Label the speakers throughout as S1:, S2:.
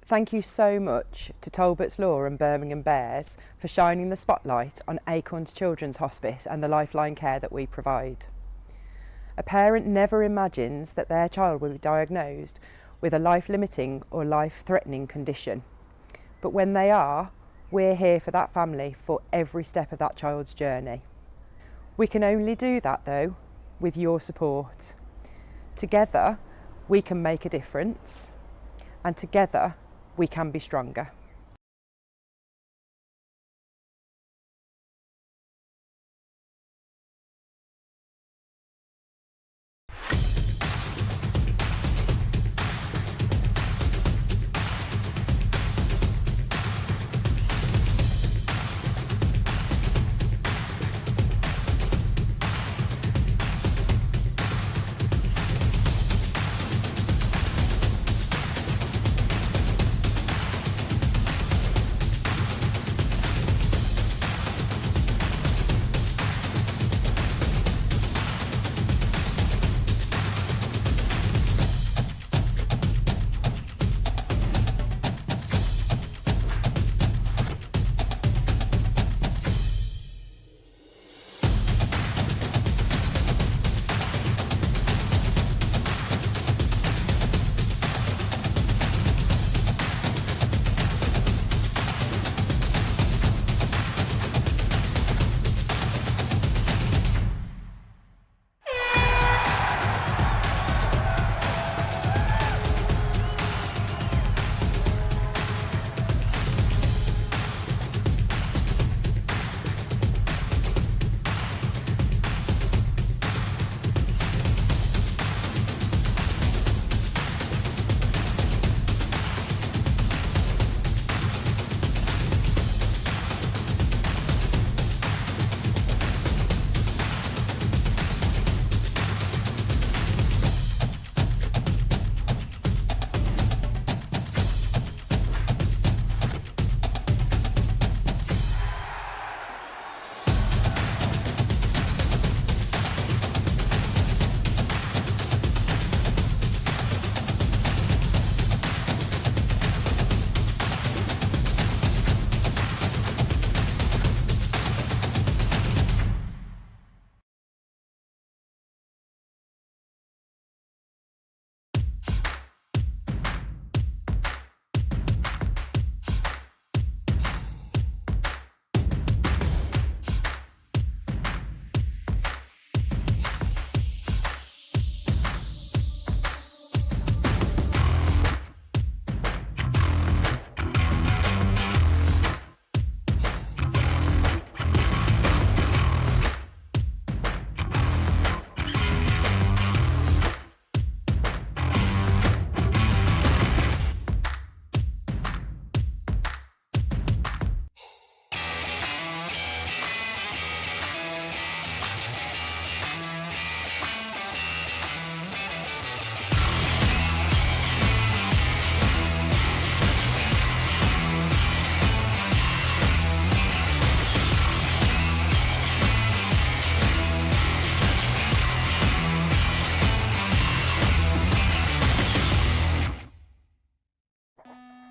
S1: Thank you so much to Talbot's Law and Birmingham Bears for shining the spotlight on Acorns Children's Hospice and the lifeline care that we provide. A parent never imagines that their child will be diagnosed with a life-limiting or life-threatening condition. But when they are, we're here for that family for every step of that child's journey. We can only do that though with your support. Together we can make a difference, and together we can be stronger.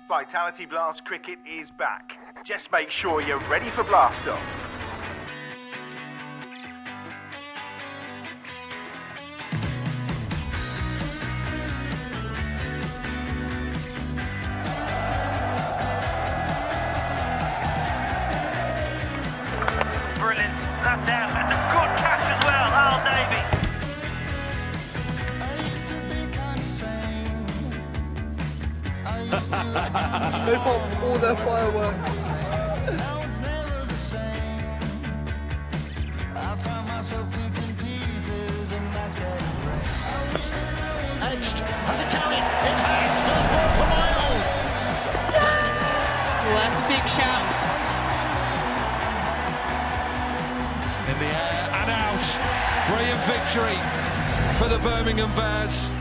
S2: Vitality Blast Cricket is back. Just make sure you're ready for blast off. Brilliant, that's out, and a good catch as well, Al Davies.
S3: They popped all their fireworks.
S4: Edged. Has it counted? It has. First ball for Miles.
S5: Well, that's a big shout.
S4: In the air and out. Brilliant victory for the Birmingham Bears.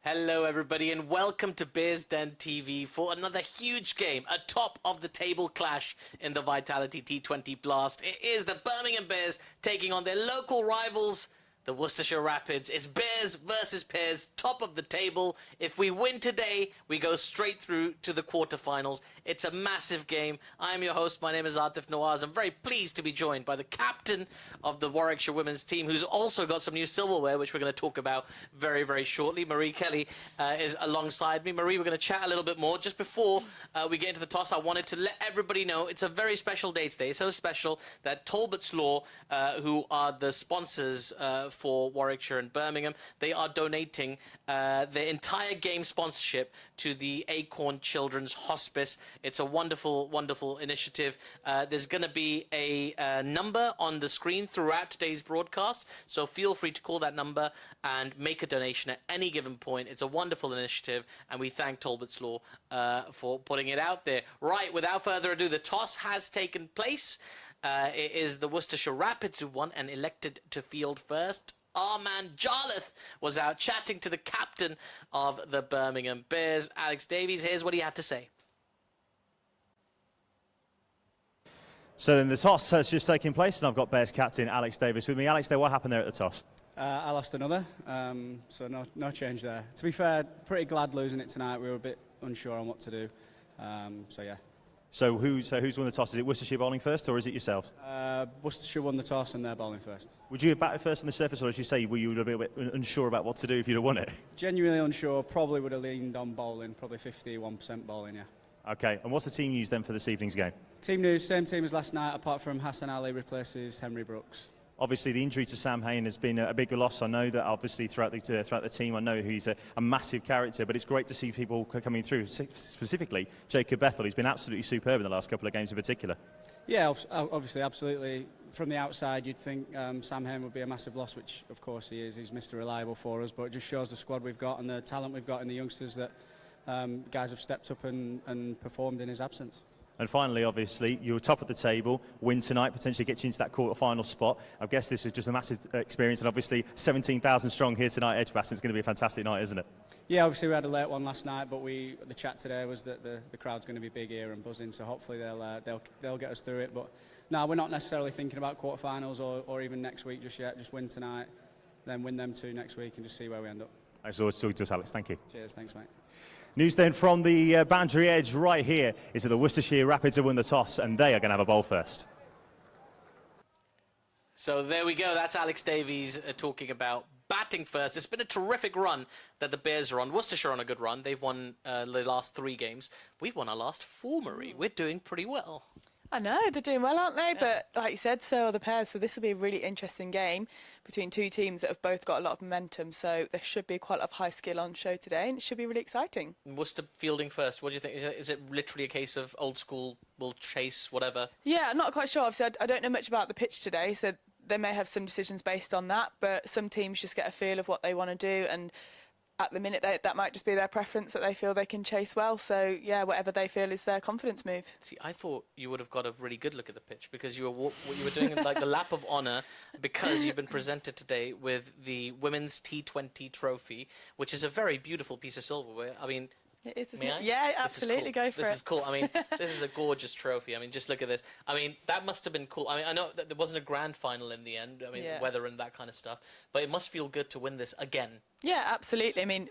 S6: Hello everybody and welcome to Bears Den TV for another huge game, a top of the table clash in the Vitality T20 Blast. It is the Birmingham Bears taking on their local rivals, the Worcestershire Rapids. It's Bears versus Pears, top of the table. If we win today, we go straight through to the quarterfinals. It's a massive game. I'm your host. My name is Atif Nawaz. I'm very pleased to be joined by the captain of the Warwickshire women's team, who's also got some new silverware, which we're going to talk about very, very shortly. Marie Kelly is alongside me. Marie, we're going to chat a little bit more. Just before we get into the toss, I wanted to let everybody know it's a very special day today. It's so special that Talbot's Law, who are the sponsors for Warwickshire and Birmingham, they are donating their entire game sponsorship to the Acorns Children's Hospice. It's a wonderful, wonderful initiative. There's going to be a number on the screen throughout today's broadcast, so feel free to call that number and make a donation at any given point. It's a wonderful initiative, and we thank Talbot's Law for putting it out there. Right, without further ado, the toss has taken place. It is the Worcestershire Rapids who won and elected to field first. Our man Jarlath was out chatting to the captain of the Birmingham Bears, Alex Davies. Here's what he had to say.
S7: So then the toss has just taken place, and I've got Bears captain Alex Davies with me. Alex, what happened there at the toss?
S8: I lost another, so no change there. To be fair, pretty glad losing it tonight. We were a bit unsure on what to do, so yeah.
S7: So who's won the toss? Is it Worcestershire bowling first, or is it yourselves?
S8: Worcestershire won the toss and they're bowling first.
S7: Would you have batted first on the surface, or as you say, were you a little bit unsure about what to do if you'd have won it?
S8: Genuinely unsure, probably would have leaned on bowling, probably 51% bowling, yeah.
S7: Okay, and what's the team news then for this evening's game?
S8: Team news, same team as last night, apart from Hassan Ali replaces Henry Brooks.
S7: Obviously, the injury to Sam Hain has been a big loss. I know that obviously throughout the team, I know he's a massive character, but it's great to see people coming through, specifically Jacob Bethel. He's been absolutely superb in the last couple of games in particular.
S8: Yeah, obviously, absolutely. From the outside, you'd think Sam Hain would be a massive loss, which of course he is. He's Mr. Reliable for us, but it just shows the squad we've got and the talent we've got in the youngsters that guys have stepped up and performed in his absence.
S7: And finally, obviously, you're top of the table, win tonight, potentially get you into that quarter-final spot. I guess this is just a massive experience, and obviously 17,000 strong here tonight at Edgbaston. It's going to be a fantastic night, isn't it?
S8: Yeah, obviously we had a late one last night, but the chat today was that the crowd's going to be big here and buzzing, so hopefully they'll get us through it. But no, we're not necessarily thinking about quarterfinals or even next week just yet. Just win tonight, then win them two next week, and just see where we end up.
S7: As always, talking to us, Alex. Thank you.
S8: Cheers, thanks, mate.
S7: News then from the boundary edge right here is that the Worcestershire Rapids have won the toss, and they are going to have a bowl first.
S6: So there we go. That's Alex Davies talking about batting first. It's been a terrific run that the Bears are on. Worcestershire on a good run. They've won the last 3 games. We've won our last 4, Marie. We're doing pretty well.
S5: I know, they're doing well, aren't they? Yeah. But like you said, so are the Pears. So this will be a really interesting game between two teams that have both got a lot of momentum. So there should be quite a lot of high skill on show today, and it should be really exciting.
S6: Worcester fielding first. What do you think? Is it literally a case of old school, we'll chase, whatever? Yeah, I'm not quite sure. Obviously, I don't know much about the pitch today, so they may have some decisions based on that. But some teams just get a feel of what they want to do, and at the minute, that might just be their preference, that they feel they can chase well. So, yeah, whatever they feel is their confidence move. See, I thought you would have got a really good look at the pitch because you were doing like the lap of honour because you've been presented today with the Women's T20 trophy, which is a very beautiful piece of silverware. I mean, it is, isn't it? Yeah, absolutely, cool. Go for it. This is cool. I mean, this is a gorgeous trophy. I mean, just look at this. I mean, that must have been cool. I mean, I know that there wasn't a grand final in the end. I mean, weather and that kind of stuff. But it must feel good to win this again. Yeah, absolutely. I mean,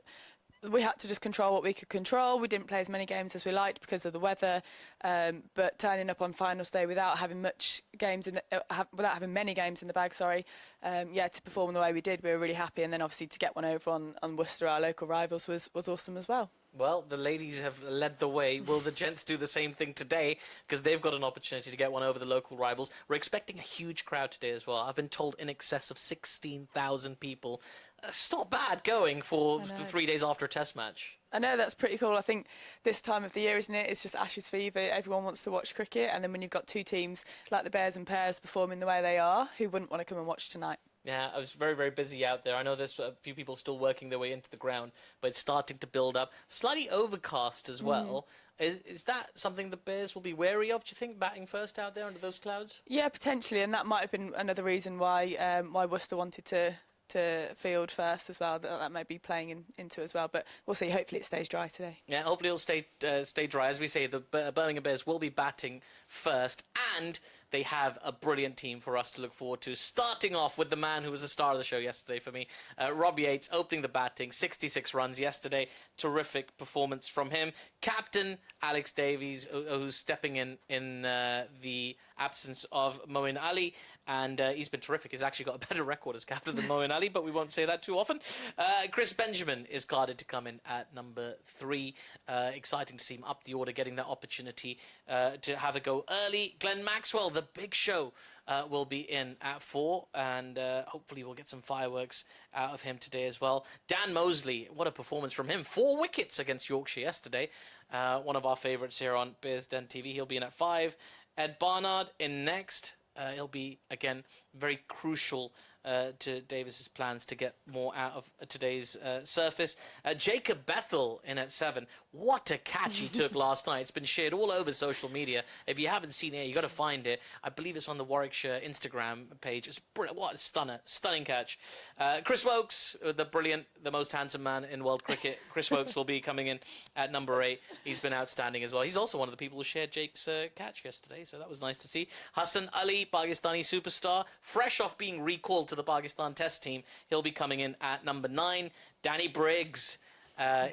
S6: we had to just control what we could control. We didn't play as many games as we liked because of the weather. But turning up on finals day without having without having many games in the bag, to perform the way we did, we were really happy. And then obviously to get one over on Worcester, our local rivals, was awesome as well. Well, the ladies have led the way. Will the gents do the same thing today? Because they've got an opportunity to get one over the local rivals. We're expecting a huge crowd today as well. I've been told in excess of 16,000 people. It's not bad going for 3 days after a test match. I know, that's pretty cool. I think this time of the year, isn't it? It's just Ashes fever. Everyone wants to watch cricket. And then when you've got two teams like the Bears and Pears performing the way they are, who wouldn't want to come and watch tonight? Yeah, I was very, very busy out there. I know there's a few people still working their way into the ground, but it's starting to build up. Slightly overcast as well. Is that something the Bears will be wary of, do you think, batting first out there under those clouds? Yeah, potentially, and that might have been another reason why Worcester wanted to
S5: to field first as well. That might be playing into as well, but we'll see. Hopefully it stays dry today.
S6: Yeah, hopefully it'll stay dry. As we say, the Birmingham Bears will be batting first, and they have a brilliant team for us to look forward to, starting off with the man who was the star of the show yesterday for me, Rob Yates, opening the batting, 66 runs yesterday. Terrific performance from him. Captain Alex Davies, who's stepping in the absence of Moeen Ali, and he's been terrific. He's actually got a better record as captain than Moeen Ali, but we won't say that too often. Chris Benjamin is guarded to come in at number 3. Exciting to see him up the order, getting that opportunity to have a go early. Glenn Maxwell, the big show, will be in at 4, and hopefully we'll get some fireworks out of him today as well. Dan Mosley, what a performance from him. 4 wickets against Yorkshire yesterday. One of our favourites here on Bears Den TV. He'll be in at 5. Ed Barnard in next. He'll be, again, very crucial to Davis's plans to get more out of today's surface. Jacob Bethel in at 7. What a catch he took last night. It's been shared all over social media. If you haven't seen it, you got to find it. I believe it's on the Warwickshire Instagram page. It's brilliant. What a stunning catch. Chris Wokes, the most handsome man in world cricket. Chris Wokes will be coming in at number 8. He's been outstanding as well. He's also one of the people who shared Jake's catch yesterday, so that was nice to see. Hassan Ali, Pakistani superstar, fresh off being recalled to the Pakistan Test team. He'll be coming in at number 9. Danny Briggs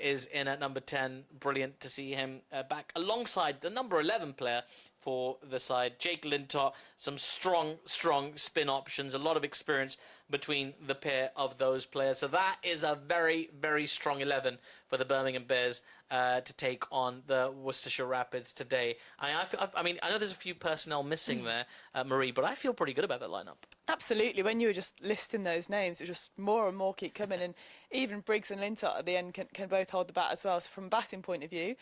S6: is in at number 10. Brilliant to see him back alongside the number 11 player for the side, Jake Lintott. Some strong spin options, a lot of experience between the pair of those players. So that is a very, very strong 11 for the Birmingham Bears to take on the Worcestershire Rapids today. I mean, I know there's a few personnel missing there, Marie, but I feel pretty good about that lineup. Absolutely. When you were just listing those names, it just more and more keep coming, and even Briggs and Lintott at the end can both hold the bat as well. So from a batting point of view,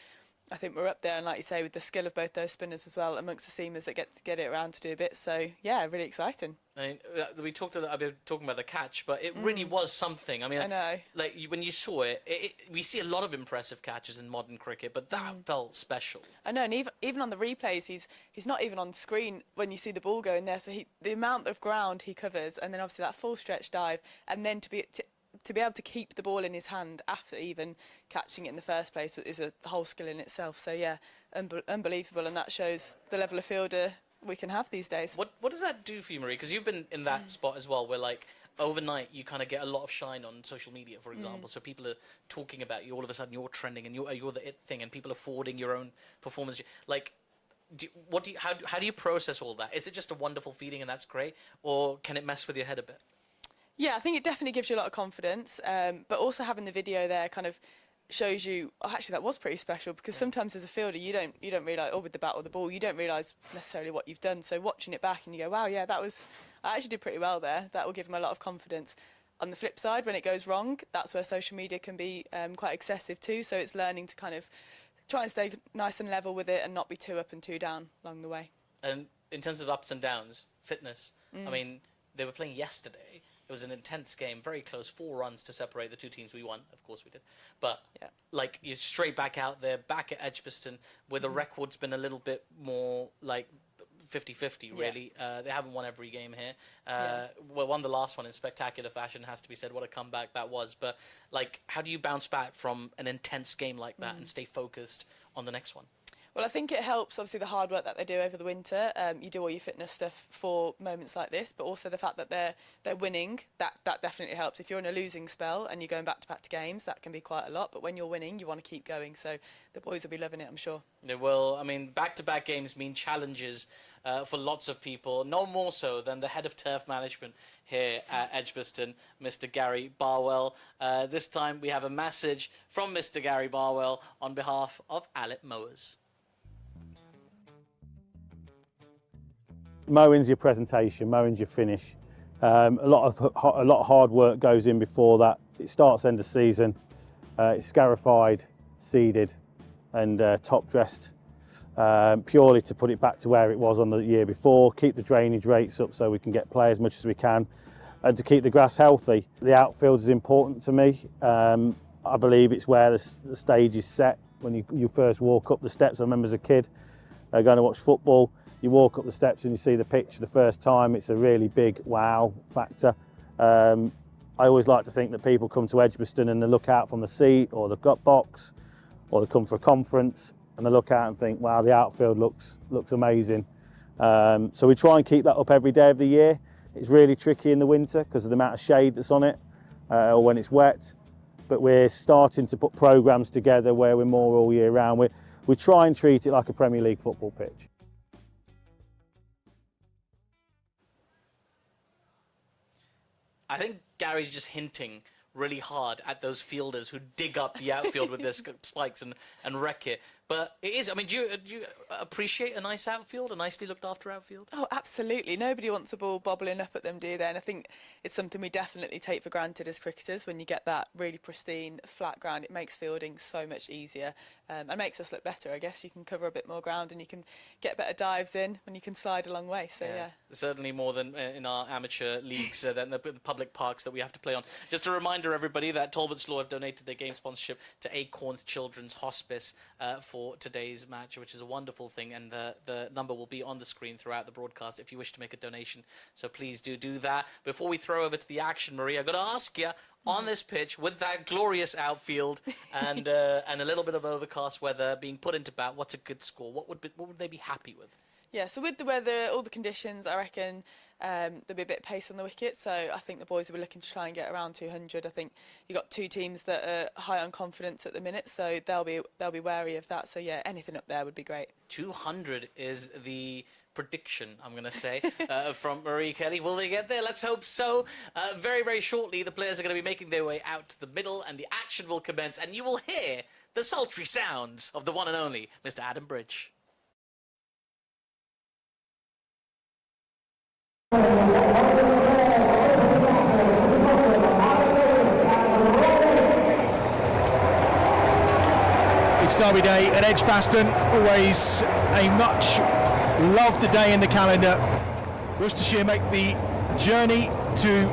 S6: I think we're up there, and like you say, with the skill of both those spinners as well, amongst the seamers that get it around to do a bit. So yeah, really exciting. I mean, I've been talking about the catch, but it really was something. I mean, I know. Like when you saw it, we see a lot of impressive catches in modern cricket, but that felt special. I know, and even on the replays, he's not even on screen when you see the ball going there. So the amount of ground he covers, and then obviously that full stretch dive, and then to be able to keep the ball in his hand after even catching it in the first place is a whole skill in itself. So yeah, unbelievable, and that shows the level of fielder we can have these days. What does that do for you, Marie? Because you've been in that spot as well, where like overnight you kind of get a lot of shine on social media, for example. So people are talking about you, all of a sudden you're trending, and you're the it thing, and people are forwarding your own performance. Like, how do you process all that? Is it just a wonderful feeling and that's great, or can it mess with your head a bit? Yeah, I think it definitely gives you a lot of confidence, but also having the video there kind of shows you, oh, actually that was pretty special, because sometimes as a fielder you don't realise, or with the bat or the ball, you don't realise necessarily what you've done. So watching it back and you go, wow, yeah, I actually did pretty well there. That will give them a lot of confidence. On the flip side, when it goes wrong, that's where social media can be quite excessive too. So it's learning to kind of try and stay nice and level with it and not be too up and too down along the way. And in terms of ups and downs, fitness, I mean, they were playing yesterday. It was an intense game, very close, 4 runs to separate the two teams. We won, of course we did. But, like, you're straight back out there, back at Edgbaston, where the record's been a little bit more, like, 50-50, really. They haven't won every game here. Well, won the last one in spectacular fashion, has to be said. What a comeback that was. But, like, how do you bounce back from an intense game like that and stay focused on the next one? Well, I think it helps, obviously, the hard work that they do over the winter. You do all your fitness stuff for moments like this, but also the fact that they're winning, that definitely helps. If you're in a losing spell and you're going back-to-back to games, that can be quite a lot. But when you're winning, you want to keep going. So the boys will be loving it, I'm sure. They will. I mean, back-to-back games mean challenges for lots of people, no more so than the head of turf management here at Edgbaston, Mr. Gary Barwell. This time we have a message from Mr. Gary Barwell on behalf of Allet Mowers.
S9: Mowing's your presentation, mowing's your finish. A lot of hard work goes in before that. It starts end of season. It's scarified, seeded, and top dressed, purely to put it back to where it was on the year before. Keep the drainage rates up so we can get play as much as we can, and to keep the grass healthy. The outfield is important to me. I believe it's where the stage is set when you first walk up the steps. I remember as a kid going to watch football. You walk up the steps and you see the pitch for the first time. It's a really big wow factor. I always like to think that people come to Edgbaston and they look out from the seat or the gut box, or they come for a conference and they look out and think, wow, the outfield looks amazing. So we try and keep that up every day of the year. It's really tricky in the winter because of the amount of shade that's on it, or when it's wet. But we're starting to put programmes together where we're more all year round. We try and treat it like a Premier League football pitch.
S6: I think Gary's just hinting really hard at those fielders who dig up the outfield with their spikes and wreck it. But it is, I mean, do you appreciate a nice outfield, a nicely looked after outfield?
S5: Oh, absolutely. Nobody wants a ball bobbling up at them, do they? And I think it's something we definitely take for granted as cricketers. When you get that really pristine, flat ground, it makes fielding so much easier and makes us look better, I guess. You can cover a bit more ground and you can get better dives in when you can slide a long way. So, yeah.
S6: Certainly more than in our amateur leagues than the public parks that we have to play on. Just a reminder, everybody, that Talbot's Law have donated their game sponsorship to Acorns Children's Hospice for today's match, which is a wonderful thing, and the number will be on the screen throughout the broadcast if you wish to make a donation, so please do that. Before we throw over to the action, Marie, I've got to ask you, on this pitch with that glorious outfield and a little bit of overcast weather being put into bat, what's a good score? What would they be happy with?
S5: Yeah, so with the weather, all the conditions, I reckon there'll be a bit of pace on the wicket. So I think the boys will be looking to try and get around 200. I think you've got two teams that are high on confidence at the minute, so they'll be wary of that. So yeah, anything up there would be great. 200
S6: is the prediction, I'm going to say, from Marie Kelly. Will they get there? Let's hope so. Very, very shortly, the players are going to be making their way out to the middle, and the action will commence, and you will hear the sultry sounds of the one and only Mr. Adam Bridge.
S10: It's Derby Day at Edgbaston, always a much loved day in the calendar. Worcestershire make the journey to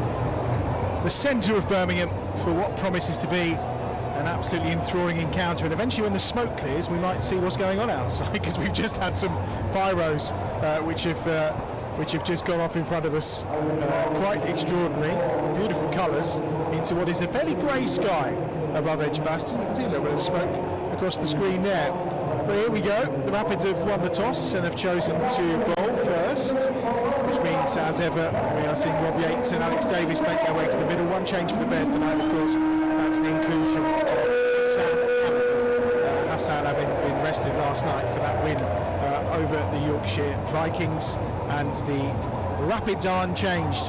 S10: the centre of Birmingham for what promises to be an absolutely enthralling encounter, and eventually when the smoke clears we might see what's going on outside, because we've just had some pyros which have just gone off in front of us. Quite extraordinary, beautiful colours into what is a fairly grey sky above Edgbaston. You can see a little bit of smoke across the screen there. But here we go, the Rapids have won the toss and have chosen to bowl first, which means, as ever, we are seeing Rob Yates and Alex Davis make their way to the middle. One change for the Bears tonight, of course, that's the inclusion of Hassan having been rested last night for that win over the Yorkshire Vikings, and the Rapids are unchanged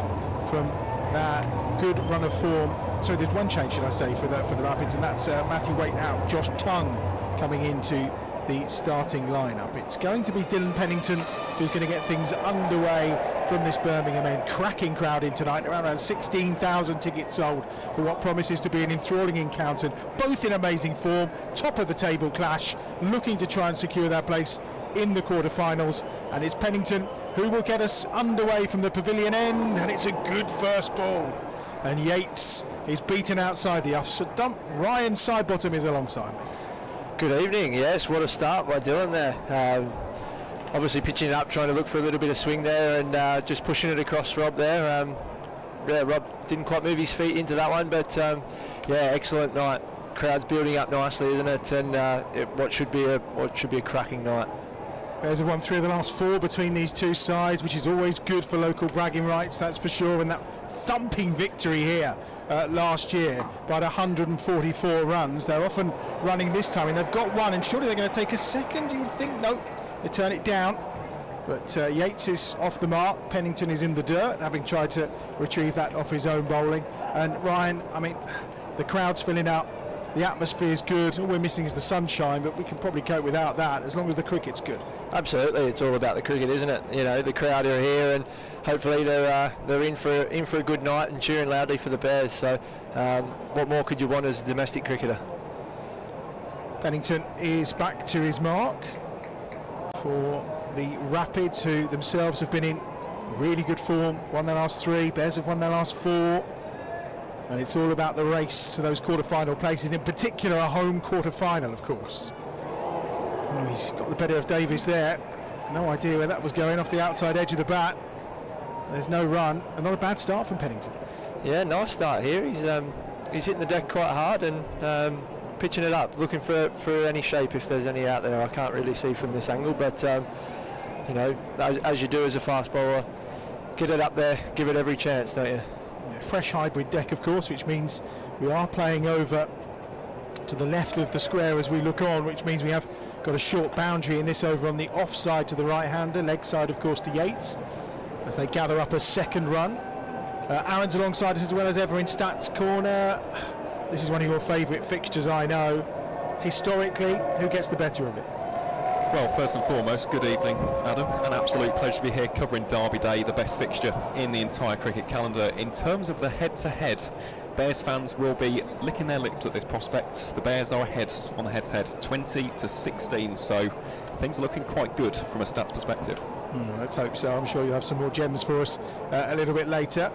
S10: from that good run of form. So there's one change, should I say, for the Rapids, and that's Matthew Waite out, Josh Tongue coming into the starting lineup. It's going to be Dylan Pennington who's going to get things underway from this Birmingham end. Cracking crowd in tonight, around 16,000 tickets sold for what promises to be an enthralling encounter, both in amazing form, top of the table clash, looking to try and secure their place in the quarterfinals. And it's Pennington who will get us underway from the pavilion end, and it's a good first ball, and Yates is beaten outside the off stump. Ryan Sidebottom is alongside me.
S11: Good evening. Yes, what a start by Dylan there. Obviously pitching it up, trying to look for a little bit of swing there, and just pushing it across Rob there. Yeah, Rob didn't quite move his feet into that one, but yeah, excellent night. The crowd's building up nicely, isn't it? And what should be a cracking night.
S10: Bears have won 3 of the last 4 between these two sides, which is always good for local bragging rights, that's for sure. And that thumping victory here last year by 144 runs. They're often running this time, and they've got one, and surely they're going to take a second, you would think. Nope, they turn it down. But Yates is off the mark. Pennington is in the dirt, having tried to retrieve that off his own bowling. And Ryan, I mean, the crowd's filling out. The atmosphere is good. All we're missing is the sunshine, but we can probably cope without that as long as the cricket's good.
S11: Absolutely, it's all about the cricket, isn't it? You know, the crowd are here, and hopefully they're in for a good night and cheering loudly for the Bears. So, what more could you want as a domestic cricketer?
S10: Pennington is back to his mark for the Rapids, who themselves have been in really good form. Won their last 3. Bears have won their last 4. And it's all about the race to those quarter-final places, in particular a home quarter-final, of course. Oh, he's got the better of Davis there. No idea where that was going, off the outside edge of the bat. There's no run, and not a bad start from Pennington.
S11: Yeah, nice start here. He's hitting the deck quite hard and pitching it up, looking for any shape if there's any out there. I can't really see from this angle, but you know, as you do as a fast bowler, get it up there, give it every chance, don't you?
S10: Yeah, fresh hybrid deck, of course, which means we are playing over to the left of the square as we look on, which means we have got a short boundary in this over on the offside to the right-hander, leg side, of course, to Yates, as they gather up a second run. Aaron's alongside us as well as ever in Stats Corner. This is one of your favourite fixtures, I know. Historically, who gets the better of it?
S12: Well, first and foremost, good evening, Adam. An absolute pleasure to be here covering Derby Day, the best fixture in the entire cricket calendar. In terms of the head-to-head, Bears fans will be licking their lips at this prospect. The Bears are ahead on the head-to-head, 20-16, so things are looking quite good from a stats perspective.
S10: Let's hope so. I'm sure you'll have some more gems for us a little bit later.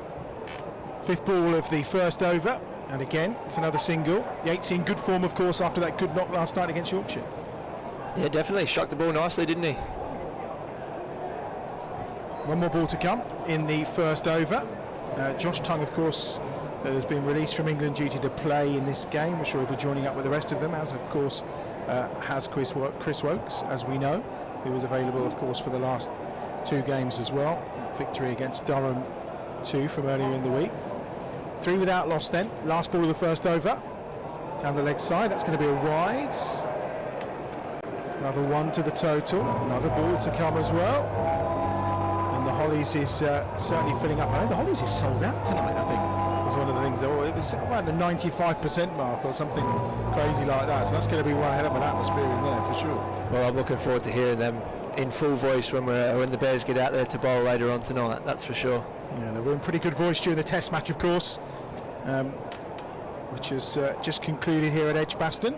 S10: Fifth ball of the first over, and again, it's another single. Yates in good form, of course, after that good knock last night against Yorkshire.
S11: Yeah, definitely. Struck the ball nicely, didn't he?
S10: One more ball to come in the first over. Josh Tongue, of course, has been released from England due to play in this game. I'm sure he'll be joining up with the rest of them, as of course has Chris Wokes, as we know, who was available, of course, for the last two games as well. Victory against Durham 2 from earlier in the week. 3 without loss then. Last ball of the first over. Down the leg side, that's going to be a wide. Another one to the total. Another ball to come as well. And the Hollies is certainly filling up. I know the Hollies is sold out tonight, I think. Was one of the things. It was around the 95% mark or something crazy like that. So that's going to be one hell of an atmosphere in there for sure.
S11: Well, I'm looking forward to hearing them in full voice when the Bears get out there to bowl later on tonight. That's for sure.
S10: Yeah, they were in pretty good voice during the Test match, of course, which has just concluded here at Edgbaston.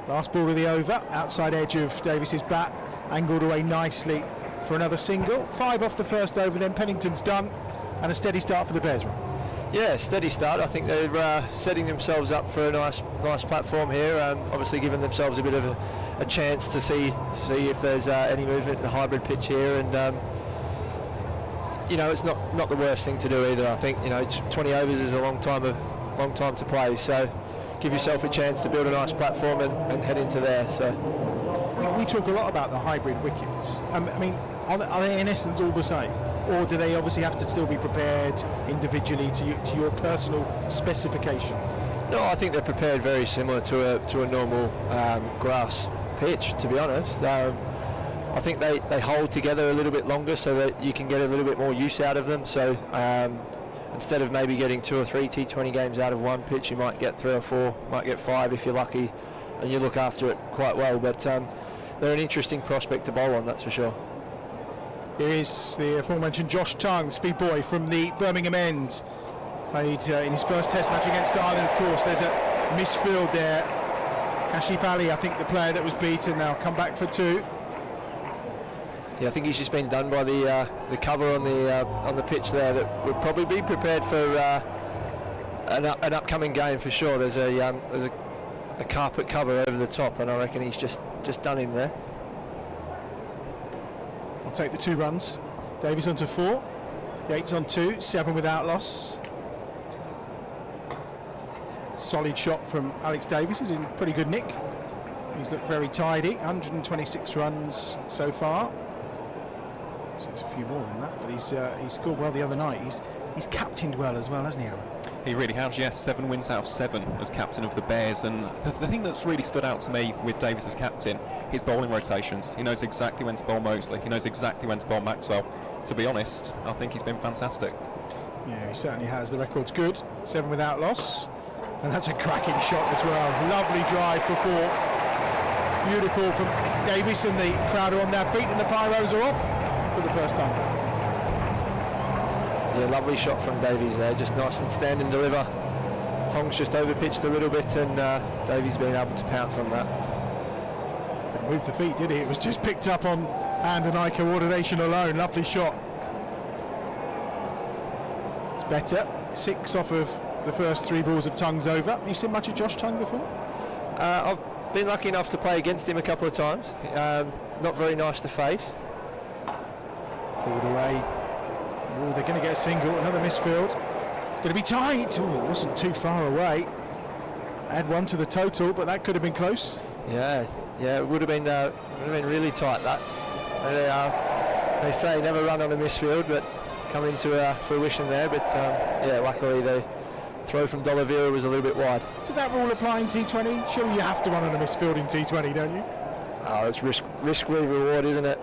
S10: Last ball of the over, outside edge of Davies's bat, angled away nicely for another single. 5 off the first over, then Pennington's done, and a steady start for the Bears.
S11: Yeah, steady start. I think they're setting themselves up for a nice platform here. Obviously, giving themselves a bit of a chance to see if there's any movement in the hybrid pitch here, and you know, it's not the worst thing to do either. I think, you know, 20 overs is a long time to play, so give yourself a chance to build a nice platform and head into there. So
S10: we talk a lot about the hybrid wickets. I mean, are they in essence all the same, or do they obviously have to still be prepared individually to your personal specifications?
S11: No, I think they're prepared very similar to a normal grass pitch, to be honest. I think they hold together a little bit longer so that you can get a little bit more use out of them. So instead of maybe getting 2 or 3 T20 games out of one pitch, you might get 3 or 4, might get 5 if you're lucky, and you look after it quite well. But they're an interesting prospect to bowl on, that's for sure.
S10: Here is the aforementioned Josh Tongue, speed boy from the Birmingham end. Played in his first Test match against Ireland, of course. There's a misfield there. Kashif Ali, I think the player that was beaten, now come back for 2.
S11: Yeah, I think he's just been done by the cover on the pitch there. That would probably be prepared for an upcoming game for sure. There's a carpet cover over the top, and I reckon he's just done him there.
S10: I'll take the 2 runs. Davies on to 4, Yates on 2, 7 without loss. Solid shot from Alex Davies, who's in pretty good nick. He's looked very tidy. 126 runs so far. So there's a few more than that, but he scored well the other night. He's captained well as well, hasn't he, Alan?
S12: He really has, yes. 7 wins out of 7 as captain of the Bears, and the thing that's really stood out to me with Davies as captain, his bowling rotations. He knows exactly when to bowl Mosley. He knows exactly when to bowl Maxwell. To be honest, I think he's been fantastic.
S10: Yeah, he certainly has. The record's good. 7 without loss, and that's a cracking shot as well. Lovely drive for 4. Beautiful from Davies, and the crowd are on their feet, and the pyros are off for the first time.
S11: Yeah, lovely shot from Davies there, just nice and stand and deliver. Tongs just overpitched a little bit, and Davies being able to pounce on that.
S10: Didn't move the feet, did he? It was just picked up on hand and eye coordination alone. Lovely shot. It's better. 6 off of the first 3 balls of Tongue's over. Have you seen much of Josh Tongue before?
S11: I've been lucky enough to play against him a couple of times. Not very nice to face.
S10: Pulled away Oh, they're going to get a single, another misfield. Going to be tight. Oh, it wasn't too far away. Add one to the total, but that could have been close.
S11: Yeah, it would have been really tight. That they say never run on a misfield, but come into fruition there. But yeah, luckily the throw from D'Oliveira was a little bit wide.
S10: Does that rule apply in T20? Surely you have to run on a misfield in T20, don't you?
S11: Oh, it's risk reward, isn't it?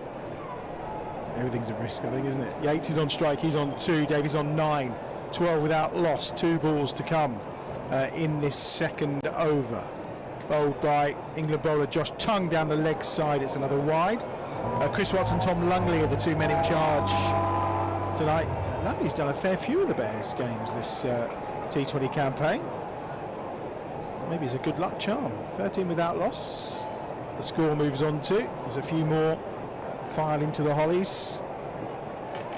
S10: Everything's a risk, I think, isn't it? Yates is on strike, he's on 2, Davies on 9, 12 without loss, 2 balls to come in this second over. Bowled by England bowler Josh Tongue down the leg side, it's another wide. Chris Watson, Tom Lungley are the 2 men in charge tonight. Lungley's done a fair few of the Bears games this T20 campaign. Maybe it's a good luck charm. 13 without loss. The score moves on to. There's a few more file into the Hollies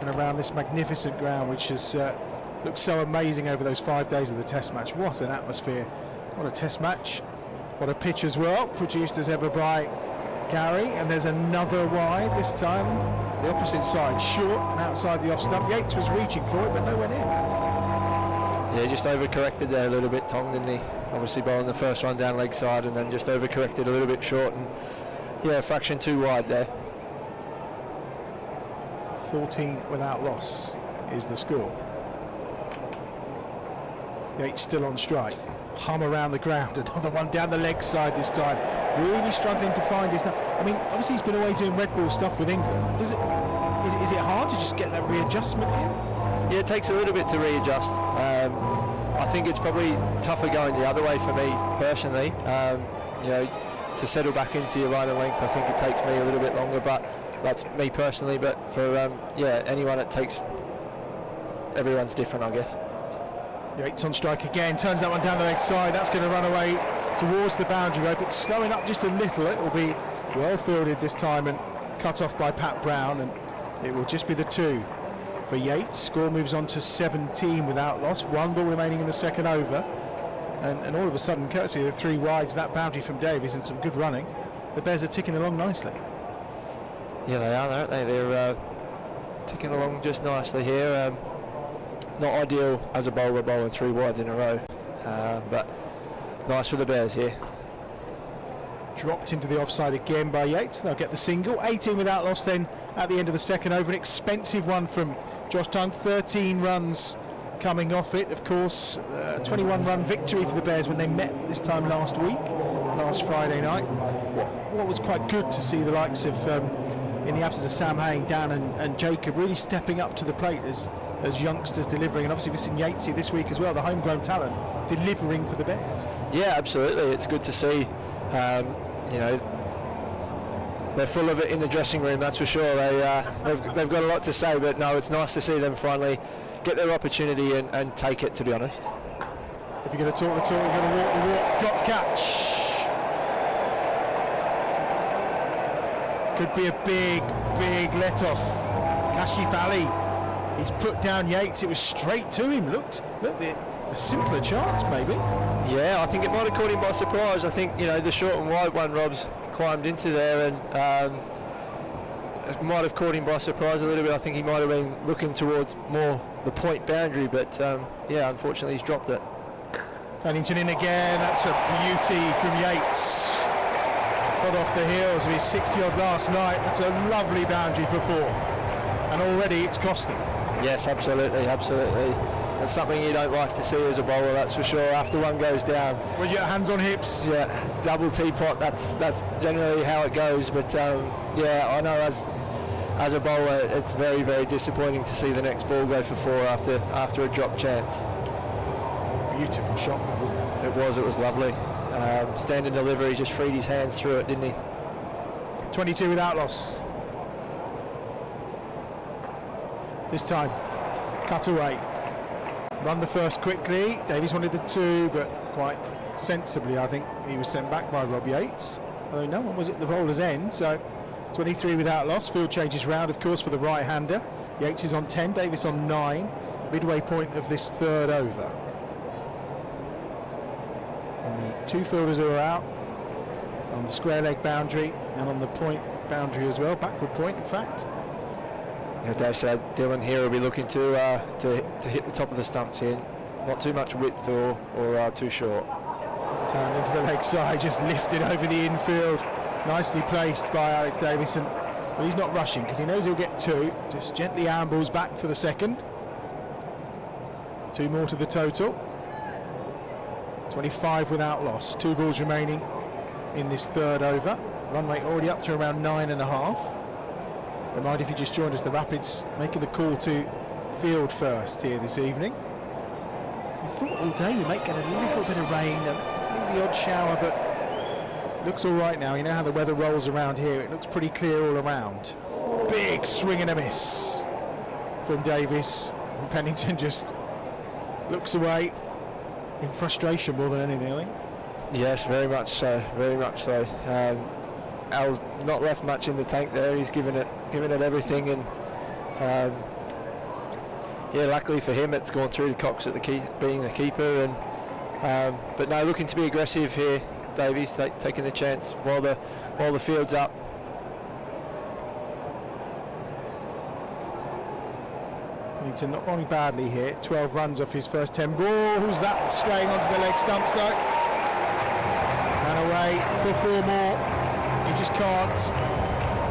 S10: and around this magnificent ground, which has looked so amazing over those 5 days of the Test match. What an atmosphere! What a Test match! What a pitch as well, produced as ever by Gary. And there's another wide, this time the opposite side, short and outside the off stump. Yates was reaching for it, but nowhere near.
S11: Yeah, just overcorrected there a little bit, Tom, didn't he? Obviously bowling the first one down leg side and then just overcorrected a little bit short, and yeah, a fraction too wide there.
S10: 14 without loss is the score. Yates still on strike. Hum around the ground, another one down the leg side this time. Really struggling to find his... I mean, obviously he's been away doing red ball stuff with England. Is it hard to just get that readjustment in?
S11: Yeah, it takes a little bit to readjust. I think it's probably tougher going the other way for me personally. You know, to settle back into your line of length, I think it takes me a little bit longer, but that's me personally. But for yeah, anyone it takes, everyone's different, I guess.
S10: Yates on strike again, turns that one down the leg side. That's going to run away towards the boundary rope. It's slowing up just a little. It will be well fielded this time and cut off by Pat Brown, and it will just be the 2 for Yates. Score moves on to 17 without loss. 1 ball remaining in the second over, and all of a sudden, courtesy of the 3 wides, that boundary from Davies and some good running, the Bears are ticking along nicely.
S11: Yeah, they are, aren't they? They're ticking along just nicely here. Not ideal as a bowler bowling 3 wides in a row, but nice for the Bears here.
S10: Dropped into the offside again by Yates. They'll get the single. 18 without loss then at the end of the second over. An expensive one from Josh Tongue. 13 runs coming off it. Of course, 21-run victory for the Bears when they met this time last week, last Friday night. What was quite good to see the likes of, in the absence of Sam Hain, Dan and Jacob, really stepping up to the plate as youngsters delivering. And obviously we've seen Yatesy this week as well, the homegrown talent, delivering for the Bears.
S11: Yeah, absolutely. It's good to see. You know, they're full of it in the dressing room, that's for sure. They've got a lot to say, but no, it's nice to see them finally get their opportunity and take it, to be honest.
S10: If you're going to talk the talk, you're going to walk the walk. Dropped catch. Could be a big let-off. Kashif Ali, he's put down Yates. It was straight to him. Look, a simpler chance maybe.
S11: Yeah, I think it might have caught him by surprise. I think, you know, the short and wide one Rob's climbed into there, and it might have caught him by surprise a little bit. I think he might have been looking towards more the point boundary, but yeah, unfortunately he's dropped it.
S10: Pennington in again. That's a beauty from Yates. Got off the heels of his 60-odd last night. That's a lovely boundary for 4, and already it's cost them.
S11: Yes, absolutely. That's something you don't like to see as a bowler, that's for sure. After one goes down,
S10: with your hands on hips.
S11: Yeah, double teapot. That's generally how it goes. But yeah, I know as a bowler, it's very disappointing to see the next ball go for 4 after a drop chance.
S10: Beautiful shot, that wasn't it?
S11: It was lovely. Standing delivery, just freed his hands through it, didn't he?
S10: 22 without loss. This time, cut away. Run the first quickly. Davies wanted the 2, but quite sensibly, I think he was sent back by Rob Yates. Although no one was at the bowler's end, so 23 without loss. Field changes round, of course, for the right-hander. Yates is on 10, Davies on 9. Midway point of this third over. And the 2 fielders who are out on the square leg boundary and on the point boundary as well, backward point in fact.
S11: Dave said Dylan here will be looking to hit the top of the stumps here. Not too much width or too short.
S10: Turned into the leg side, just lifted over the infield. Nicely placed by Alex Davison. But he's not rushing because he knows he'll get 2. Just gently ambles back for the second. 2 more to the total. 25 without loss. 2 balls remaining in this third over. Run rate already up to around 9.5. Remind if you just joined us, the Rapids making the call to field first here this evening. We thought all day we might get a little bit of rain, maybe the odd shower, but it looks all right now. You know how the weather rolls around here. It looks pretty clear all around. Big swing and a miss from Davis. And Pennington just looks away in frustration more than anything, I think.
S11: Yes, very much so. Very much so. Al's not left much in the tank there. He's given it everything, and yeah, luckily for him, it's gone through the Cox at being the keeper, and but no, looking to be aggressive here. Davies taking the chance while the field's up.
S10: Pennington not going badly here. 12 runs off his first 10 balls. That's straying onto the leg stumps though. And away for 4 more. You just can't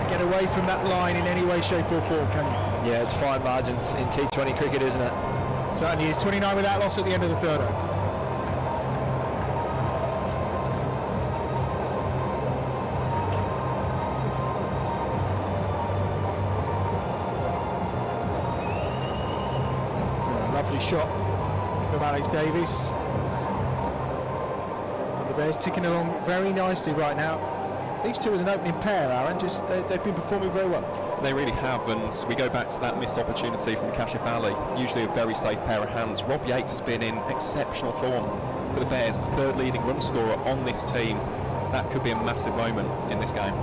S10: get away from that line in any way, shape or form, can you?
S11: Yeah, it's fine margins in T20 cricket, isn't it?
S10: Certainly is. 29 without loss at the end of the third over. Lovely shot from Alex Davies. And the Bears ticking along very nicely right now. These two as an opening pair, Aaron, they've been performing very well.
S12: They really have, and we go back to that missed opportunity from Kashif Ali, usually a very safe pair of hands. Rob Yates has been in exceptional form for the Bears, the 3rd leading run scorer on this team. That could be a massive moment in this game.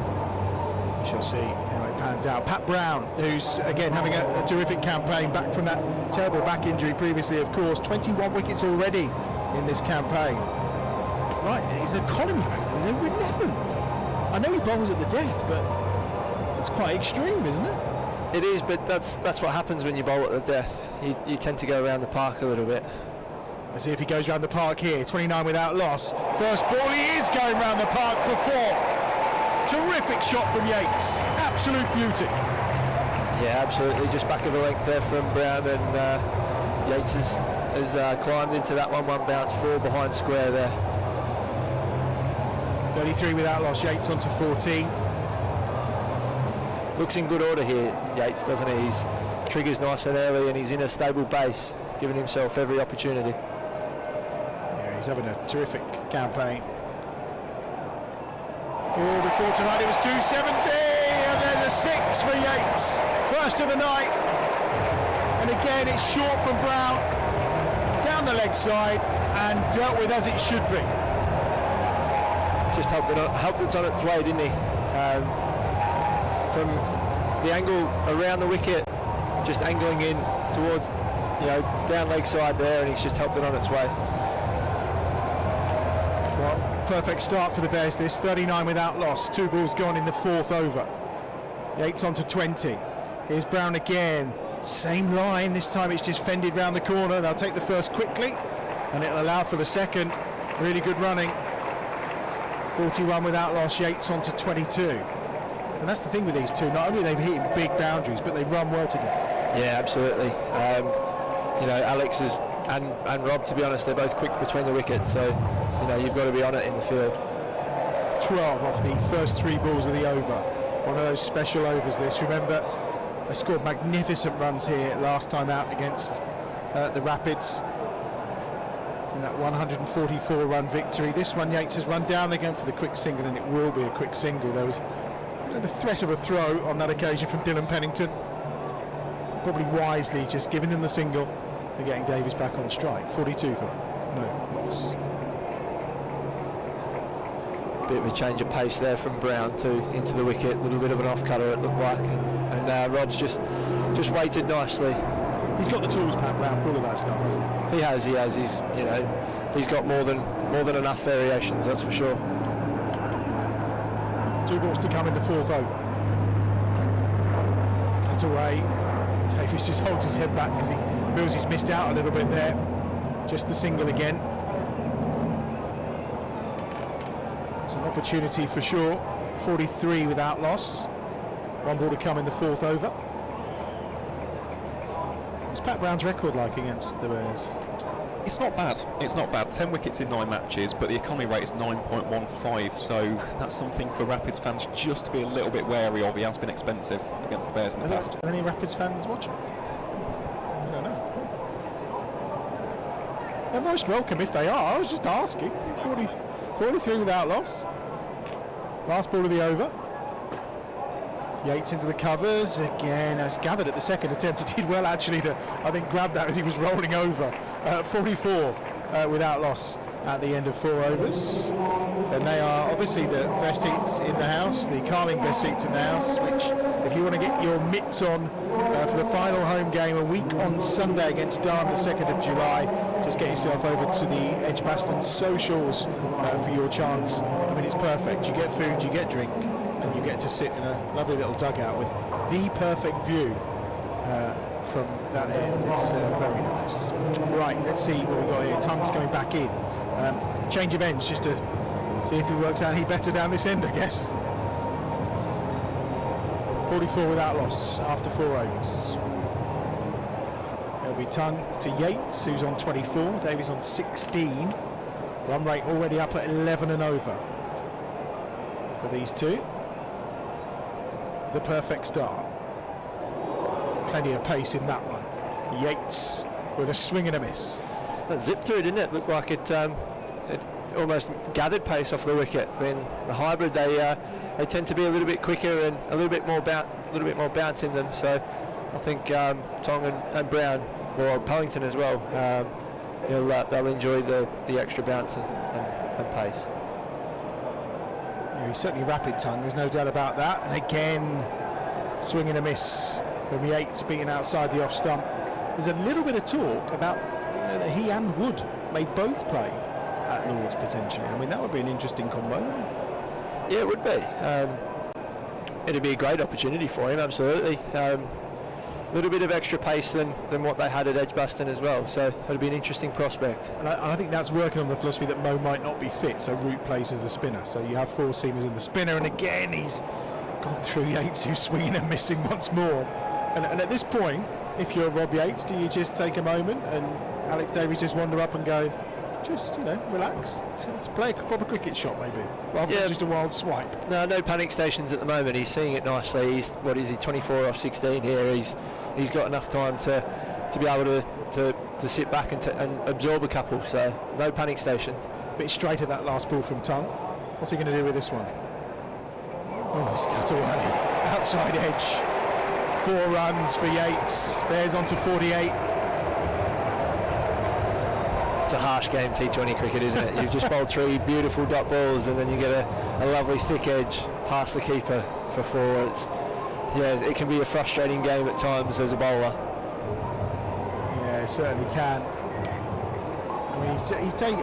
S10: We shall see how it pans out. Pat Brown, who's again having a terrific campaign back from that terrible back injury previously, of course. 21 wickets already in this campaign. Right, his economy rate was over 11. I know he bowls at the death, but it's quite extreme, isn't it?
S11: It is, but that's what happens when you bowl at the death. You tend to go around the park a little bit.
S10: Let's see if he goes around the park here. 29 without loss. First ball, he is going around the park for 4. Terrific shot from Yates. Absolute beauty.
S11: Yeah, absolutely. Just back of the length there from Brown, and Yates has climbed into that 1-1 bounce, 4 behind square there.
S10: 33 without loss. Yates onto 14.
S11: Looks in good order here, Yates, doesn't he? His triggers nice and early, and he's in a stable base, giving himself every opportunity.
S10: Yeah, he's having a terrific campaign. Oh, before tonight it was 270, and there's a 6 for Yates. First of the night, and again it's short from Brown, down the leg side, and dealt with as it should be.
S11: Just helped it on its way, didn't he? From the angle around the wicket, just angling in towards, down leg side there, and he's just helped it on its way.
S10: Well, perfect start for the Bears this, 39 without loss, 2 balls gone in the 4th over. Yates onto 20. Here's Brown again, same line, this time it's just fended round the corner. They'll take the first quickly, and it'll allow for the second. Really good running. 41 without loss, Yates onto 22. And that's the thing with these two, not only are they hitting big boundaries, but they run well together.
S11: Yeah, absolutely. Alex and Rob, to be honest, they're both quick between the wickets, so you've got to be on it in the field.
S10: 12 off the first 3 balls of the over. One of those special overs this. Remember, they scored magnificent runs here last time out against the Rapids in that 144-run victory. This one, Yates has run down again for the quick single, and it will be a quick single. There was the threat of a throw on that occasion from Dylan Pennington. Probably wisely just giving them the single and getting Davies back on strike. 42 for them, no loss.
S11: Bit of a change of pace there from Brown into the wicket. A little bit of an off-cutter it looked like, and Rob's just waited nicely.
S10: He's got the tools, Pat Brown, for all of that stuff, hasn't he?
S11: He has. He's got more than enough variations, that's for sure.
S10: 2 balls to come in the 4th over. Cut away. Davies just holds his head back because he feels he's missed out a little bit there. Just the single again. It's an opportunity for sure. 43 without loss. 1 ball to come in the 4th over. What's Pat Brown's record like against the Bears?
S12: It's not bad. It's not bad. 10 wickets in 9 matches, but the economy rate is 9.15. So that's something for Rapids fans just to be a little bit wary of. He has been expensive against the Bears in the past.
S10: Are there any Rapids fans watching? I don't know. They're most welcome if they are. I was just asking. 43 without loss. Last ball of the over. Yates into the covers again. As gathered at the second attempt, he did well actually to, I think, grab that as he was rolling over. 44 without loss at the end of 4 overs. And they are obviously the best seats in the house, the Carling best seats in the house, which if you want to get your mitts on for the final home game a week on Sunday against Durham the 2nd of July, just get yourself over to the Edgbaston socials for your chance. I mean, it's perfect. You get food, you get drink, and you get to sit in a lovely little dugout with the perfect view from that end. It's very nice. Right, let's see what we've got here. Tongue's coming back in. Change of ends just to see if he works out any better down this end, I guess. 44 without loss after 4 overs. It'll be Tongue to Yates, who's on 24. Davies on 16. Run rate already up at 11 and over for these two. The perfect start. Plenty of pace in that one. Yates with a swing and a miss.
S11: That zipped through, didn't it? Looked like it almost gathered pace off the wicket. I mean, the hybrid, they tend to be a little bit quicker and a little bit more bounce in them. So I think Tong and Brown, or Pellington as well, they'll enjoy the extra bounce and pace.
S10: Yeah, he's certainly rapid, Tongue, there's no doubt about that. And again, swing and a miss from Yates being outside the off stump. There's a little bit of talk about that he and Wood may both play at Lord's potentially. I mean, that would be an interesting combo.
S11: Yeah, it would be. It'd be a great opportunity for him, absolutely. A little bit of extra pace than what they had at Edgbaston as well, so it'll be an interesting prospect.
S10: And I think that's working on the philosophy that Mo might not be fit, so Root plays as a spinner. So you have 4 seamers in the spinner, and again he's gone through Yates, who's swinging and missing once more. And at this point, if you're Rob Yates, do you just take a moment and Alex Davies just wander up and go, just, relax, to play a proper cricket shot maybe, rather than just a wild swipe?
S11: No panic stations at the moment. He's seeing it nicely. He's 24 off 16 here. He's got enough time to be able to sit back and absorb a couple. So no panic stations.
S10: A bit straight at that last ball from Tongue. What's he going to do with this one? Oh, he's cut away. Outside edge. 4 runs for Yates. Bears on to 48.
S11: It's a harsh game, T20 cricket, isn't it? You've just bowled 3 beautiful dot balls and then you get a lovely thick edge past the keeper for 4. It can be a frustrating game at times as a bowler.
S10: Yeah, it certainly can.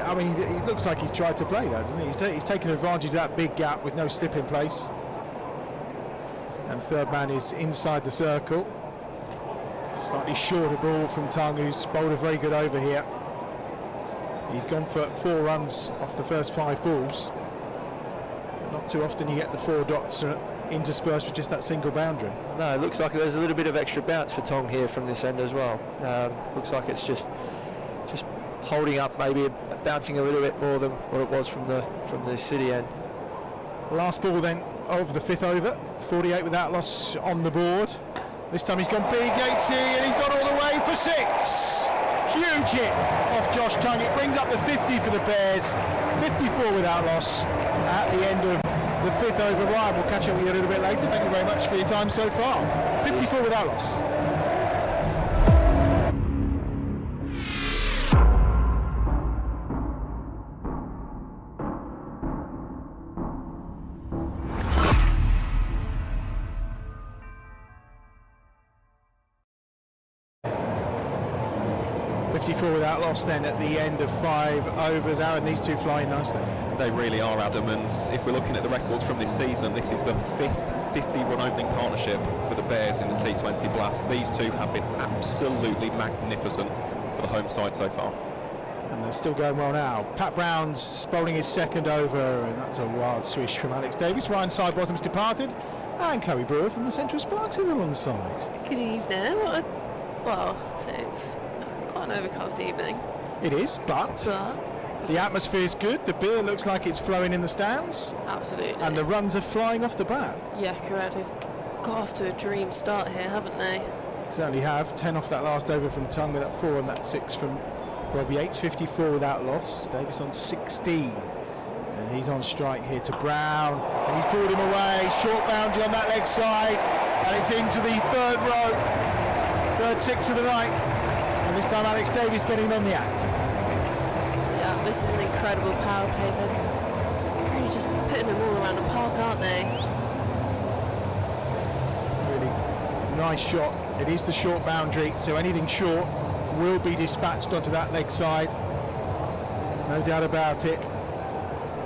S10: I mean, he looks like he's tried to play that, doesn't he? He's taken advantage of that big gap with no slip in place. And third man is inside the circle. Slightly shorter ball from Tongue, who's bowled a very good over here. He's gone for 4 runs off the first 5 balls. Not too often you get the 4 dots interspersed with just that single boundary.
S11: No, it looks like there's a little bit of extra bounce for Tong here from this end as well. Looks like it's just holding up, maybe bouncing a little bit more than what it was from the city end.
S10: Last ball then of the 5th over, 48 without loss on the board. This time he's gone big, Yatesy, and he's gone all the way for 6. Huge hit off Josh Tongue. It brings up the 50 for the Bears. 54 without loss at the end of the 5th over. Ryan, we'll catch up with you a little bit later. Thank you very much for your time so far. 54 without loss. 54 without loss then at the end of 5 overs. Aaron, these two flying nicely.
S12: They really are, Adam, and if we're looking at the records from this season, this is the 5th 50-run opening partnership for the Bears in the T20 Blast. These two have been absolutely magnificent for the home side so far.
S10: And they're still going well now. Pat Brown's bowling his second over, and that's a wild swish from Alex Davis. Ryan Sidebottom's departed, and Chloe Brewer from the Central Sparks is alongside.
S13: Good evening. Well, so it's quite an overcast evening.
S10: It is, but the atmosphere's good. The beer looks like it's flowing in the stands.
S13: Absolutely.
S10: And the runs are flying off the bat.
S13: Yeah, correct. We've got off to a dream start here, haven't they?
S10: Certainly have. 10 off that last over from Tongue with that 4 and that 6 from Rob Yates. 54 without loss. Davis on 16. And he's on strike here to Brown. And he's pulled him away. Short boundary on that leg side. And it's into the third row. Third 6 of the night. And this time Alex Davis getting on the act.
S13: Yeah, this is an incredible power play. They're really just putting them all around the park, aren't they?
S10: Really nice shot. It is the short boundary, so anything short will be dispatched onto that leg side. No doubt about it.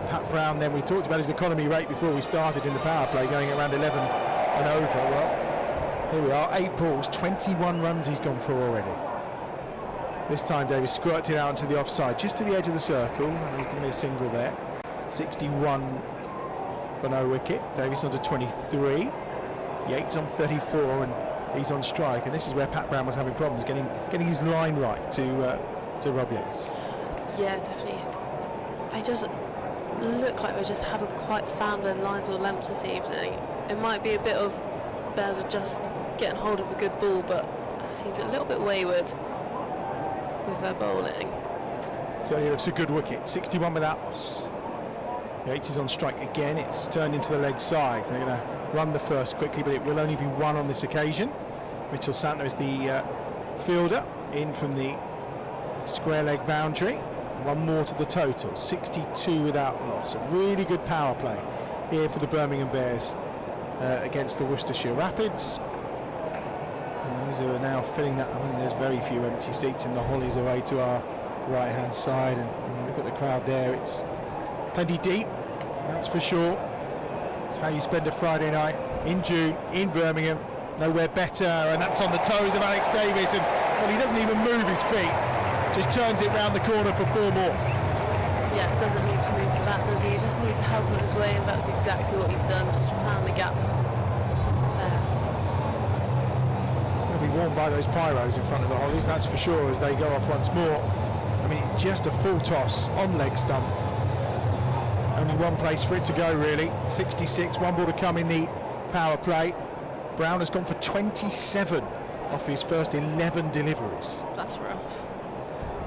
S10: Pat Brown then, we talked about his economy rate before we started in the power play, going around 11 and over. Well, here we are, 8 balls, 21 runs he's gone for already. This time Davis squirted out into the offside, just to the edge of the circle, and there's going to be a single there. 61 for no wicket. Davis on to 23. Yates on 34, and he's on strike. And this is where Pat Brown was having problems getting his line right to Rob Yates.
S13: Yeah, definitely. They just look like they just haven't quite found their lines or lengths this evening. It might be a bit of Bears are just getting hold of a good ball, but it seems a little bit wayward with their bowling.
S10: So it looks a good wicket. 61 without loss. Yates is on strike again. It's turned into the leg side. They're going to run the first quickly, but it will only be 1 on this occasion. Mitchell Santner is the fielder in from the square leg boundary. 1 more to the total. 62 without loss. A really good power play here for the Birmingham Bears against the Worcestershire Rapids. And those who are now filling that, I mean, there's very few empty seats in the Hollies away to our right hand side, and when you look at the crowd there, it's plenty deep, that's for sure. It's how you spend a Friday night in June in Birmingham. Nowhere better, and that's on the toes of Alex Davis, and well, he doesn't even move his feet, just turns it round the corner for 4 more.
S13: Yeah, doesn't need to move for that, does he? He just needs to help on his way, and that's exactly what he's done, just found the gap there.
S10: He's going to be warmed by those pyros in front of the Hollies, that's for sure, as they go off once more. I mean, just a full toss on leg stump. Only one place for it to go, really. 66, 1 ball to come in the power play. Brown has gone for 27 off his first 11 deliveries.
S13: That's rough.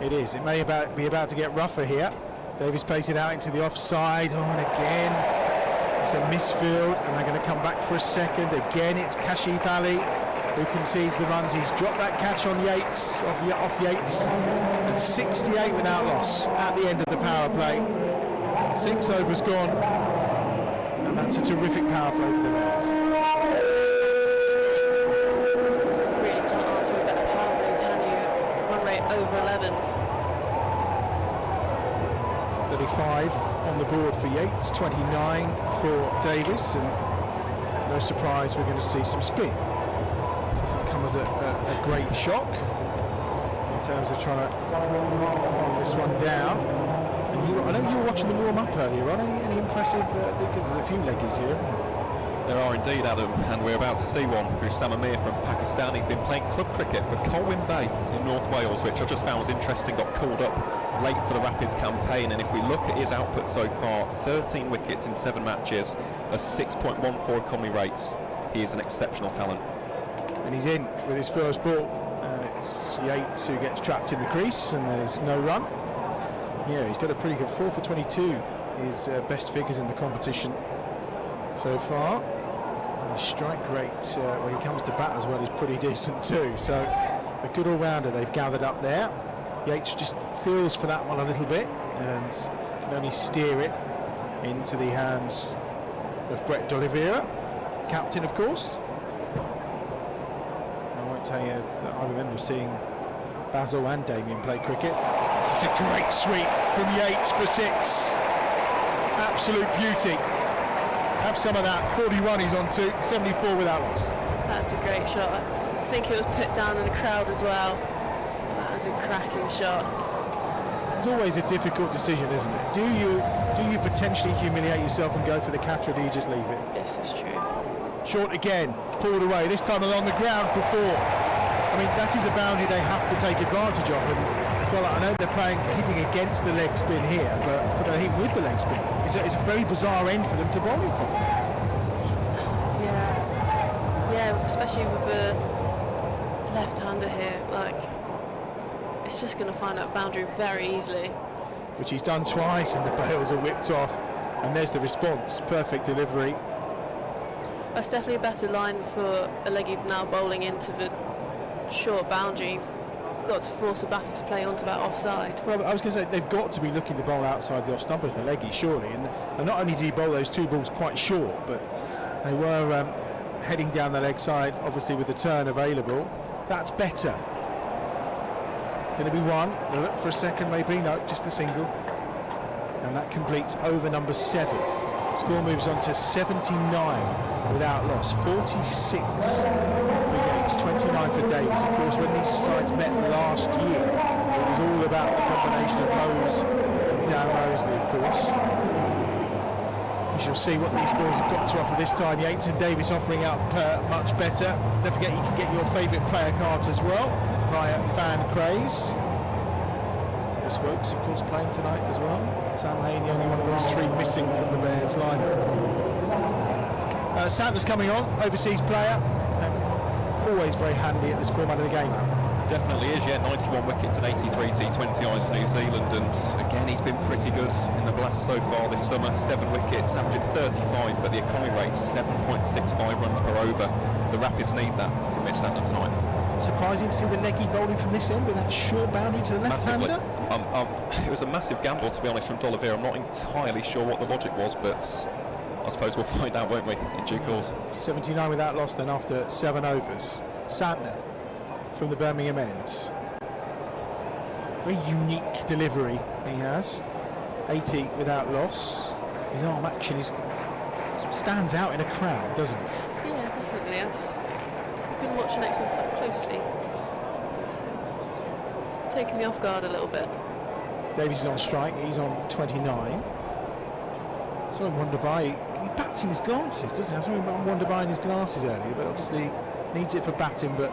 S10: It is. It may be about to get rougher here. Davis plays it out into the offside. Oh, and again, it's a misfield, and they're going to come back for a second. Again, it's Kashif Ali who concedes the runs. He's dropped that catch on Yates, off Yates, and 68 without loss at the end of the power play. 6 overs gone, and that's a terrific power play for the Bears.
S13: Really can't ask for a better power play, can you? Run rate over 11s.
S10: 35 on the board for Yates, 29 for Davis, and no surprise we're going to see some spin. Doesn't come as a great shock in terms of trying to calm this one down. And I know you were watching them warm up earlier on. Any impressive, because there's a few leggies here, isn't there?
S12: There are indeed, Adam, and we're about to see one through Sam Amir from Pakistan. He's been playing club cricket for Colwyn Bay in North Wales, which I just found was interesting. Got called up late for the Rapids campaign, and if we look at his output so far, 13 wickets in 7 matches, a 6.14 economy rates. He is an exceptional talent.
S10: And he's in with his first ball, and it's Yates who gets trapped in the crease, and there's no run. Yeah, he's got a pretty good 4 for 22, his best figures in the competition so far. And his strike rate when he comes to bat as well is pretty decent too, so a good all-rounder they've gathered up there. Yates just feels for that one a little bit and can only steer it into the hands of Brett D'Oliveira, captain of course. I won't tell you that I remember seeing Basil and Damien play cricket. It's a great sweep from Yates for 6. Absolute beauty. Have some of that. 41 he's on to, 74 without loss.
S13: That's a great shot. I think it was put down in the crowd as well. That was a cracking shot.
S10: It's always a difficult decision, isn't it? Do you potentially humiliate yourself and go for the catch, or do you just leave it?
S13: This is true.
S10: Short again, pulled away, this time along the ground for 4. I mean, that is a boundary they have to take advantage of. And, well, I know they're hitting against the leg spin here, but I think with the leg spin, it's a very bizarre end for them to bowl in from.
S13: Yeah, especially with a left-hander here, like, it's just going to find that boundary very easily.
S10: Which he's done twice, and the bails are whipped off, and there's the response. Perfect delivery.
S13: That's definitely a better line for a leggy now bowling into the short boundary. You've got to force a batter to play onto that offside.
S10: Well, I was going to say, they've got to be looking to bowl outside the off-stump as the leggy, surely. And not only did he bowl those 2 balls quite short, but they were heading down the leg side, obviously with the turn available. That's better. Going to be 1. They'll look for a second, maybe. No, just a single. And that completes over number 7. Score moves on to 79 without loss. 46 for Yates, 29 for Davies. Of course, when these sides met last year, it was all about the combination of Rose and Dan Mosley, of course. We shall see what these boys have got to offer this time. Yates and Davies offering up much better. Don't forget you can get your favourite player cards as well via Fan Craze. Wokes, of course, playing tonight as well. Sam Hain, the only one of those 3 missing from the Bears lineup. Santner's coming on, overseas player. Always very handy at this format of the game.
S12: Definitely is, yeah. 91 wickets and 83 T20Is for New Zealand, and again he's been pretty good in the Blast so far this summer. 7 wickets, averaging 35, but the economy rate's 7.65 runs per over. The Rapids need that from Mitch Santner tonight.
S10: Surprising to see the leggy bowling from this end with that short boundary to the left-hander.
S12: It was a massive gamble, to be honest, from D'Oliveira. I'm not entirely sure what the logic was, but I suppose we'll find out, won't we, in due course.
S10: 79 without loss then after 7 overs. Santner from the Birmingham end. Very unique delivery he has. 80 without loss. His arm action stands out in a crowd, doesn't it?
S13: Yeah, definitely. I've been watching next one quite closely. It's taking me off guard a little bit.
S10: Davies is on strike, he's on 29. So I wonder by he bats in his glasses, doesn't he? I saw him wonder by in his glasses earlier, but obviously needs it for batting, but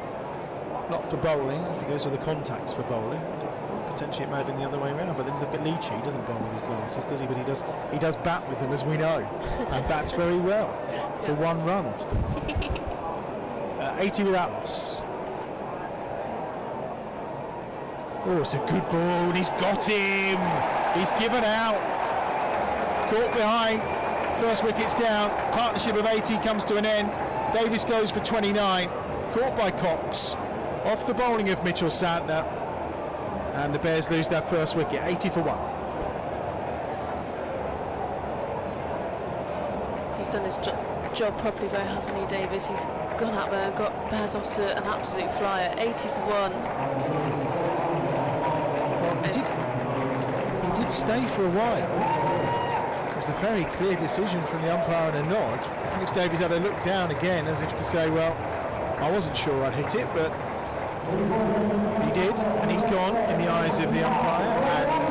S10: not for bowling. If he goes for the contacts for bowling, I thought potentially it may have been the other way around. But then look at Leachy, he doesn't bowl with his glasses, does he? But he does bat with them, as we know, and bats very well for 1 run often. 80 without loss. Oh, it's a good ball. He's got him. He's given out. Caught behind. First wicket's down. Partnership of 80 comes to an end. Davies goes for 29. Caught by Cox. Off the bowling of Mitchell Santner. And the Bears lose their first wicket. 80 for 1.
S13: He's done his job properly though, hasn't he, Davies? He's gone out there and got Bears off to an absolute flyer. 80 for 1.
S10: He did stay for a while. It was a very clear decision from the umpire and a nod. Alex Davies had a look down again as if to say, well, I wasn't sure I'd hit it, but he did, and he's gone in the eyes of the umpire. And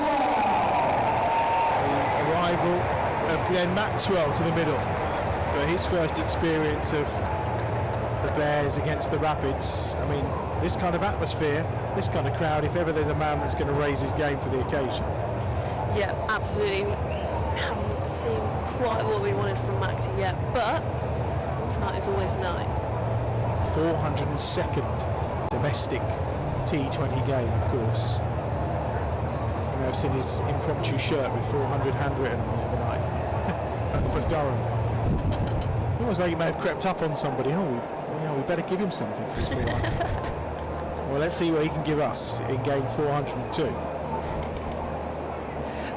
S10: the arrival of Glenn Maxwell to the middle for his first experience of the Bears against the Rapids. I mean, this kind of atmosphere, this kind of crowd, if ever there's a man that's going to raise his game for the occasion.
S13: Yeah, absolutely. We haven't seen quite what we wanted from Maxie yet, but tonight is always the night.
S10: 402nd domestic T20 game, of course. You may have seen his impromptu shirt with 400 handwritten on the other night. But Durham. It's almost like he may have crept up on somebody. Oh, we better give him something for his 400. Well, let's see what he can give us in game 402.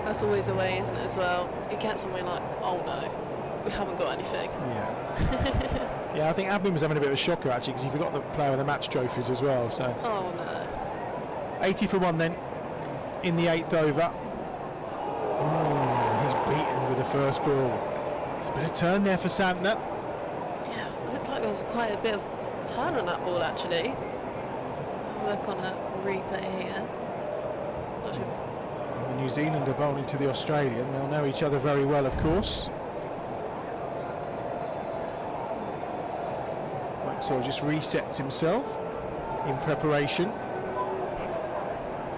S13: That's always a way, isn't it, as well? You get something like, oh no, we haven't got anything.
S10: Yeah. Yeah, I think Abin was having a bit of a shocker, actually, because he forgot the player of the match trophies as well, so...
S13: Oh no.
S10: 80 for 1 then in the 8th over. Oh, he's beaten with the first ball. There's a bit of turn there for Santner.
S13: Yeah, it looked like there was quite a bit of turn on that ball actually. Have a look on a replay here. Not sure.
S10: The New Zealander bowling to the Australian. They'll know each other very well, of course. Maxwell just resets himself in preparation.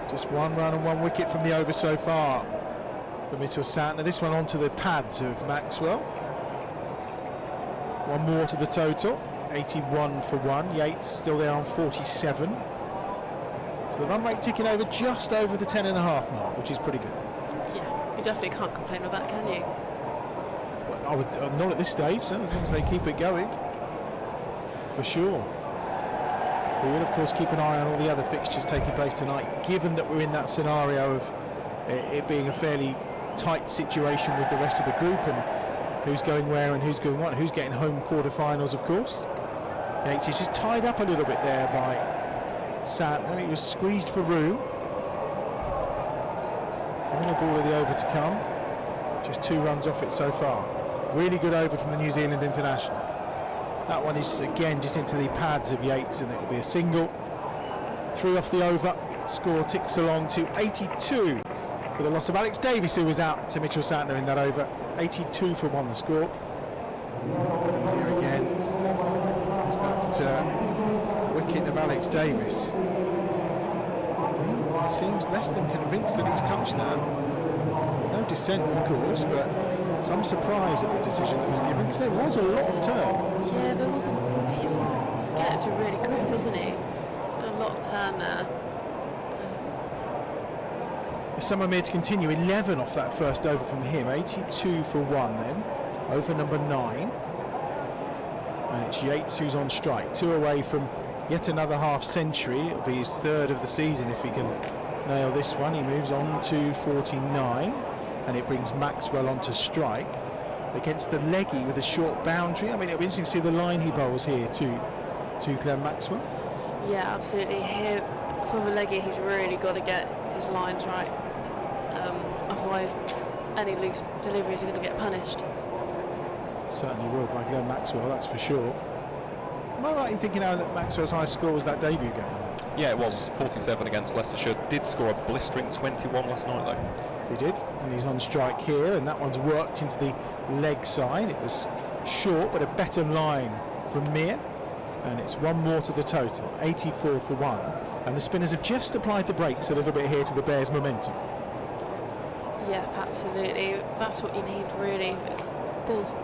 S10: Just 1 run and 1 wicket from the over so far for Mitchell Santner. This one onto the pads of Maxwell. 1 more to the total. 81 for 1. Yates still there on 47. So the run rate ticking over just over the 10.5 mark, which is pretty good.
S13: Yeah, you definitely can't complain with that, can you?
S10: Well, I would not at this stage, no, as long as they keep it going, for sure. We will, of course, keep an eye on all the other fixtures taking place tonight, given that we're in that scenario of it being a fairly tight situation with the rest of the group and who's going where and who's going what, who's getting home quarter-finals, of course. Yates is just tied up a little bit there by Santner. He was squeezed for room. Final ball of the over to come. Just 2 runs off it so far. Really good over from the New Zealand international. That one is again just into the pads of Yates, and it will be a single. 3 off the over. Score ticks along to 82 for the loss of Alex Davies, who was out to Mitchell Santner in that over. 82 for 1 the score. And here again is that wicket of Alex Davies. He seems less than convinced that he's touched that. No dissent, of course, but some surprise at the decision that was given, because there was a lot of turn.
S13: Yeah, there wasn't. He's getting to really grip, isn't he? He's getting a lot of turn there.
S10: Samamir to continue, 11 off that first over from him, 82 for 1 then, over number 9. And it's Yates who's on strike, 2 away from yet another half century. It'll be his 3rd of the season if he can nail this one. He moves on to 49, and it brings Maxwell onto strike against the leggy with a short boundary. I mean, it'll be interesting to see the line he bowls here to Glenn Maxwell.
S13: Yeah, absolutely. Here for the leggy, he's really got to get his lines right. Otherwise, any loose deliveries are going to get punished.
S10: Certainly will by Glenn Maxwell, that's for sure. Am I right in thinking now that Maxwell's highest score was that debut game?
S12: Yeah, it was 47 against Leicestershire. Did score a blistering 21 last night, though.
S10: He did, and he's on strike here, and that one's worked into the leg side. It was short, but a better line from Mir, and it's 1 more to the total, 84 for 1. And the spinners have just applied the brakes a little bit here to the Bears' momentum.
S13: Yeah, absolutely. That's what you need, really. It's ball's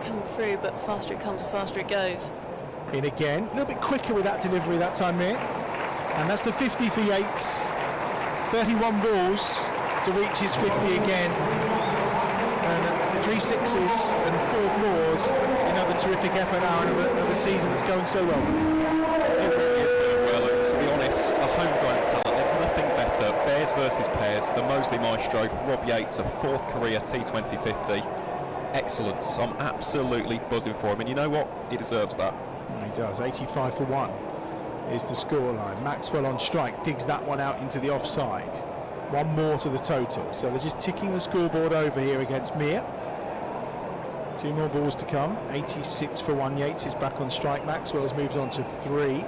S13: coming through, but faster it comes, the faster it goes.
S10: In again, a little bit quicker with that delivery that time there, and that's the 50 for Yates. 31 balls to reach his 50 again, and 3 sixes and 4 fours. Another terrific effort now of a season that's going so well.
S12: It really is going well, and to be honest, a homegrown talent, there's nothing better. Bears versus pairs, the Moseley maestro, Rob Yates, a 4th career T20 50. Excellent. So I'm absolutely buzzing for him, and you know what? He deserves that.
S10: He does. 85 for 1 is the scoreline. Maxwell on strike digs that one out into the offside. 1 more to the total. So they're just ticking the scoreboard over here against Mir. 2 more balls to come. 86 for 1. Yates is back on strike. Maxwell's moved on to 3.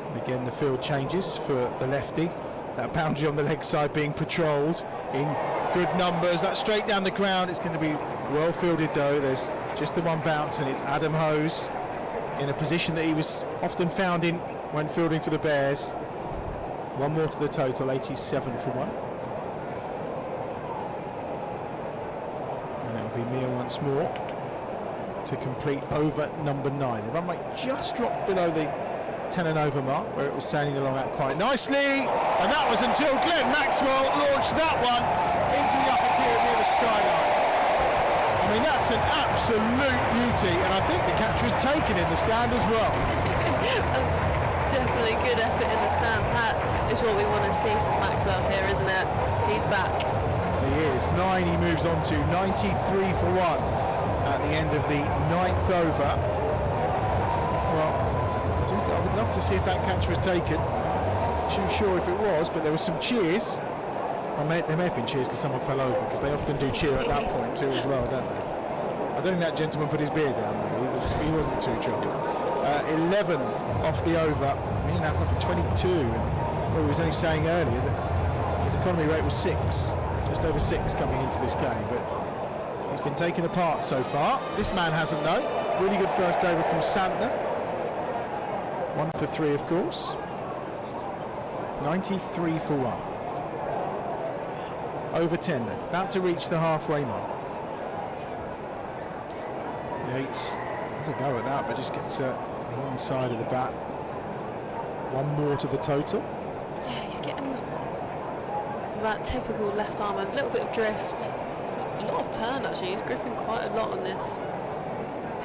S10: And again, the field changes for the lefty. That boundary on the leg side being patrolled in good numbers. That's straight down the ground. It's going to be well fielded though. There's just the one bounce, and it's Adam Hose in a position that he was often found in when fielding for the Bears. 1 more to the total, 87 for 1. And it'll be Mir once more to complete over number 9. The run rate just dropped below the 10 and over mark, where it was sailing along out quite nicely, and that was until Glenn Maxwell launched that one into the upper tier near the skyline. I mean, that's an absolute beauty, and I think the catch was taken in the stand as well.
S13: That's definitely good effort in the stand. That is what we want to see from Maxwell here, isn't it? He's back.
S10: He is. 9 he moves on to, 93 for 1 at the end of the 9th over. Well, I would love to see if that catch was taken. not too sure if it was, but there were some cheers. There may have been cheers because someone fell over, because they often do cheer at that point too as well, don't they? I don't think that gentleman put his beer down though. He wasn't too troubled. 11 off the over. Meaning that for 22. And we was only saying earlier that his economy rate was 6, just over 6 coming into this game. But he's been taken apart so far. This man hasn't though. Really good first over from Santner. 1 for 3, of course. 93 for 1. Over 10 then. About to reach the halfway mark. Yates has a go at that, but just gets the inside of the bat. 1 more to the total.
S13: Yeah, he's getting that typical left arm, a little bit of drift, a lot of turn actually. He's gripping quite a lot on this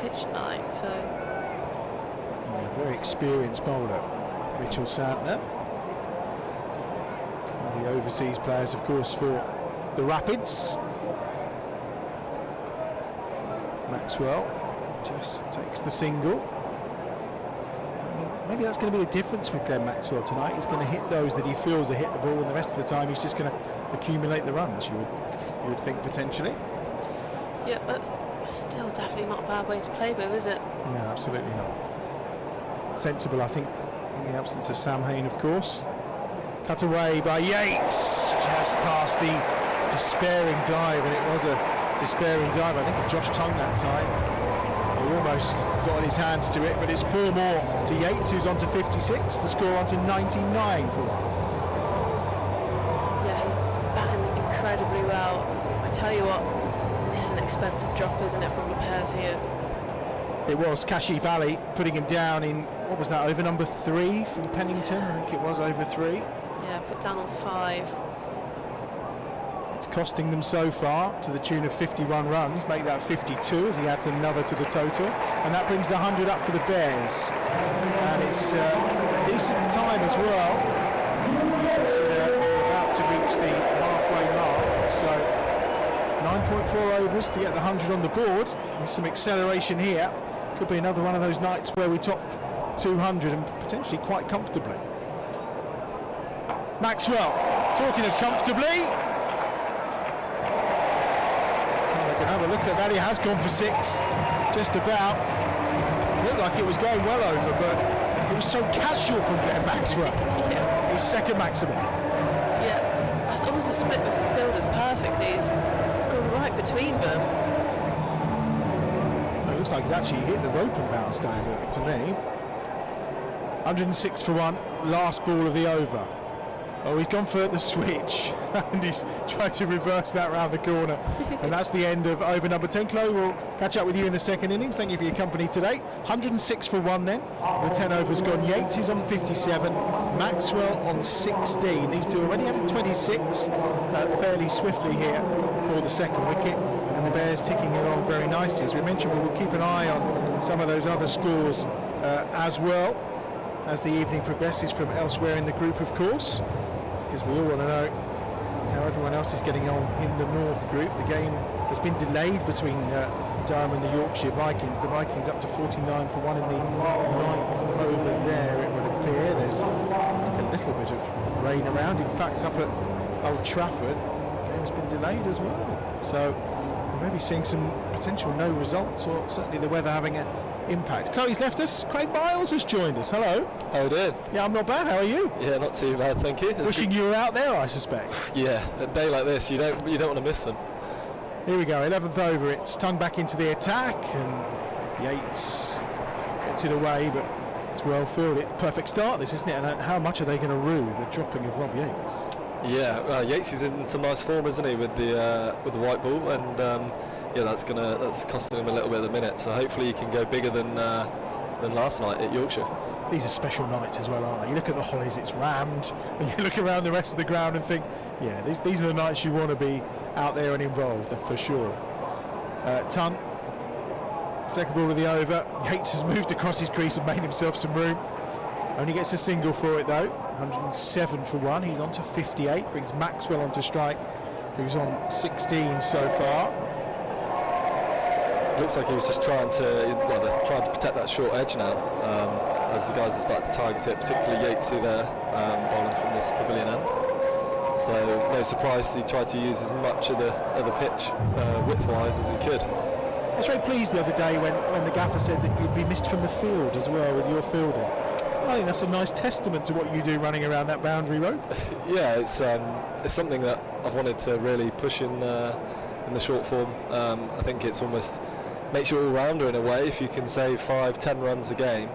S13: pitch tonight, so.
S10: Yeah, very experienced bowler, Mitchell Santner. One of the overseas players, of course, for the Rapids. Maxwell just takes the single. Maybe that's going to be the difference with Glenn Maxwell tonight. He's going to hit those that he feels are hit the ball, and the rest of the time he's just going to accumulate the runs, you would think, potentially.
S13: Yeah, that's still definitely not a bad way to play though, is it?
S10: No, absolutely not. Sensible, I think, in the absence of Sam Hain, of course. Cut away by Yates, just past the despairing dive, and it was a despairing dive, I think, of Josh Tongue that time. He almost got on his hands to it, but it's 4 more to Yates, who's on to 56, the score on to 99 for 1.
S13: Yeah, he's batting incredibly well. I tell you what, it's an expensive drop, isn't it, from the pairs here?
S10: It was Kashi Valley putting him down in, what was that, over number 3 from Pennington? I think it was over 3.
S13: Yeah, put down on 5.
S10: It's costing them so far to the tune of 51 runs, make that 52 as he adds another to the total, and that brings the 100 up for the Bears. And it's a decent time as well. We're about to reach the halfway mark, so 9.4 overs to get the 100 on the board. There's some acceleration here. Could be another one of those nights where we top 200 and potentially quite comfortably. Maxwell, talking of comfortably. Have a look at that, he has gone for 6, just about. Looked like it was going well over, but it was so casual from Glenn Maxwell.
S13: Yeah.
S10: His second maximum.
S13: Yeah, that's almost a split of fielders perfectly. He's gone right between them.
S10: It looks like he's actually hit the rope and bounced over to me. 106 for 1, last ball of the over. Oh, he's gone for the switch and he's tried to reverse that round the corner. And that's the end of over number 10. Chloe, we'll catch up with you in the second innings. Thank you for your company today. 106 for 1 then, with 10 overs gone. Yates is on 57, Maxwell on 16. These two already had 26 fairly swiftly here for the second wicket. And the Bears ticking along very nicely. As we mentioned, we will keep an eye on some of those other scores as well as the evening progresses from elsewhere in the group, of course. Because we all want to know how everyone else is getting on in the North group. The game has been delayed between Durham and the Yorkshire Vikings. The Vikings up to 49 for 1 in the 9th over there, it would appear. There's a little bit of rain around. In fact, up at Old Trafford, the game has been delayed as well. So we may be seeing some potential no results, or certainly the weather having an impact. Chloe's left us. Craig Miles has joined us. Hello.
S14: How you doing?
S10: Yeah, I'm not bad. How are you?
S14: Yeah, not too bad, thank you.
S10: Wishing you were out there, I suspect.
S14: Yeah, a day like this, you don't want to miss them.
S10: Here we go, 11th over. It's Tongue back into the attack, and Yates gets it away, but it's well fielded. Perfect start, this, isn't it? And how much are they going to rue the dropping of Rob Yates?
S14: Yeah, Yates is in some nice form, isn't he, with the white ball, and yeah, that's costing him a little bit at the minute. So hopefully he can go bigger than last night at Yorkshire.
S10: These are special nights as well, aren't they? You look at the Hollies, it's rammed, and you look around the rest of the ground and think, yeah, these are the nights you want to be out there and involved, for sure. Tongue, second ball of the over. Yates has moved across his crease and made himself some room. Only gets a single for it though. 107 for 1. He's on to 58. Brings Maxwell onto strike, who's on 16 so far.
S14: Looks like he was just trying to protect that short edge now. as the guys have started to target it, particularly Yates there, bowling from this pavilion end. So no surprise he tried to use as much of the pitch width-wise as he could.
S10: I was very pleased the other day when the gaffer said that you'd be missed from the field as well with your fielding. I think that's a nice testament to what you do running around that boundary rope.
S14: Yeah, it's something that I've wanted to really push in the short form. I think it's almost makes you all-rounder in a way if you can save 5-10 runs a game,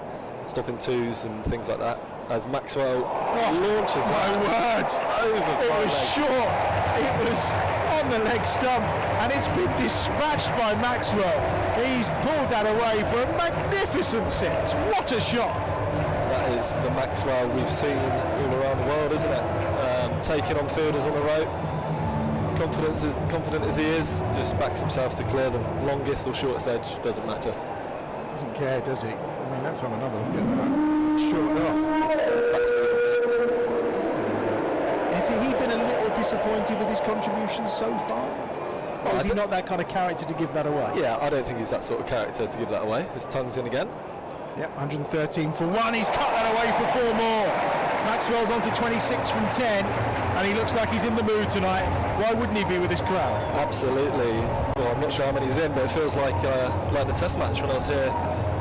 S14: stopping twos and things like that. As Maxwell launches
S10: my word!
S14: Over
S10: it was short, it was on the leg stump, and it's been dispatched by Maxwell. He's pulled that away for a magnificent six. What a shot!
S14: That is the Maxwell we've seen all around the world, isn't it? Taking on fielders on the rope. Confident as he is, just backs himself to clear them. Longest or shortest edge, doesn't matter.
S10: Doesn't care, does he? I mean, let's have another look at that. Short off. Has he been a little disappointed with his contributions so far? Or is he not that kind of character to give that away?
S14: Yeah, I don't think he's that sort of character to give that away. His tongue's in again.
S10: Yep, 113 for 1. He's cut that away for 4 more. Maxwell's on to 26 from 10, and he looks like he's in the mood tonight. Why wouldn't he be with this crowd?
S14: Absolutely. Well, I'm not sure how many he's in, but it feels like the Test match when I was here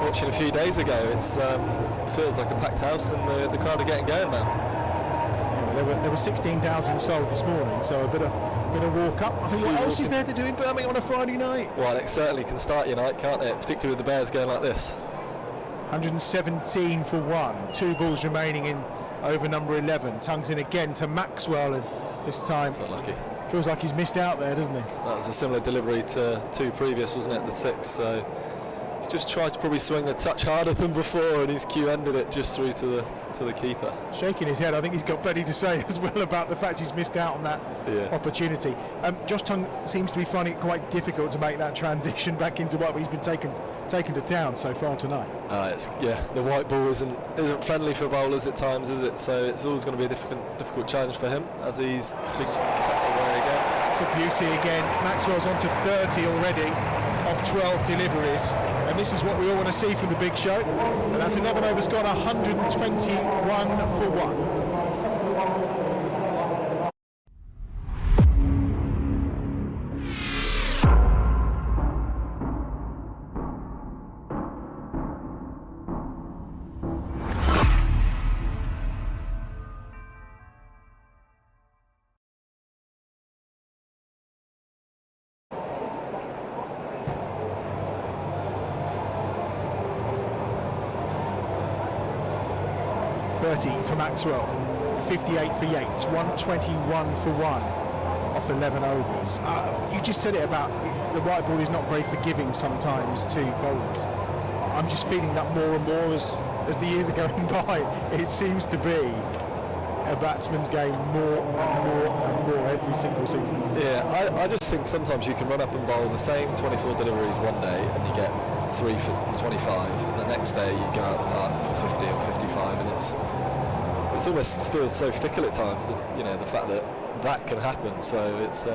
S14: watching a few days ago. It feels like a packed house, and the crowd are getting going now.
S10: Yeah, there were 16,000 sold this morning, so a bit of walk up. I mean, what else is there to do in Birmingham on a Friday night?
S14: Well, it certainly can start your night, can't it? Particularly with the Bears going like this.
S10: 117 for 1. 2 balls remaining in over number 11. Tongues in again to Maxwell, and this time
S14: that's unlucky.
S10: Feels like he's missed out there, doesn't he?
S14: That was a similar delivery to 2 previous, wasn't it? The 6. So he's just tried to probably swing a touch harder than before, and his cue ended it just through to the keeper.
S10: Shaking his head. I think he's got plenty to say as well about the fact he's missed out on that opportunity. Josh Tongue seems to be finding it quite difficult to make that transition back into what he's been taken to town so far tonight.
S14: The white ball isn't friendly for bowlers at times, is it? So it's always going to be a difficult challenge for him as he's cut away again.
S10: It's a beauty again. Maxwell's on to 30 already of 12 deliveries, and this is what we all want to see from the big show. And that's 11 overs gone, 121 for 1. For Maxwell, 58 for Yates, 121 for 1 off 11 overs. You just said it about the white ball is not very forgiving sometimes to bowlers. I'm just feeling that more and more as the years are going by. It seems to be a batsman's game more and more and more every single season.
S14: Yeah, I just think sometimes you can run up and bowl the same 24 deliveries one day and you get 3 for 25, and the next day you go out the park for 50 or 55, and it's almost feels so fickle at times, the fact that can happen. So it's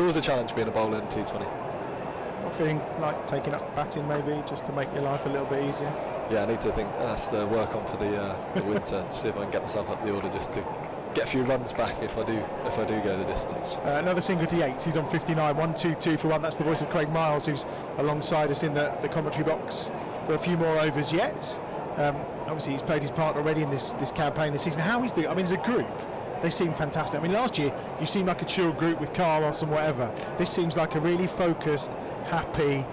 S14: always a challenge being a bowler in T20.
S10: Not feeling like taking up batting maybe, just to make your life a little bit easier?
S14: Yeah, I need to think that's the work on for the winter, to see if I can get myself up the order just to get a few runs back if I do go the distance.
S10: Another single to Yates, he's on 59, 122 for 1. That's the voice of Craig Miles, who's alongside us in the commentary box for a few more overs yet. Obviously he's played his part already in this campaign this season. How is the? I mean, as a group, they seem fantastic. I mean, last year you seemed like a chill group with Carlos and whatever. This seems like a really focused, happy,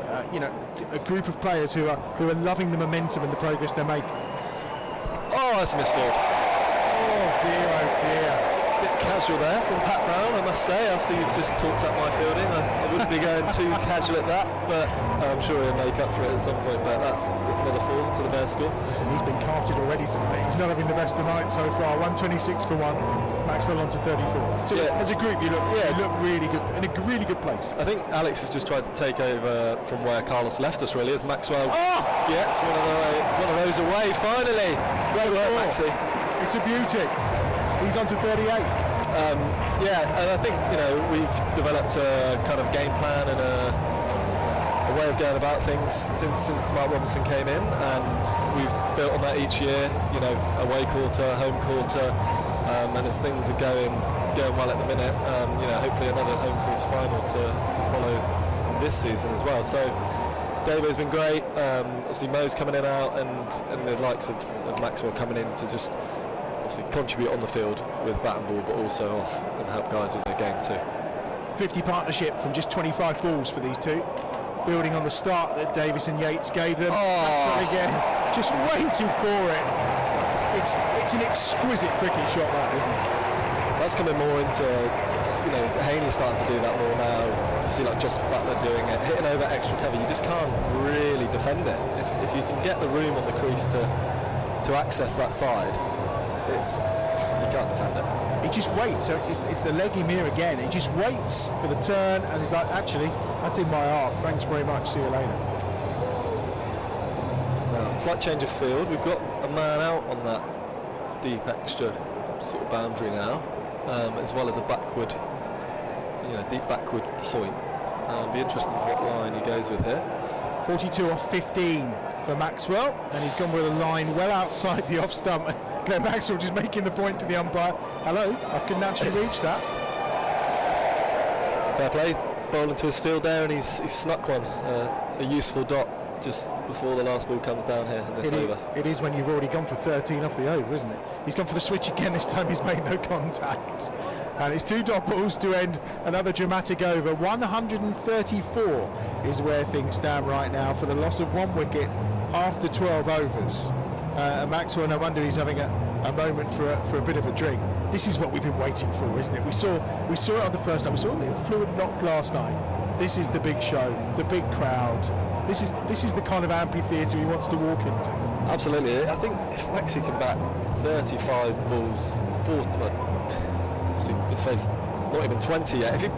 S10: a group of players who are loving the momentum and the progress they're making.
S14: Oh, that's a misfield.
S10: Oh dear.
S14: Bit casual there from Pat Brown, I must say, after you've just talked up my fielding. I wouldn't be going too casual at that, but I'm sure he'll make up for it at some point. But that's another fall to the Bears score.
S10: Listen, he's been carted already tonight. He's not having the best tonight so far. 126 for 1. Maxwell on to 34. So as a group, you look really good, in a really good place.
S14: I think Alex has just tried to take over from where Carlos left us, really, as Maxwell gets one of those away, finally. Great work, Maxie.
S10: It's a beauty. He's on to 38.
S14: And I think we've developed a kind of game plan and a way of going about things since Mark Robinson came in, and we've built on that each year. You know, away quarter, home quarter, and as things are going well at the minute, you know, hopefully another home quarter final to follow this season as well. So Davo's been great. Obviously Mo's coming in and out, and the likes of Maxwell coming in to just obviously contribute on the field with bat and ball, but also off and help guys with their game too.
S10: 50 partnership from just 25 balls for these two, building on the start that Davis and Yates gave them. Maxwell again, just waiting for it.
S14: That's nice.
S10: It's an exquisite cricket shot, that, isn't it?
S14: That's coming more into, you know, Haney's starting to do that more now. You see like Joss Butler doing it, hitting over extra cover. You just can't really defend it. If you can get the room on the crease to access that side, you can't defend it.
S10: He just waits. So it's the leg him here again. He just waits for the turn, and he's like, actually, that's in my arc. Thanks very much. See you later.
S14: Now, slight change of field. We've got a man out on that deep extra sort of boundary now, as well as a backward, deep backward point. Be interesting to what line he goes with here.
S10: 42 off 15 for Maxwell, and he's gone with a line well outside the off stump. Glenn Maxwell just making the point to the umpire. Hello, I couldn't actually reach that.
S14: Fair play, he's bowling to his field there, and he's snuck one, a useful dot just before the last ball comes down here in this over.
S10: It is when you've already gone for 13 off the over, isn't it? He's gone for the switch again. This time he's made no contact, and it's 2 dot balls to end another dramatic over. 134 is where things stand right now for the loss of 1 wicket after 12 overs. Maxwell, no wonder he's having a moment for a bit of a drink. This is what we've been waiting for, isn't it? We saw it on the first night. We saw a little fluid knock last night. This is the big show, the big crowd. This is the kind of amphitheatre he wants to walk into.
S14: Absolutely. I think if Maxi can bat 35 balls, 40, he's faced not even 20 yet. If he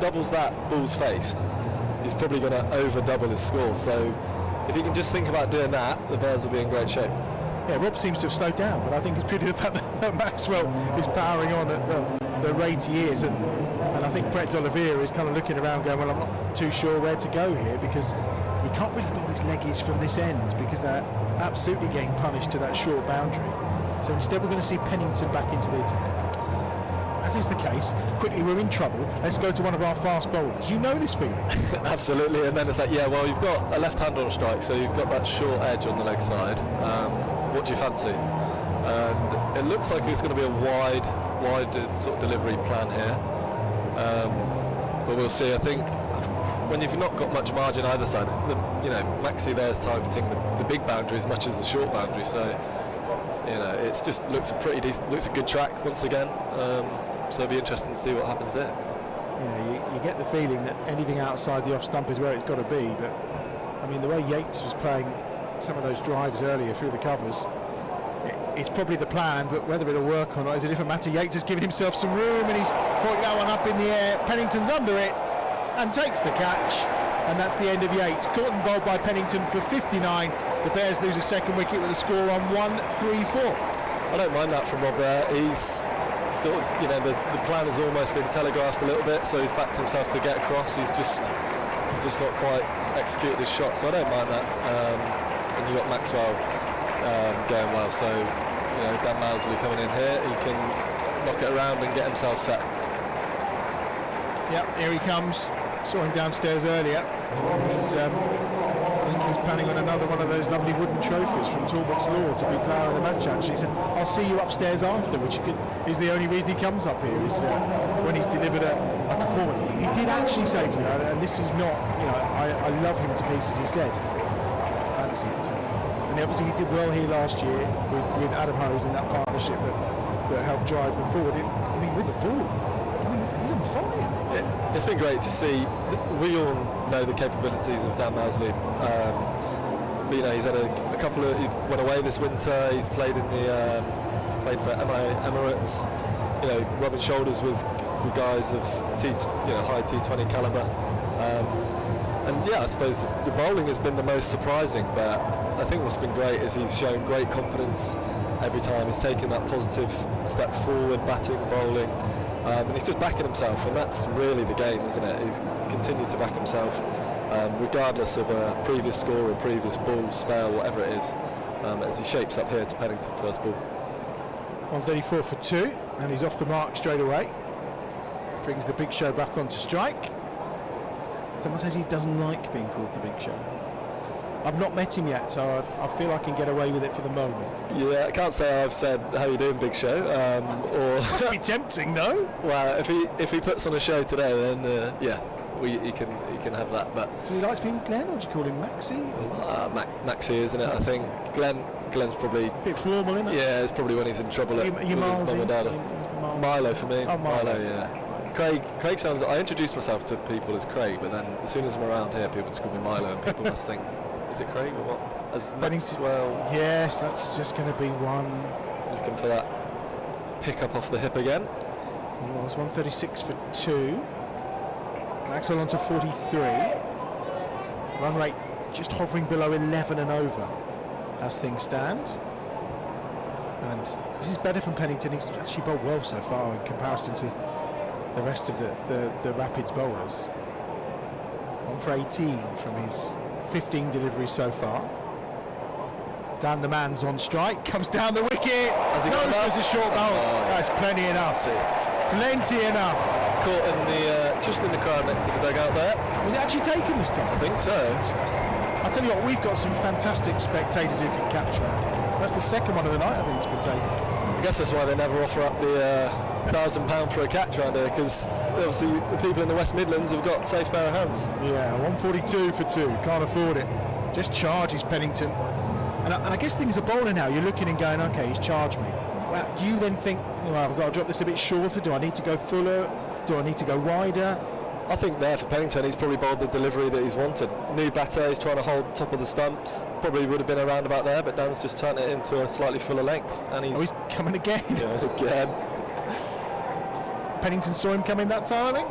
S14: doubles that balls faced, he's probably going to over double his score. So if he can just think about doing that, the Bears will be in great shape.
S10: Yeah, Rob seems to have slowed down, but I think it's purely the fact that Maxwell is powering on at the rate he is, and I think Brett D'Oliveira is kind of looking around going, well, I'm not too sure where to go here, because he can't really bowl his leggies from this end because they're absolutely getting punished to that short boundary. So instead we're going to see Pennington back into the attack. As is the case, quickly we're in trouble, let's go to one of our fast bowlers. You know this feeling?
S14: Absolutely, and then it's like, yeah, well, you've got a left hand on a strike, so you've got that short edge on the leg side. What do you fancy? And it looks like it's going to be a wide sort of delivery plan here. But we'll see. I think when you've not got much margin either side, Maxi there is targeting the big boundary as much as the short boundary, so it's just looks a good track once again. So it'll be interesting to see what happens there.
S10: You get the feeling that anything outside the off stump is where it's got to be, but I mean the way Yates was playing some of those drives earlier through the covers, it's probably the plan, but whether it'll work or not is a different matter. Yates has given himself some room, and he's put that one up in the air. Pennington's under it and takes the catch, and that's the end of Yates. Caught and bowled by Pennington for 59. The Bears lose a second wicket with a score on 1-3-4.
S14: I don't mind that from Rob there. He's sort of, the plan has almost been telegraphed a little bit, so he's backed himself to get across. He's just not quite executed his shot, so I don't mind that. And you've got Maxwell going well, so Dan Mousley coming in here, he can knock it around and get himself set.
S10: Yep, here he comes. Saw him downstairs earlier. I think he's planning on another one of those lovely wooden trophies from Talbot's Law to be player of the match, actually. He said, I'll see you upstairs after, which is the only reason he comes up here, is when he's delivered a performance. He did actually say to me, and this is not, I love him to pieces, he said, fancy it. And obviously he did well here last year with Adam Hose in that partnership that helped drive them forward. With the ball, he's on fire.
S14: It's been great to see. We all know the capabilities of Dan Mousley, but he's had a couple of. He went away this winter. He's played in the played for Emirates. Rubbing shoulders with guys of high T20 caliber. And I suppose the bowling has been the most surprising, but I think what's been great is he's shown great confidence every time. He's taken that positive step forward, batting, bowling. And he's just backing himself, and that's really the game, isn't it? He's continued to back himself, regardless of a previous score or previous ball spell, whatever it is, as he shapes up here to Pennington first ball.
S10: 134 for 2, and he's off the mark straight away. Brings the Big Show back onto strike. Someone says he doesn't like being called the Big Show. I've not met him yet, so I feel I can get away with it for the moment.
S14: Yeah, I can't say I've said, "How you doing, Big Show?" Or
S10: must be tempting, though.
S14: Well, if he puts on a show today, then yeah, he can have that. But
S10: does he like to be called Glenn, or do you call him Maxie?
S14: Maxie, isn't it? Maxie, I think Glenn's probably
S10: a bit formal, isn't it?
S14: Yeah, it's probably when he's in trouble with his mum and dad. Milo for me.
S10: Oh, Milo,
S14: yeah. Craig sounds. I introduce myself to people as Craig, but then as soon as I'm around here, people just call me Milo, and people must think, is it Craig or what? As Maxwell.
S10: Yes, that's just going to be one.
S14: Looking for that pick up off the hip again.
S10: It was 136 for 2. Maxwell on to 43. Run rate just hovering below 11 and over as things stand. And this is better from Pennington. He's actually bowled well so far in comparison to the rest of the Rapids bowlers. 1 for 18 from his 15 deliveries so far. Dan the man's on strike, comes down the wicket.
S14: Has he got enough?
S10: There's a short bowl. That's plenty enough. Plenty enough.
S14: Caught in the just in the crowd next to the dugout there.
S10: Was it actually taken this time?
S14: I think so.
S10: I tell you what, we've got some fantastic spectators who can capture it. That's the second one of the night I think it's been taken.
S14: I guess that's why they never offer up the £1,000 for a catch round here, because obviously the people in the West Midlands have got safe pair of hands.
S10: Yeah, 142 for 2, can't afford it. Just charges Pennington. And I guess things are bowling now. You're looking and going, okay, he's charged me. Well, do you then think, well, I've got to drop this a bit shorter? Do I need to go fuller? Do I need to go wider?
S14: I think there for Pennington, he's probably bowled the delivery that he's wanted. New batter, he's trying to hold top of the stumps. Probably would have been around about there, but Dan's just turned it into a slightly fuller length. And he's
S10: coming again.
S14: Yeah, again.
S10: Pennington saw him coming that time, I think.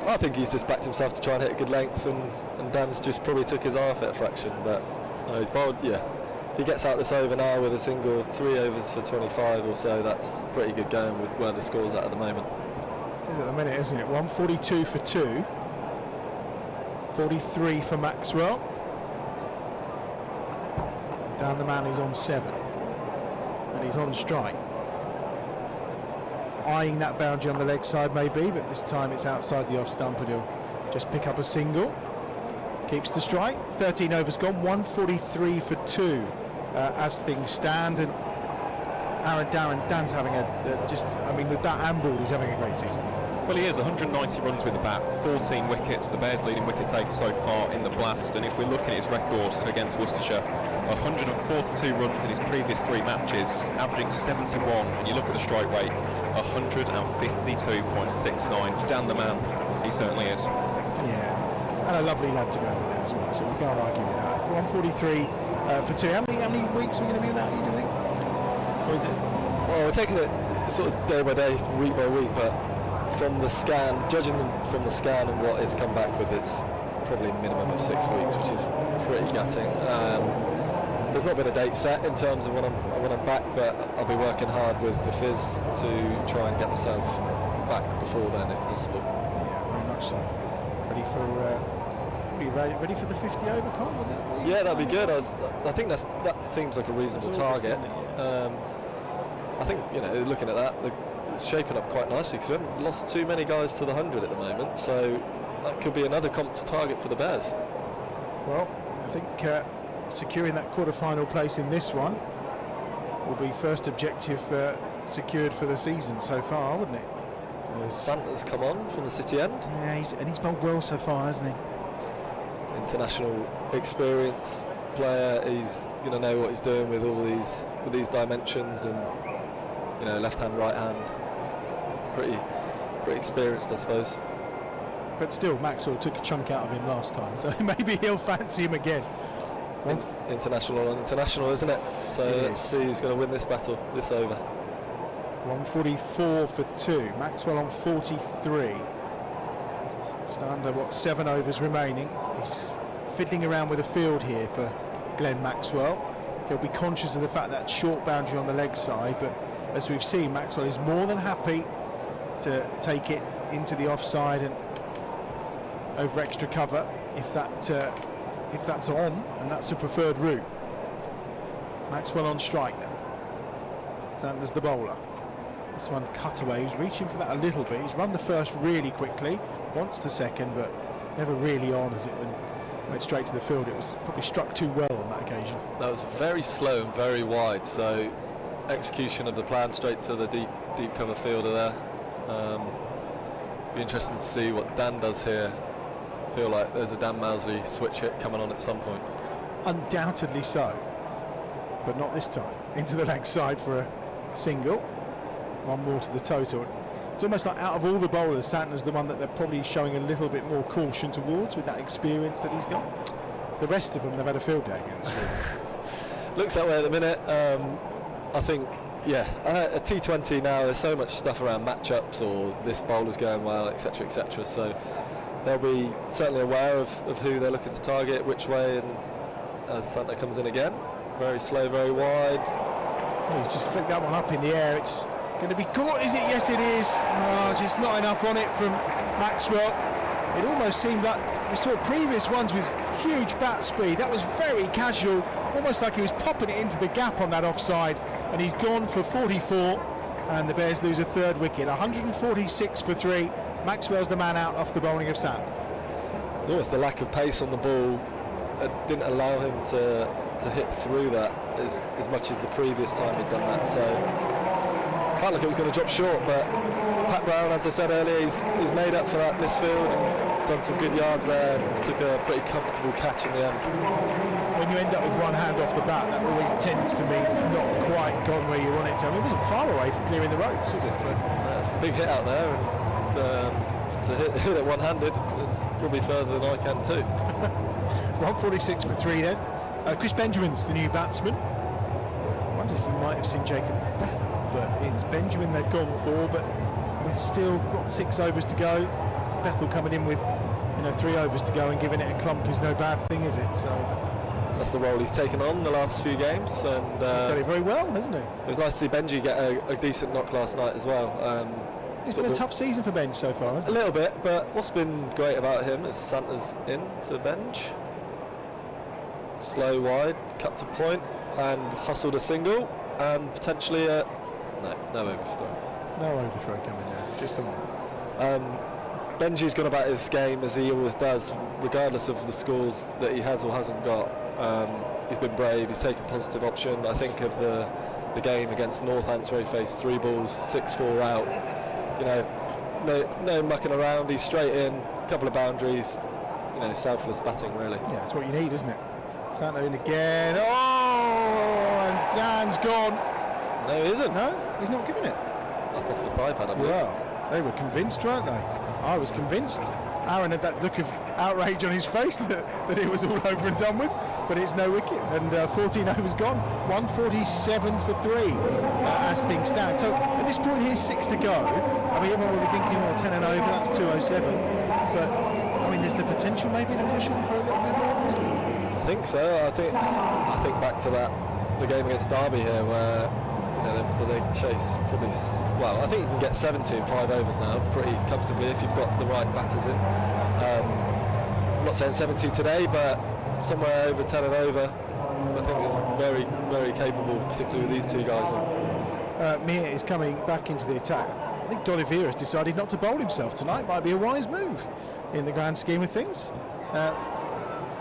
S14: I think he's just backed himself to try and hit a good length, and Dan's just probably took his eye off it a fraction. But he's bowled, yeah. If he gets out this over now with a single, 3 overs for 25 or so, that's pretty good going with where the score's at the moment.
S10: It is at the minute, isn't it? 142 for 2. 43 for Maxwell. Down the man is on 7. And he's on strike. Eyeing that boundary on the leg side maybe, but this time it's outside the off stump and he'll just pick up a single. Keeps the strike. 13 overs gone. 143 for 2 as things stand. And Dan's having with bat and ball, he's having a great season.
S12: Well, he is. 190 runs with the bat, 14 wickets, the Bears leading wicket taker so far in the Blast. And if we're looking at his record against Worcestershire, 142 runs in his previous 3 matches, averaging 71, and you look at the strike rate, 152.69. Dan the man, he certainly is.
S10: Yeah, and a lovely lad to go with it as well, so you can't argue with that. 143 for 2. How many weeks are we going to be without you, do you think? Or is it?
S14: Well, we're taking it sort of day by day, week by week, but from the scan, judging them from the scan and what it's come back with, it's probably a minimum of 6 weeks, which is pretty gutting. There's not been a date set in terms of when I'm back, but I'll be working hard with the Fizz to try and get myself back before then, if possible.
S10: Yeah, very much so. Ready for the 50 over comp?
S14: Yeah, that'd be good. I think that seems like a reasonable target. I think, looking at that, it's shaping up quite nicely because we haven't lost too many guys to the 100 at the moment, so that could be another comp to target for the Bears.
S10: Well, I think securing that quarter-final place in this one will be first objective secured for the season so far, wouldn't it?
S14: Santa's come on from the City end.
S10: Yeah, he's bowled well so far, hasn't he?
S14: International experience player. He's going to know what he's doing with all these dimensions and left hand, right hand. He's pretty experienced, I suppose.
S10: But still, Maxwell took a chunk out of him last time, so maybe he'll fancy him again.
S14: International on international, isn't it? So let's see who's going to win this battle, this over.
S10: 144 for 2. Maxwell on 43. Just under 7 overs remaining. He's fiddling around with the field here for Glenn Maxwell. He'll be conscious of the fact that short boundary on the leg side, but as we've seen, Maxwell is more than happy to take it into the offside and over extra cover. if that's on, and that's the preferred route. Maxwell on strike then. Sanders the bowler. This one cutaway. He's reaching for that a little bit. He's run the first really quickly, wants the second, but never really on as it went straight to the field. It was probably struck too well on that occasion.
S14: That was very slow and very wide, so execution of the plan straight to the deep cover fielder there. Be interesting to see what Dan does here. I feel like there's a Dan Mousley switch hit coming on at some point.
S10: Undoubtedly so, but not this time. Into the leg side for a single. One more to the total. It's almost like out of all the bowlers, Santner's the one that they're probably showing a little bit more caution towards with that experience that he's got. The rest of them they've had a field day against.
S14: Looks that way at the minute. I think, yeah, a T20 now, there's so much stuff around matchups or this bowler's going well, etc, etc. So they'll be certainly aware of who they're looking to target, which way, and as Santner comes in again, very slow, very wide.
S10: Oh, he's just flicked that one up in the air. It's going to be caught, is it? Yes, it is. Oh, just not enough on it from Maxwell. It almost seemed like we saw previous ones with huge bat speed. That was very casual, almost like he was popping it into the gap on that offside, and he's gone for 44, and the Bears lose a third wicket. 146 for 3. Maxwell's the man out off the bowling of Santner.
S14: It's almost the lack of pace on the ball didn't allow him to hit through that as much as the previous time he'd done that, so felt like it was going to drop short, but Pat Brown, as I said earlier, he's made up for that misfield and done some good yards there, and took a pretty comfortable catch in the end.
S10: When you end up with one hand off the bat, that always tends to mean it's not quite gone where you want it to. I mean, it wasn't far away from clearing the ropes, was it? But
S14: it's a big hit out there, and to hit it one-handed, it's probably further than I can too.
S10: 146 for 3 then. Chris Benjamin's the new batsman. I wonder if we might have seen Jacob Bethel, but it's Benjamin they've gone for, but with still got 6 overs to go. Bethel coming in with 3 overs to go and giving it a clump is no bad thing, is it? So
S14: that's the role he's taken on the last few games, and
S10: he's done it very well, hasn't he?
S14: It was nice to see Benji get a decent knock last night as well.
S10: It's been a tough season for Benj so far, hasn't it?
S14: A little bit, but what's been great about him is Santa's in to Benj. Slow wide, cut to point, and hustled a single, and potentially no overthrow.
S10: No overthrow coming there, just the one.
S14: Benji's gone about his game as he always does, regardless of the scores that he has or hasn't got. He's been brave, he's taken positive option. I think of the game against Northants where he faced 3 balls, 6-4 out. No mucking around, he's straight in, a couple of boundaries, selfless batting really.
S10: Yeah, that's what you need, isn't it? Santner in again. Oh, and Dan's gone.
S14: No, he isn't.
S10: No, he's not giving it.
S14: Up off the thigh pad, I believe.
S10: Well, they were convinced, weren't they? I was convinced. Aaron had that look of outrage on his face that it was all over and done with, but it's no wicket, and 14 overs gone. 147 for 3 as things stand. So at this point here, 6 to go. I mean, everyone will be thinking, 10 and over, that's 207. But I mean, there's the potential maybe to push on for a little bit more.
S14: I think so. I think back to the game against Derby here, where they chase probably. Well, I think you can get 70 in 5 overs now, pretty comfortably if you've got the right batters in. I'm not saying 70 today, but somewhere over 10 and over, I think is very, very capable, particularly with these 2 guys on.
S10: Mir is coming back into the attack. I think D'Oliveira has decided not to bowl himself tonight. Might be a wise move in the grand scheme of things.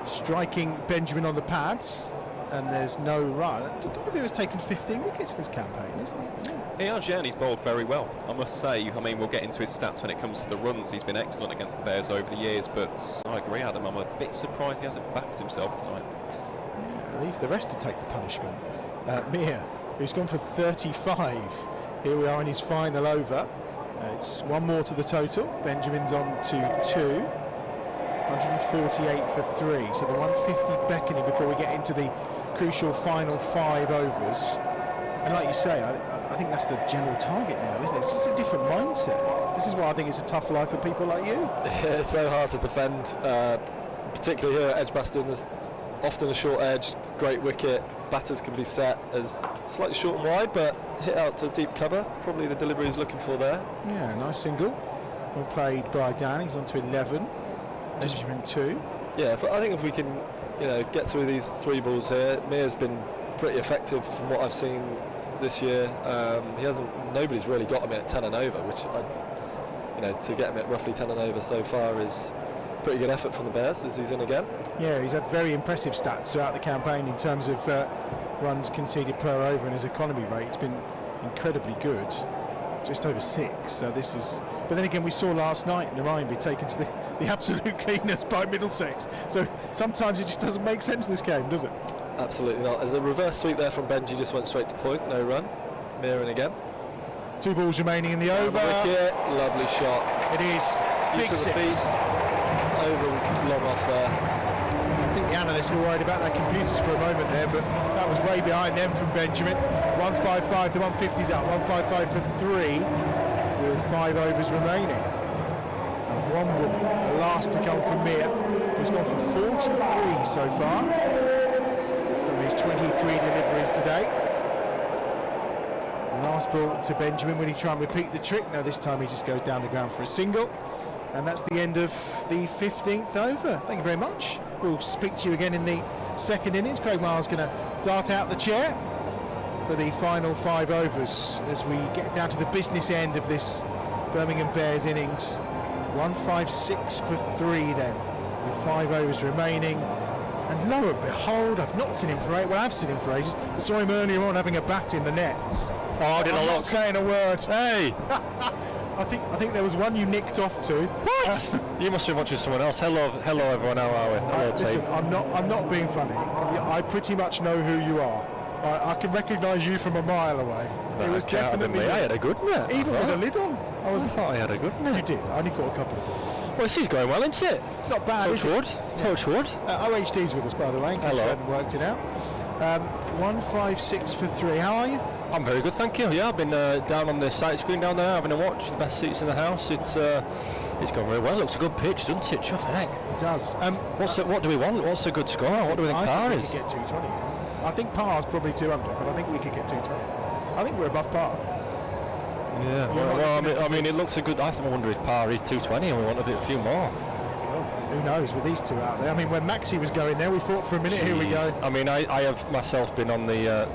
S10: Striking Benjamin on the pads, and there's no run. D'Oliveira's taken 15 wickets this campaign, isn't he? Yeah.
S12: He has, yeah, and he's bowled very well, I must say. I mean, we'll get into his stats when it comes to the runs. He's been excellent against the Bears over the years, but I agree, Adam, I'm a bit surprised he hasn't backed himself tonight.
S10: Yeah, leave the rest to take the punishment. Mir, who's gone for 35. Here we are in his final over. It's 1 more to the total. Benjamin's on to 2. 148 for 3, so the 150 beckoning before we get into the crucial final 5 overs. And like you say, I think that's the general target now, isn't it? It's just a different mindset. This is why I think it's a tough life for people like you.
S14: Yeah, it's so hard to defend, particularly here at Edgbaston. There's often a short edge, great wicket, batters can be set as slightly short and wide, but hit out to deep cover, probably the delivery he's looking for there.
S10: Yeah, nice single. Well played by Dan, he's on to 11. Benjamin 2.
S14: Yeah, I think if we can, get through these 3 balls here, Mear's been pretty effective from what I've seen this year. Nobody's really got him at 10 and over, which to get him at roughly 10 and over so far is pretty good effort from the Bears as he's in again.
S10: Yeah, he's had very impressive stats throughout the campaign in terms of runs conceded per over, and his economy rate. It's been incredibly good, just over 6. So this is. But then again, we saw last night Narayan be taken to the absolute cleaners by Middlesex. So sometimes it just doesn't make sense this game, does it?
S14: Absolutely not. There's a reverse sweep there from Benji, just went straight to point, no run. Mear in again.
S10: 2 balls remaining in the over.
S14: Wicket, lovely shot.
S10: It is.
S14: Use
S10: Big
S14: of the
S10: 6.
S14: feet. Over long off there.
S10: I think the analysts were worried about their computers for a moment there, but that was way behind them from Benjamin. 155, the 150's out. 155 for 3 with 5 overs remaining. And 1 ball, the last to come from Mear, who's gone for 43 so far from his 23 deliveries today. Last ball to Benjamin. Will he try and repeat the trick? No, this time he just goes down the ground for a single. And that's the end of the 15th over. Thank you very much. We'll speak to you again in the second innings. Craig Miles going to dart out the chair for the final 5 overs as we get down to the business end of this Birmingham Bears innings. 156 for 3 then, with 5 overs remaining. And lo and behold, I've not seen him for 8. Well, I've seen him for ages. I saw him earlier on having a bat in the nets.
S11: Oh, did I look?
S10: Not saying a word.
S11: Hey!
S10: I think there was one you nicked off to.
S11: What? You must be watching someone else. Hello everyone. How are we? Hello,
S10: listen,
S11: team.
S10: I'm not being funny. I pretty much know who you are. I can recognise you from a mile away.
S11: No,
S10: it was definitely
S11: me. I had a good net.
S10: Even with a lid on.
S11: I thought I had a good net.
S10: You did. I only caught a couple of balls.
S11: Well, this is going well, isn't it?
S10: It's not bad,
S11: Touch wood. Touch wood.
S10: OHD's with us, by the way, in case you hadn't worked it out. 156 for 3. How are you?
S11: I'm very good, thank you. Yeah, I've been down on the sight screen down there having a watch. The best seats in the house. It's gone very well. It looks a good pitch, doesn't it? Chuffing heck.
S10: It does.
S11: What do we want? What's a good score? What do we think par is?
S10: I think we could get 220. I think par's probably 200, but I think we could get 220. I think we're above par.
S11: Yeah. Well, I mean, it looks a good. I wonder if par is 220 and we want a few more.
S10: Well, who knows with these 2 out there? I mean, when Maxi was going there, we thought for a minute. Jeez. Here we go.
S11: I mean, I have myself been on the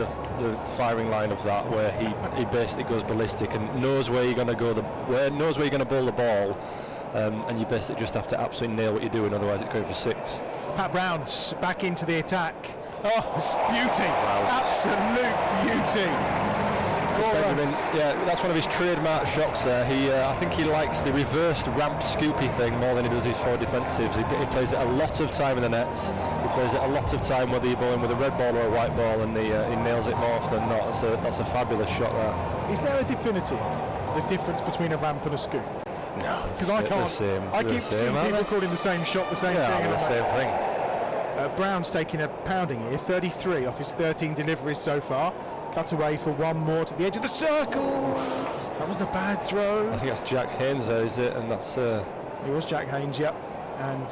S11: firing line of that, where he basically goes ballistic and knows where you're going to go, knows where you're going to bowl the ball, and you basically just have to absolutely nail what you're doing, otherwise it's going for 6.
S10: Pat Brown's back into the attack. Oh, it's beauty! Wow. Absolute beauty.
S11: Benjamin, yeah, that's one of his trademark shots there. I think he likes the reversed ramp scoopy thing more than he does his 4 defensives. He plays it a lot of time in the nets. He plays it a lot of time whether you're bowling with a red ball or a white ball, and he nails it more often than not. That's a fabulous shot there.
S10: Is there a definitive, the difference between a ramp and a scoop?
S11: No,
S10: because I can't. I keep seeing people calling the same shot the same thing.
S11: Yeah, the same thing.
S10: Brown's taking a pounding here, 33 off his 13 deliveries so far. Cut away for 1 more to the edge of the circle. That wasn't a bad throw.
S11: I think that's Jack Haynes there, is it? And that's...
S10: It was Jack Haynes, yep. And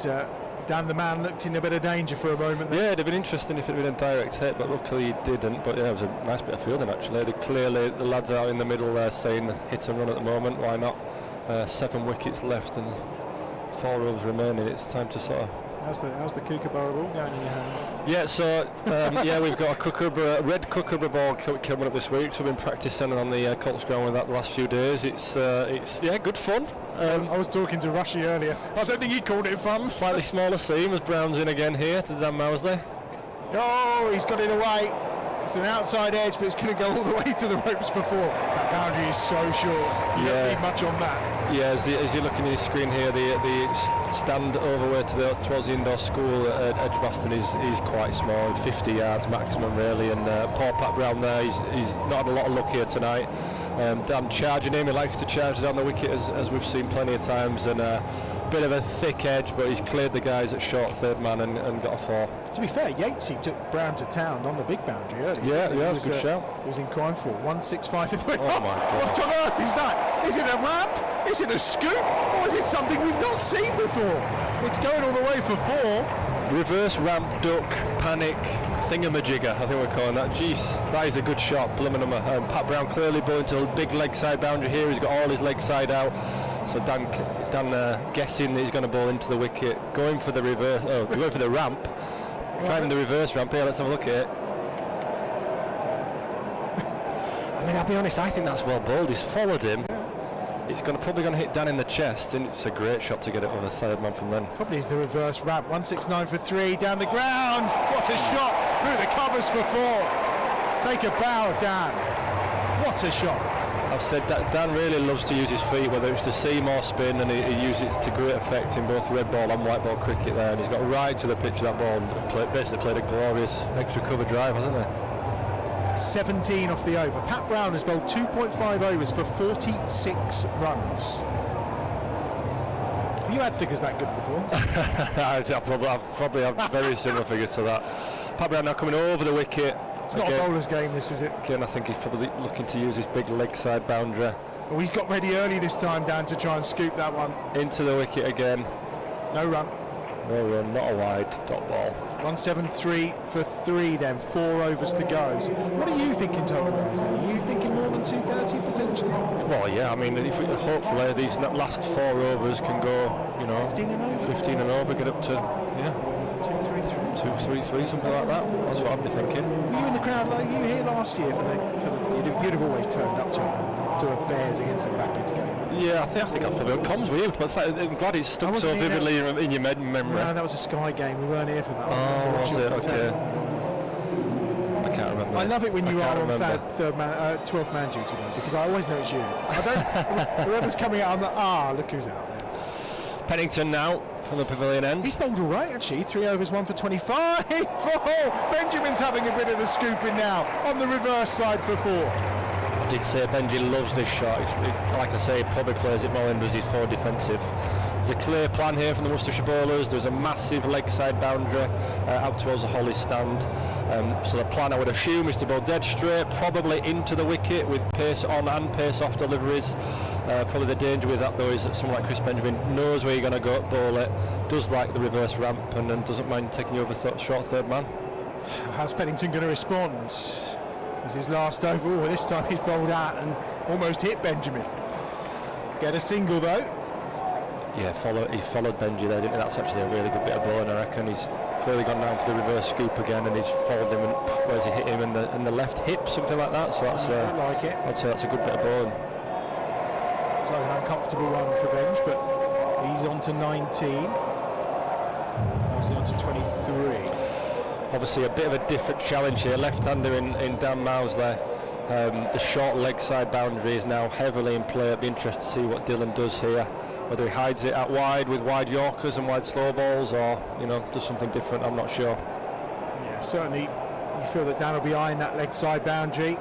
S10: Dan the man looked in a bit of danger for a moment there.
S11: Yeah, it'd have been interesting if it had been a direct hit, but luckily he didn't. But yeah, it was a nice bit of fielding actually. Clearly the lads out in the middle there saying hit and run at the moment, why not? 7 wickets left and 4 overs remaining. It's time to sort of...
S10: How's the Kookaburra ball going in your hands?
S11: Yeah, so we've got a red Kookaburra ball coming up this week. So we've been practicing on the Colts ground with that the last few days. It's good fun.
S10: I was talking to Rushy earlier. I don't think he called it fun.
S11: Slightly smaller seam as Brown's in again here to Dan Mousley.
S10: Oh, he's got it away. It's an outside edge, but it's going to go all the way to the ropes for 4. That boundary is so short. You don't need much on that.
S11: Yeah, as you're looking at your screen here, the stand overway towards the indoor school at Edgbaston is quite small, 50 yards maximum really. And poor Pat Brown there, he's not had a lot of luck here tonight. Dan charging him, he likes to charge down the wicket as we've seen plenty of times, and a bit of a thick edge, but he's cleared the guys at short third man and got a 4.
S10: To be fair, Yates, he took Brown to town on the big boundary earlier.
S11: Yeah, it was a good shout.
S10: He was in crime for 165 in the
S11: Oh my God.
S10: What on earth is that? Is it a ramp? Is it a scoop? Or is it something we've not seen before? It's going all the way for 4.
S11: Reverse ramp, duck, panic, thingamajigger, I think we're calling that. Jeez, that is a good shot, Pat Brown clearly bowling to a big leg side boundary here. He's got all his leg side out. So Dan guessing that he's going to bowl into the wicket, going for the reverse, going for the ramp, trying the reverse ramp. Here, let's have a look at it. I mean, I'll be honest, I think that's well bowled. He's followed him. It's probably going to hit Dan in the chest, and it's a great shot to get it over the third man from then.
S10: Probably is the reverse ramp. 169 for 3 down the ground. What a shot through the covers for 4. Take a bow, Dan. What a shot.
S11: I've said that Dan really loves to use his feet, whether it's to seam or spin, and he uses it to great effect in both red ball and white ball cricket there. And he's got right to the pitch of that ball and basically played a glorious extra cover drive, hasn't he?
S10: 17 off the over. Pat Brown has bowled 2.5 overs for 46 runs. Have you had figures that good before?
S11: I've probably had very similar figures to that. Pat Brown now coming over the wicket.
S10: It's not a bowler's game, this, is it?
S11: Again, I think he's probably looking to use his big leg side boundary.
S10: Oh, he's got ready early this time, Dan, to try and scoop that one.
S11: Into the wicket again.
S10: No run.
S11: No run, not a wide dot ball.
S10: 173 for 3 then, 4 overs to go. So what are you thinking total-wise then? Are you thinking more than 230 potentially?
S11: Well, yeah, I mean, hopefully these last 4 overs can go, 15 and over, get up to, 2-3-3, something like that. That's what I'd be thinking.
S10: Were you in the crowd like you were here last year you'd have always turned up to a Bears against the Rapids game?
S11: Yeah, I think I've probably got comms with you, but I'm glad it's stuck so vividly in your memory.
S10: No, that was a Sky game, we weren't here for that.
S11: Oh, was it? Okay. I can't remember.
S10: I love it when you are on 12th man duty though, because I always know it's you. Whoever's coming out, I'm like, look who's out there.
S11: Pennington now from the pavilion end.
S10: He's bowled all right actually, 3 overs, 1 for 25. Benjamin's having a bit of the scooping now on the reverse side for 4.
S11: I did say Benji loves this shot. Like I say, he probably plays it more than does his forward defensive. There's a clear plan here from the Worcestershire bowlers. There's a massive leg side boundary out towards the Holly stand. So the plan, I would assume, is to bowl dead straight, probably into the wicket with pace on and pace off deliveries. Probably the danger with that though is that someone like Chris Benjamin knows where you're going to go bowl it, does like the reverse ramp, and then doesn't mind taking you over short third man.
S10: How's Pennington going to respond? As his last over, this time he's bowled out and almost hit Benjamin. Get a single though.
S11: Yeah, he followed Benji there, didn't he? That's actually a really good bit of bowling, I reckon. He's clearly gone down for the reverse scoop again, and he's followed him, and where's he hit him in the left hip, something like that. So that's I'd say that's a good bit of bowling.
S10: It's like an uncomfortable one for Benj, but he's on to 19. He's on to 23.
S11: Obviously a bit of a different challenge here, left-hander in Dan Miles there. The short leg side boundary is now heavily in play. It'd be interesting to see what Dylan does here, whether he hides it out wide with wide Yorkers and wide slow balls, or does something different. I'm not sure.
S10: Yeah, certainly you feel that Dan will be eyeing that leg side boundary.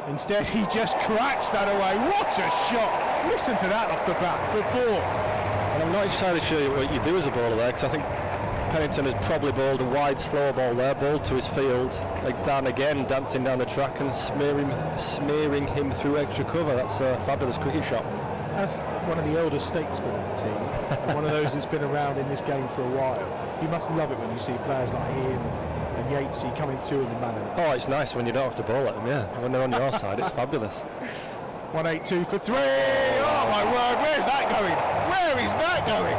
S10: Instead he just cracks that away. What a shot! Listen to that off the bat for 4.
S11: And I'm not entirely sure what you do as a bowler there, because I think Pennington has probably bowled a wide slow ball there, bowled to his field, like Dan again dancing down the track and smearing him through extra cover. That's a fabulous cricket shot.
S10: As one of the elder statesmen of the team, and one of those that's been around in this game for a while, you must love it when you see players like him and Yates coming through in the manner.
S11: Oh, it's nice when you don't have to bowl at them, yeah. When they're on your side, it's fabulous.
S10: 182 for 3. Oh my word, where's that going? Where is that going?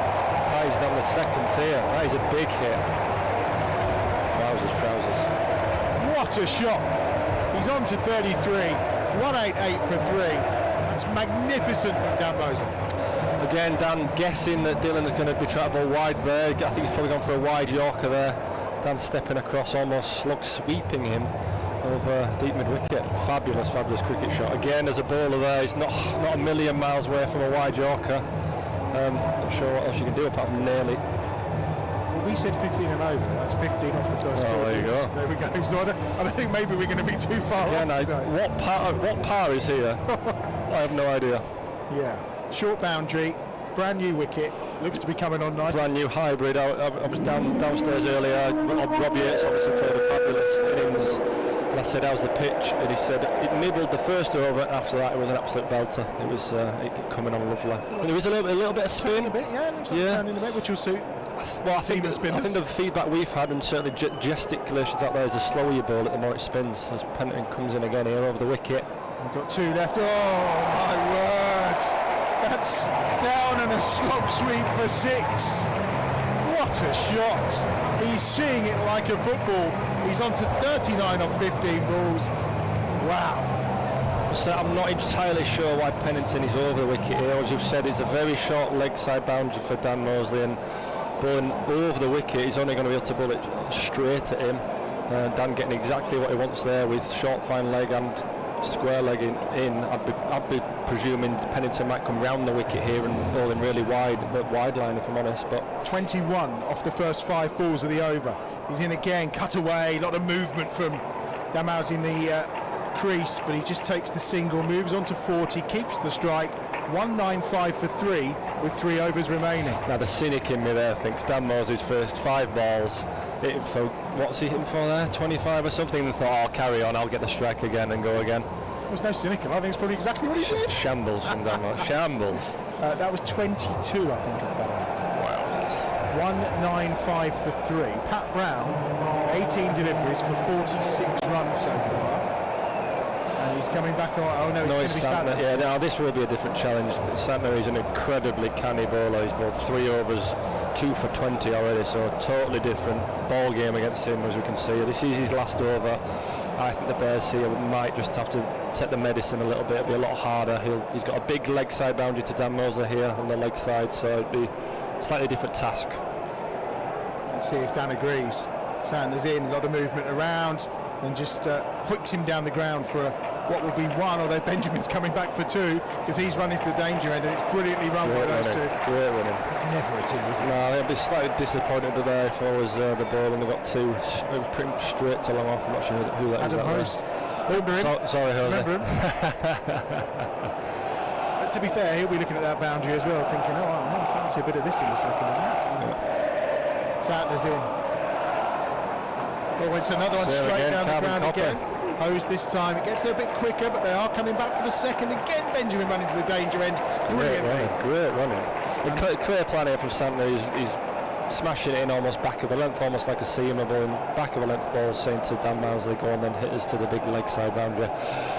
S11: Oh, he's down the second tier. That is a big hit. Wowzers, trousers.
S10: What a shot. He's on to 33. 188 for 3. That's magnificent from Dan Moser.
S11: Again, Dan guessing that Dylan is going to be trying to bowl wide there. I think he's probably gone for a wide Yorker there. Dan stepping across, almost sweeping him over deep mid-wicket. Fabulous cricket shot. Again, as a bowler there, he's not a million miles away from a wide Yorker. Not sure what else you can do apart from nail it.
S10: Well, we said 15 and over. That's 15 off the first 4.
S11: There you go.
S10: There we go. So I don't think maybe we're going to be too far off today.
S11: What par is here? I have no idea.
S10: Yeah. Short boundary. Brand new wicket, looks to be coming on nice.
S11: Brand new hybrid. I was downstairs earlier. Rob Yates obviously played a fabulous innings, and I said how's the pitch, and he said it nibbled the first over. After that, it was an absolute belter. It was coming on lovely. There was a little bit of spin.
S10: A bit, yeah, looks like turning a bit, which will suit.
S11: Well, I think the feedback we've had, and certainly gesticulations out there, is the slower you bowl it, the more it spins. As Pennington comes in again here over the wicket.
S10: We've got 2 left. Oh my word! That's down and a slog sweep for 6. What a shot. He's seeing it like a football. He's on to 39 off 15 balls. Wow.
S11: So I'm not entirely sure why Pennington is over the wicket here. As you've said, it's a very short leg side boundary for Dan Mosley, and bowling over the wicket, he's only going to be able to bowl it straight at him. Dan getting exactly what he wants there with short fine leg and square leg in. I'd be presuming Pennington might come round the wicket here and bowling really wide line, if I'm honest. But
S10: 21 off the first 5 balls of the over. He's in again, cut away, a lot of movement from Damaz in the crease, but he just takes the single, moves on to 40, keeps the strike. 195 for 3 with 3 overs remaining.
S11: Now the cynic in me there thinks Dan Mosley's first 5 balls hitting for, what's he hitting for there, 25 or something, and thought, I'll carry on, I'll get the strike again and go again.
S10: There's no cynical, I think it's probably exactly what he did.
S11: Shambles from Dan Mosley, shambles.
S10: That was 22, I think, of that over.
S11: Wow.
S10: 195 for 3. Pat Brown, 18 deliveries for 46 runs so far. And he's coming back on. Oh no, it's going to be Santner.
S11: Yeah, now this will be a different challenge. Santner is an incredibly canny bowler. He's bowled 3 overs, 2 for 20 already, so a totally different ball game against him, as we can see. This is his last over. I think the Bears here might just have to take the medicine a little bit. It'll be a lot harder. He's got a big leg side boundary to Dan Mosley here on the leg side, so it'd be a slightly different task.
S10: Let's see if Dan agrees. Santner's in, a lot of movement around, and just hooks him down the ground for what will be 1, although Benjamin's coming back for 2 because he's running to the danger end, and it's brilliantly run by those 2.
S11: Great running.
S10: It's never a 2, is it?
S11: No, I'd be slightly disappointed today if I was the ball and they got 2. It was pretty much straight to long off. I'm not sure who that is.
S10: Adam Host. Remember him?
S11: Sorry, Jose.
S10: Remember him? But to be fair, he'll be looking at that boundary as well, thinking, oh, I fancy a bit of this in the second innings. Yeah. Santner's in. Oh, it's another one straight
S11: again,
S10: down the ground
S11: Copper.
S10: again. Hose this time. It gets a bit quicker, but they are coming back for the second. Again, Benjamin running to the danger end. Brilliantly.
S11: Great running. Clear plan here from Santner. He's smashing it in almost back of a length, almost like a seamer ball, back of a length ball, saying to Dan Mosley, go on then, hit us to the big leg side boundary.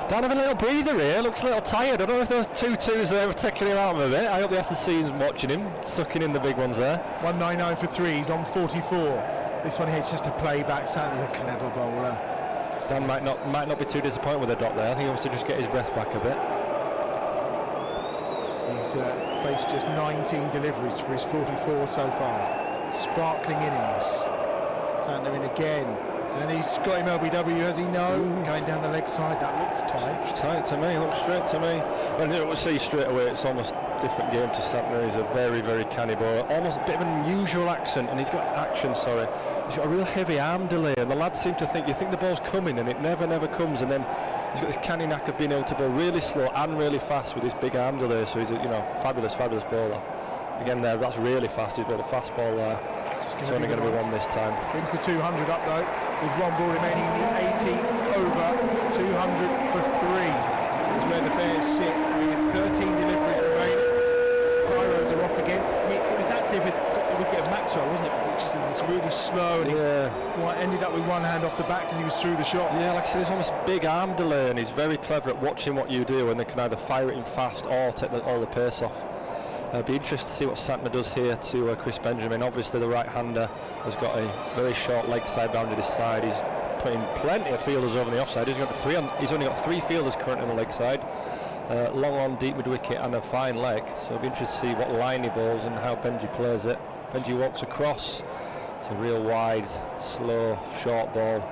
S11: Dan having a little breather here, looks a little tired. I don't know if those 2 twos there were taking him out of a bit. I hope the SSC's watching him, sucking in the big ones there.
S10: 199 for 3, he's on 44. This one here is just a playback. Santner's a clever bowler.
S11: Dan might not be too disappointed with the dot there. I think he wants to just get his breath back a bit.
S10: He's faced just 19 deliveries for his 44 so far. Sparkling innings. Santner in again. And he's got him LBW, has he? No. Going down the leg side, that looks tight.
S11: It's tight to me, looks straight to me. And we'll see straight away, it's almost a different game to Santner. He's a very, very canny bowler. Almost a bit of an unusual accent, and he's got action, sorry. He's got a real heavy arm delay, and the lads seem to think, you think the ball's coming, and it never comes, and then he's got this canny knack of being able to bowl really slow and really fast with his big arm delay, so he's a fabulous bowler. Again there, that's really fast. He's got a fast ball there. It's only going to be 1 this time.
S10: Brings the 200 up though, with 1 ball remaining in the 18th over. 200 for 3 is where the Bears sit with 13 deliveries remaining. Pyros are off again. It was that delivery that got the wicket of Maxwell, wasn't it? Just it's really slow, and he ended up with 1 hand off the back because he was through the shot.
S11: Yeah, like I said, there's almost a big arm delay, and he's very clever at watching what you do, and they can either fire it in fast or take all the pace off. Be interested to see what Santner does here to Chris Benjamin. Obviously the right-hander has got a very short leg side boundary this side. He's putting plenty of fielders over the offside. He's only got 3 fielders currently on the leg side. Long on, deep mid-wicket and a fine leg. So it'll be interesting to see what line he bowls and how Benji plays it. Benji walks across. It's a real wide, slow, short ball.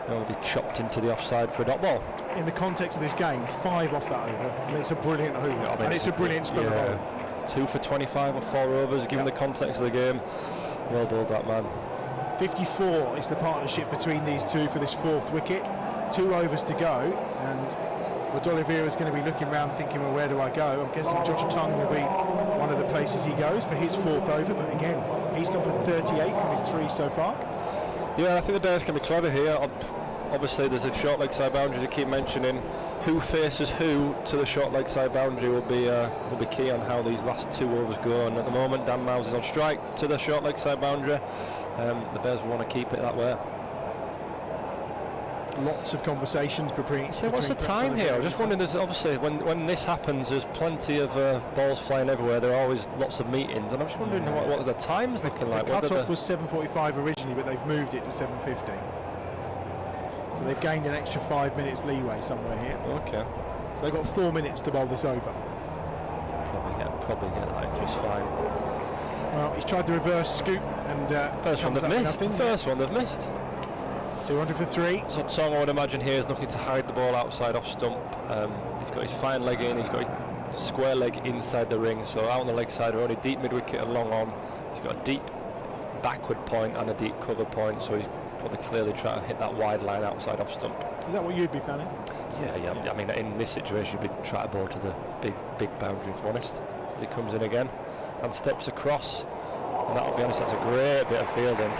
S11: He'll be chopped into the offside for a dot ball.
S10: In the context of this game, 5 off that over. I mean, it's a brilliant over, and it's a brilliant spell of bowling.
S11: 2 for 25 or 4 overs, given the context of the game. Well bowled, that man.
S10: 54 is the partnership between these 2 for this 4th wicket. 2 overs to go, and D'Oliveira is going to be looking around thinking, well, where do I go? I'm guessing Josh Tongue will be one of the places he goes for his 4th over, but again, he's gone for 38 from his 3 so far.
S11: Yeah, I think the Bears can be clever here. Obviously, there's a short leg side boundary to keep mentioning. Who faces who to the short leg side boundary will be key on how these last 2 overs go. And at the moment, Dan Mouse is on strike to the short leg side boundary. The Bears will want to keep it that way.
S10: lots of conversations between.
S11: So what's the time here? I'm just wondering. There's obviously when this happens, there's plenty of balls flying everywhere. There are always lots of meetings, and I'm just wondering what the time's looking like.
S10: The cut-off was 7:45 originally, but they've moved it to 7:50. So they've gained an extra 5 minutes leeway somewhere here.
S11: Okay.
S10: So they've got 4 minutes to bowl this over.
S11: Probably get that just fine.
S10: Well, he's tried the reverse scoop and
S11: first one they've missed. First one they've missed.
S10: 200 for 3.
S11: So Tong, I would imagine here, is looking to hide the ball outside off stump. He's got his fine leg in. He's got his square leg inside the ring. So out on the leg side, already deep mid wicket and long on. He's got a deep backward point and a deep cover point. So he's probably clearly trying to hit that wide line outside off stump.
S10: Is that what you'd be planning?
S11: Yeah. I mean, in this situation, you'd be trying to bowl to the big boundary, if I'm honest. As he comes in again and steps across, and that'll be honest, that's a great bit of fielding.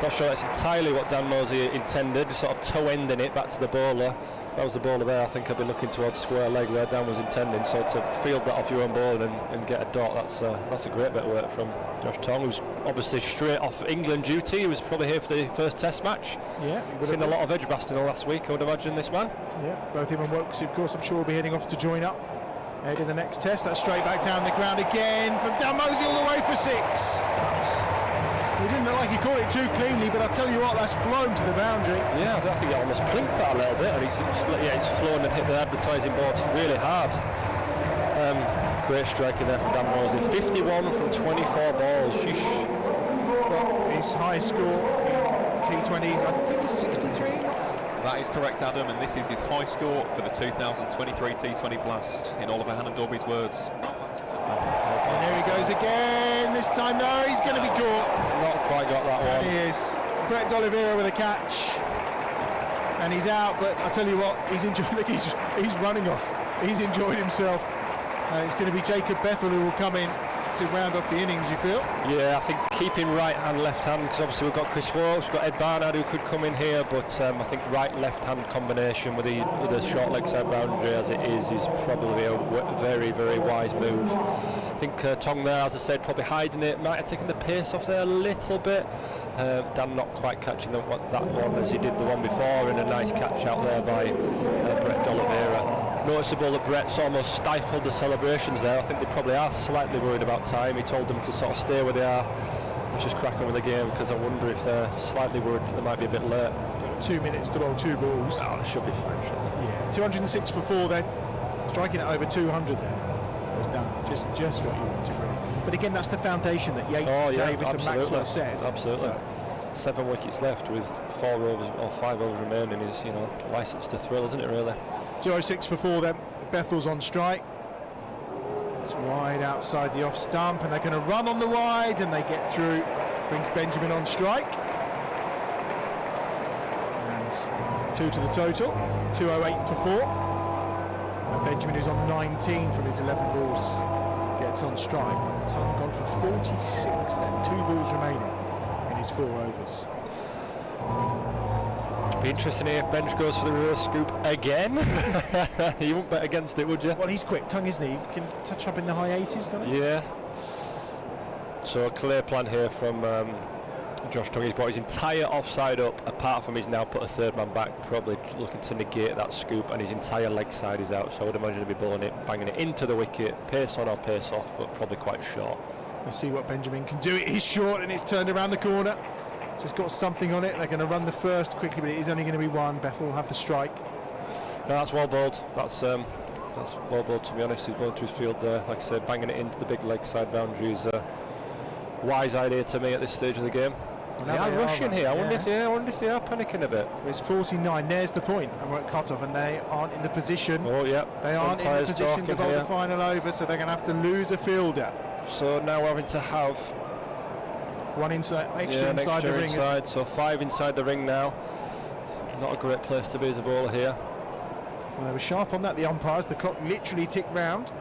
S11: Not sure that's entirely what Dan Mosey intended, sort of toe ending it back to the bowler. If I was the bowler there, I think I'd be looking towards square leg where Dan was intending. So to field that off your own ball and get a dot, that's a great bit of work from Josh Tong, who's obviously straight off England duty. He was probably here for the first Test match.
S10: Yeah,
S11: seen a lot of Edgbaston last week, I would imagine, this man.
S10: Yeah, both him and Wilkes, of course, I'm sure will be heading off to join up ahead in the next Test. That's straight back down the ground again from Dan Mosey all the way for 6. He didn't look like he caught it too cleanly, but I tell you what, that's flown to the boundary.
S11: Yeah, I think he almost plinked that a little bit, and he's flown and hit the advertising board really hard. Great striking there from Dan Mosey. 51 from 24 balls. Sheesh.
S10: Well, his highest score in T20s, I think, is 63.
S12: That is correct, Adam, and this is his high score for the 2023 T20 Blast, in Oliver Hannon-Dorby's words.
S10: And here he goes again. This time, no, he's going to be caught.
S11: Not quite got that one.
S10: And he is. Brett D'Oliveira with a catch. And he's out, but I tell you what, he's enjoying. Look, he's running off. He's enjoyed himself. It's going to be Jacob Bethel who will come in to round off the innings, you feel?
S11: Yeah, I think keeping right hand, left hand, because obviously we've got Chris Walsh, we've got Ed Barnard who could come in here, but I think right left hand combination with the short leg side boundary as it is probably a very, very wise move. I think Tong there, as I said, probably hiding it, might have taken the pace off there a little bit. Dan not quite catching that one as he did the one before, and a nice catch out there by Brett D'Oliveira. Noticeable that Brett's almost stifled the celebrations there. I think they probably are slightly worried about time. He told them to sort of stay where they are, which is cracking with the game, because I wonder if they're slightly worried that they might be a bit late.
S10: 2 minutes to bowl 2 balls.
S11: Oh, it should be fine, shouldn't it?
S10: Yeah, 206 for 4 then. Striking at over 200 there was done. Just what you wanted, really. But again, that's the foundation that Yates, Davis and Maxwell says.
S11: Absolutely. So 7 wickets left with 4 overs or 5 overs remaining is, licence to thrill, isn't it, really?
S10: 206 for 4 then. Bethel's on strike. It's wide outside the off stump, and they're going to run on the wide, and they get through. Brings Benjamin on strike. And 2 to the total. 208 for 4. And Benjamin is on 19 from his 11 balls. Gets on strike. Tong gone for 46 then. 2 balls remaining in his 4 overs.
S11: Be interesting if Benj goes for the reverse scoop again. You wouldn't bet against it, would you?
S10: Well, he's quick, Tong, isn't he? He can touch up in the high 80s, can't he?
S11: Yeah. So a clear plan here from Josh Tong. He's brought his entire offside up, apart from he's now put a third man back, probably looking to negate that scoop, and his entire leg side is out. So I would imagine he'd be bowling it, banging it into the wicket, pace on or pace off, but probably quite short.
S10: Let's see what Benjamin can do. It is short, and it's turned around the corner. Just got something on it. They're going to run the first quickly, but it is only going to be 1. Bethel will have the strike.
S11: No, that's well bowled. That's well bowled, to be honest. He's bowling to his field there. Like I said, banging it into the big leg side boundary is a wise idea to me at this stage of the game. They are rushing here. I wonder if they are panicking a bit.
S10: It's 49. There's the point, and we're at cut-off, and they aren't in the position.
S11: Oh, yeah.
S10: They aren't in the position to bowl the final over, so they're going to have to lose a fielder.
S11: So now we're having to have
S10: 1 inside the ring.
S11: So 5 inside the ring now. Not a great place to be as a bowler here.
S10: Well, they were sharp on that, the umpires. The clock literally ticked round.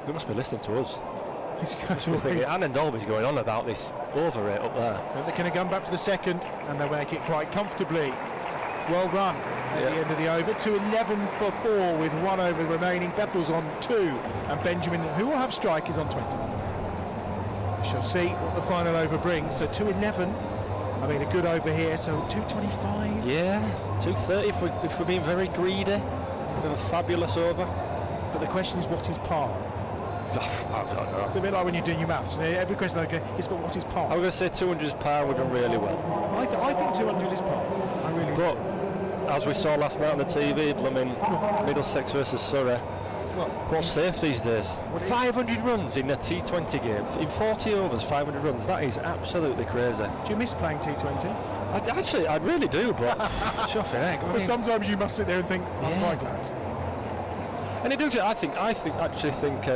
S11: They must be listening to us.
S10: Thinking,
S11: Annan Dolby's going on about this over rate up there.
S10: And they're going to come back for the second, and they make it quite comfortably. Well run at the end of the over. 211 for 4 with 1 over remaining. Bethel's on 2, and Benjamin, who will have strike, is on 20. We shall see what the final over brings. So 211 I mean, a good over here, so 225.
S11: Yeah, 230 if we're being very greedy. We have a fabulous over.
S10: But the question is, what is par?
S11: I don't know.
S10: It's a bit like when you're doing your maths. Every question I go, yes, but what is par?
S11: I'm going to say 200 is par. We've done really well.
S10: I think 200 is par. I really.
S11: But as we saw last night on the TV, blooming Middlesex versus Surrey. What's safe these days? 500 runs in a T20 game. In 40 overs, 500 runs. That is absolutely crazy.
S10: Do you miss playing T20?
S11: I really do, but chuffing egg.
S10: But sometimes you must sit there and think, I'm quite glad.
S11: And he does it. I think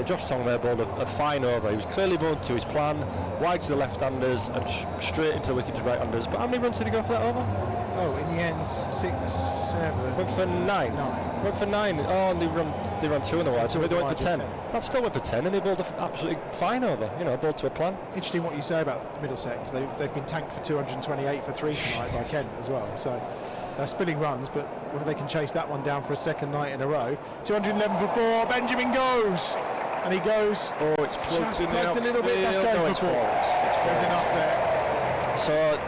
S11: Josh Tong there bowled a fine over. He was clearly bowled to his plan, wide to the left-handers and straight into the wicket to right-handers. But how many runs did he go for that over?
S10: Oh, in the end, 6, 7.
S11: Went for 9. Went for 9. Oh, and they ran 2 in the wide, so they went for 10. That still went for 10, and they bowled absolutely fine over. Bowled to a plan.
S10: Interesting what you say about Middlesex. They've been tanked for 228 for 3 tonight by Kent as well. So they're spilling runs, but whether they can chase that one down for a second night in a row. 211 for 4. Benjamin goes, and he goes.
S11: Oh, it's plugged in
S10: a little bit. That's going for 4. There's enough there.
S11: So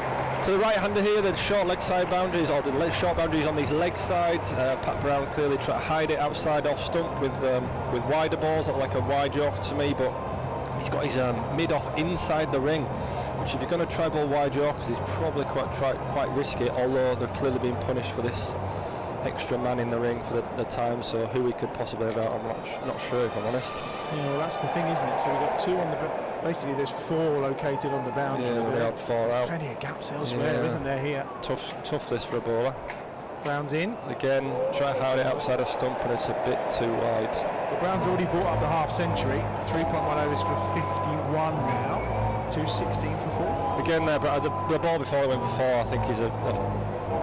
S11: to the right-hander here, the short leg side boundaries, or the short boundaries on these leg sides. Pat Brown clearly trying to hide it outside off stump with wider balls, not like a wide Yorker to me, but he's got his mid-off inside the ring, which if you're going to try ball wide Yorkers is probably quite risky, although they're clearly being punished for this extra man in the ring for the time, so who we could possibly have out, I'm not sure if I'm honest.
S10: Yeah, well, that's the thing, isn't it? So we've got 2 on the basically there's 4 located on the boundary.
S11: Yeah, we had 4 out.
S10: There's plenty of gaps elsewhere, isn't there, here?
S11: Tough this for a bowler.
S10: Brown's in.
S11: Again, try to hide it outside of stump, and it's a bit too wide.
S10: Well, Brown's already brought up the half century. 3.1 overs for 51 now. 216 for 4.
S11: Again, there, but the ball before he went for 4, I think is a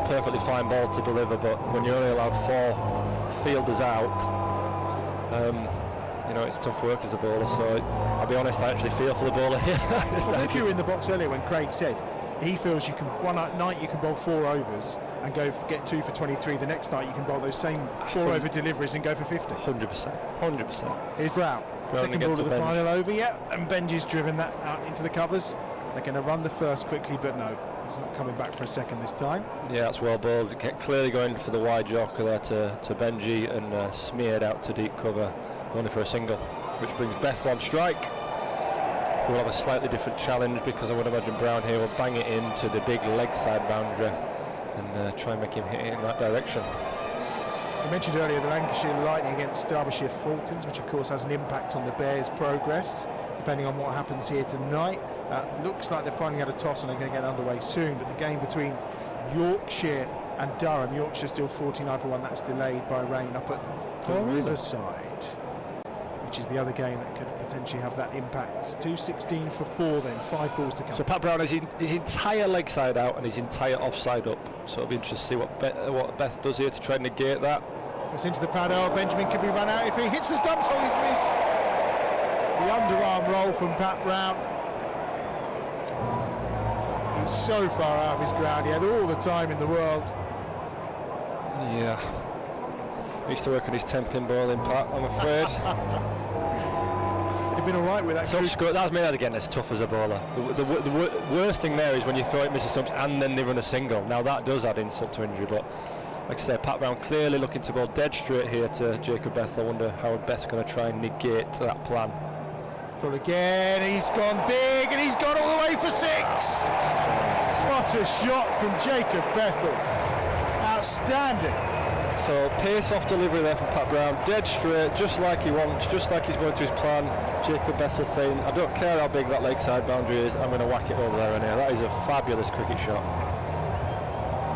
S11: perfectly fine ball to deliver, but when you're only allowed 4 fielders out, it's tough work as a bowler, so I'll be honest, I actually feel for the bowler here.
S10: Well, if you were in the box earlier when Craig said he feels you can, one night you can bowl 4 overs and get 2 for 23, the next night you can bowl those same 4 over deliveries and go for 50.
S11: 100%.
S10: Here's Brown second ball of the final over, and Benji's driven that out into the covers. They're going to run the first quickly, but no, he's not coming back for a second this time.
S11: Yeah, that's well bowled. Clearly going for the wide Yorker there to Benji, and smeared out to deep cover, only for a single, which brings Bethel on strike. We'll have a slightly different challenge because I would imagine Brown here will bang it into the big leg side boundary and try and make him hit it in that direction.
S10: I mentioned earlier the Lancashire Lightning against Derbyshire Falcons, which of course has an impact on the Bears' progress, depending on what happens here tonight. Looks like they're finally had a toss and they're going to get underway soon, but the game between Yorkshire and Durham, Yorkshire still 49 for 1, that's delayed by rain up at the Riverside, which is the other game that could potentially have that impact. 216 for 4 then, 5 balls to come.
S11: So Pat Brown has his entire leg side out and his entire offside up, so it'll be interesting to see what Beth does here to try and negate that.
S10: It's into the paddock. Benjamin could be run out if he hits the stumps. Oh, he's missed. The underarm roll from Pat Brown. He's so far out of his ground. He had all the time in the world.
S11: Yeah. Needs to work on his 10-pin bowling, Pat, I'm afraid.
S10: He'd been all right with that.
S11: Tough score. That's made again as tough as a bowler. The worst thing there is when you throw it, misses stumps, and then they run a single. Now that does add insult to injury, but like I said, Pat Brown clearly looking to bowl dead straight here to Jacob Beth. I wonder how Beth's going to try and negate that plan.
S10: Full again, he's gone big and he's gone all the way for 6. What a shot from Jacob Bethel. Outstanding.
S11: So pace off delivery there from Pat Brown, dead straight, just like he wants, just like he's going to his plan. Jacob Bethel saying, I don't care how big that leg side boundary is, I'm going to whack it over there and here. That is a fabulous cricket shot.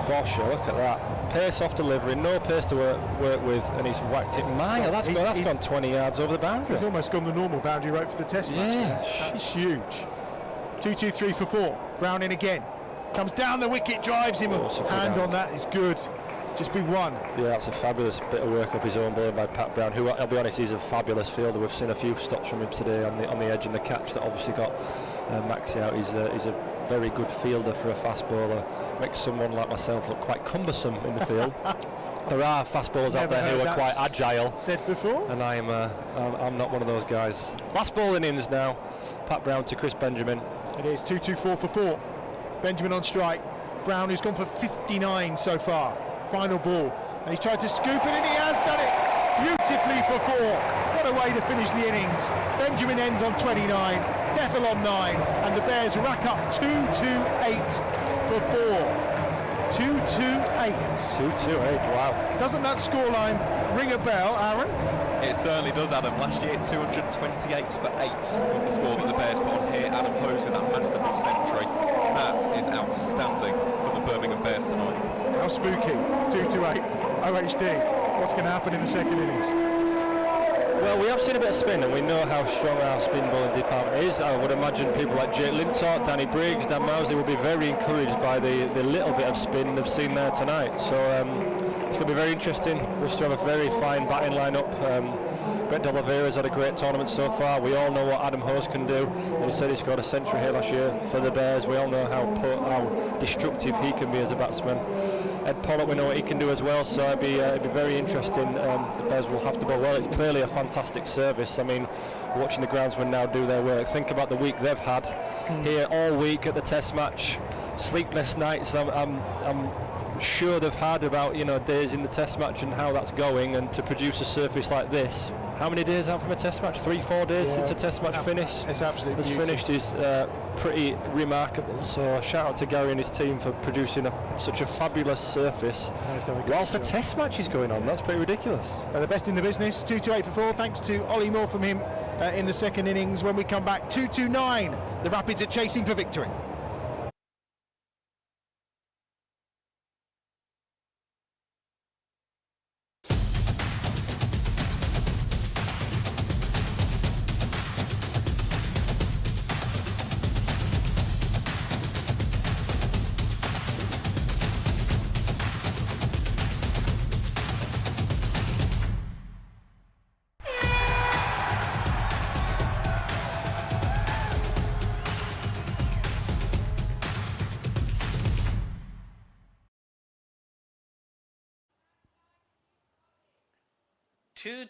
S11: Gosh, look at that. Pace off delivery, no pace to work with, and he's whacked it. That's gone 20 yards over the boundary.
S10: He's almost gone the normal boundary rope for the test match. That's huge. 2-2-3 for 4. Brown in again. Comes down the wicket, drives him. Hand on that is good. Just be 1.
S11: Yeah, that's a fabulous bit of work of his own bowling by Pat Brown, who, I'll be honest, he's a fabulous fielder. We've seen a few stops from him today on the edge, and the catch that obviously got Maxi out. He's a very good fielder for a fast bowler. Makes someone like myself look quite cumbersome in the field. There are fast bowlers out there who are quite agile.
S10: Said before.
S11: And I'm not one of those guys. Last ball innings now. Pat Brown to Chris Benjamin.
S10: It is 2-2-4 for 4. Benjamin on strike. Brown, who's gone for 59 so far. Final ball, and he's tried to scoop it, and he has done it beautifully for 4. What a way to finish the innings. Benjamin ends on 29, Bethel on 9, and the Bears rack up 228 for 4. 228.
S11: 228, wow.
S10: Doesn't that scoreline ring a bell, Aaron?
S12: It certainly does, Adam. Last year, 228 for 8 was the score that the Bears put on here. Adam Hose with that masterful century. That is outstanding for the Birmingham Bears tonight.
S10: How spooky. 228. OHD. What's going to happen in the second innings?
S9: Well, we have seen a bit of spin, and we know how strong our spin bowling department is. I would imagine people like Jake Lintott, Danny Briggs, Dan Mousley will be very encouraged by the little bit of spin they've seen there tonight. So it's going to be very interesting. We still have a very fine batting lineup. Brett De Oliveira's had a great tournament so far. We all know what Adam Hose can do. And he said he scored a century here last year for the Bears. We all know how destructive he can be as a batsman. Ed Pollock, we know what he can do as well, so it'd be very interesting. The Bears will have to bowl well. It's clearly a fantastic service. I mean, watching the groundsmen now do their work. Think about the week they've had here all week at the Test match. Sleepless nights. I'm sure they've had about days in the Test match and how that's going, and to produce a surface like this. How many days out from a Test match? 3-4 days since a Test match finished.
S10: It's absolutely
S9: finished is pretty remarkable. So shout out to Gary and his team for producing such a fabulous surface whilst a Test match is going on. That's pretty ridiculous.
S10: The best in the business, 228 for 4. Thanks to Ollie Moore from him in the second innings. When we come back, 229. The Rapids are chasing for victory.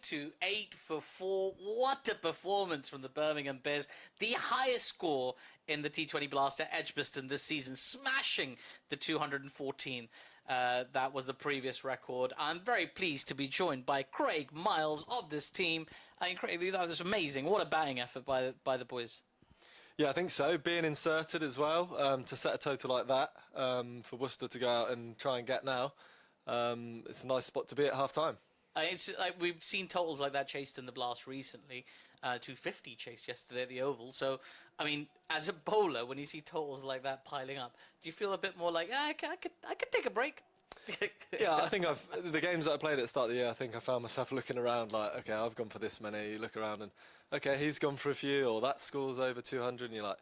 S6: To 8 for 4. What a performance from the Birmingham Bears. The highest score in the T20 Blast at Edgbaston this season, smashing the 214. That was the previous record. I'm very pleased to be joined by Craig Miles of this team. I mean, Craig, that was amazing. What a batting effort by the boys.
S14: Yeah, I think so. Being inserted as well, to set a total like that, for Worcester to go out and try and get now, it's a nice spot to be at half-time.
S6: It's like we've seen totals like that chased in the Blast recently. 250 chased yesterday at the Oval. So, I mean, as a bowler, when you see totals like that piling up, do you feel a bit more like, I could take a break?
S14: Yeah, I think the games that I played at the start of the year, I think I found myself looking around like, okay, I've gone for this many. You look around and, okay, he's gone for a few, or that score's over 200, and you're like,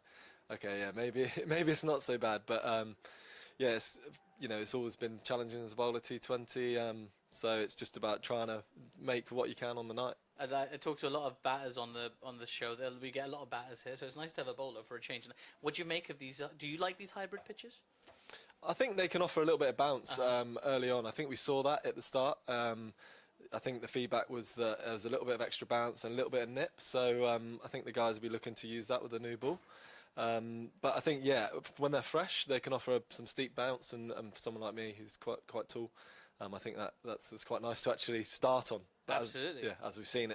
S14: okay, yeah, maybe it's not so bad. But yeah, it's always been challenging as a bowler, T20. So it's just about trying to make what you can on the night.
S6: I talked to a lot of batters on the show. We get a lot of batters here, so it's nice to have a bowler for a change. What do you make of these? Do you like these hybrid pitches?
S14: I think they can offer a little bit of bounce early on. I think we saw that at the start. I think the feedback was that there was a little bit of extra bounce and a little bit of nip. So I think the guys will be looking to use that with the new ball. But I think, yeah, when they're fresh, they can offer some steep bounce. And for someone like me who's quite tall, I think that's quite nice to actually start on. But
S6: absolutely.
S14: As we've seen,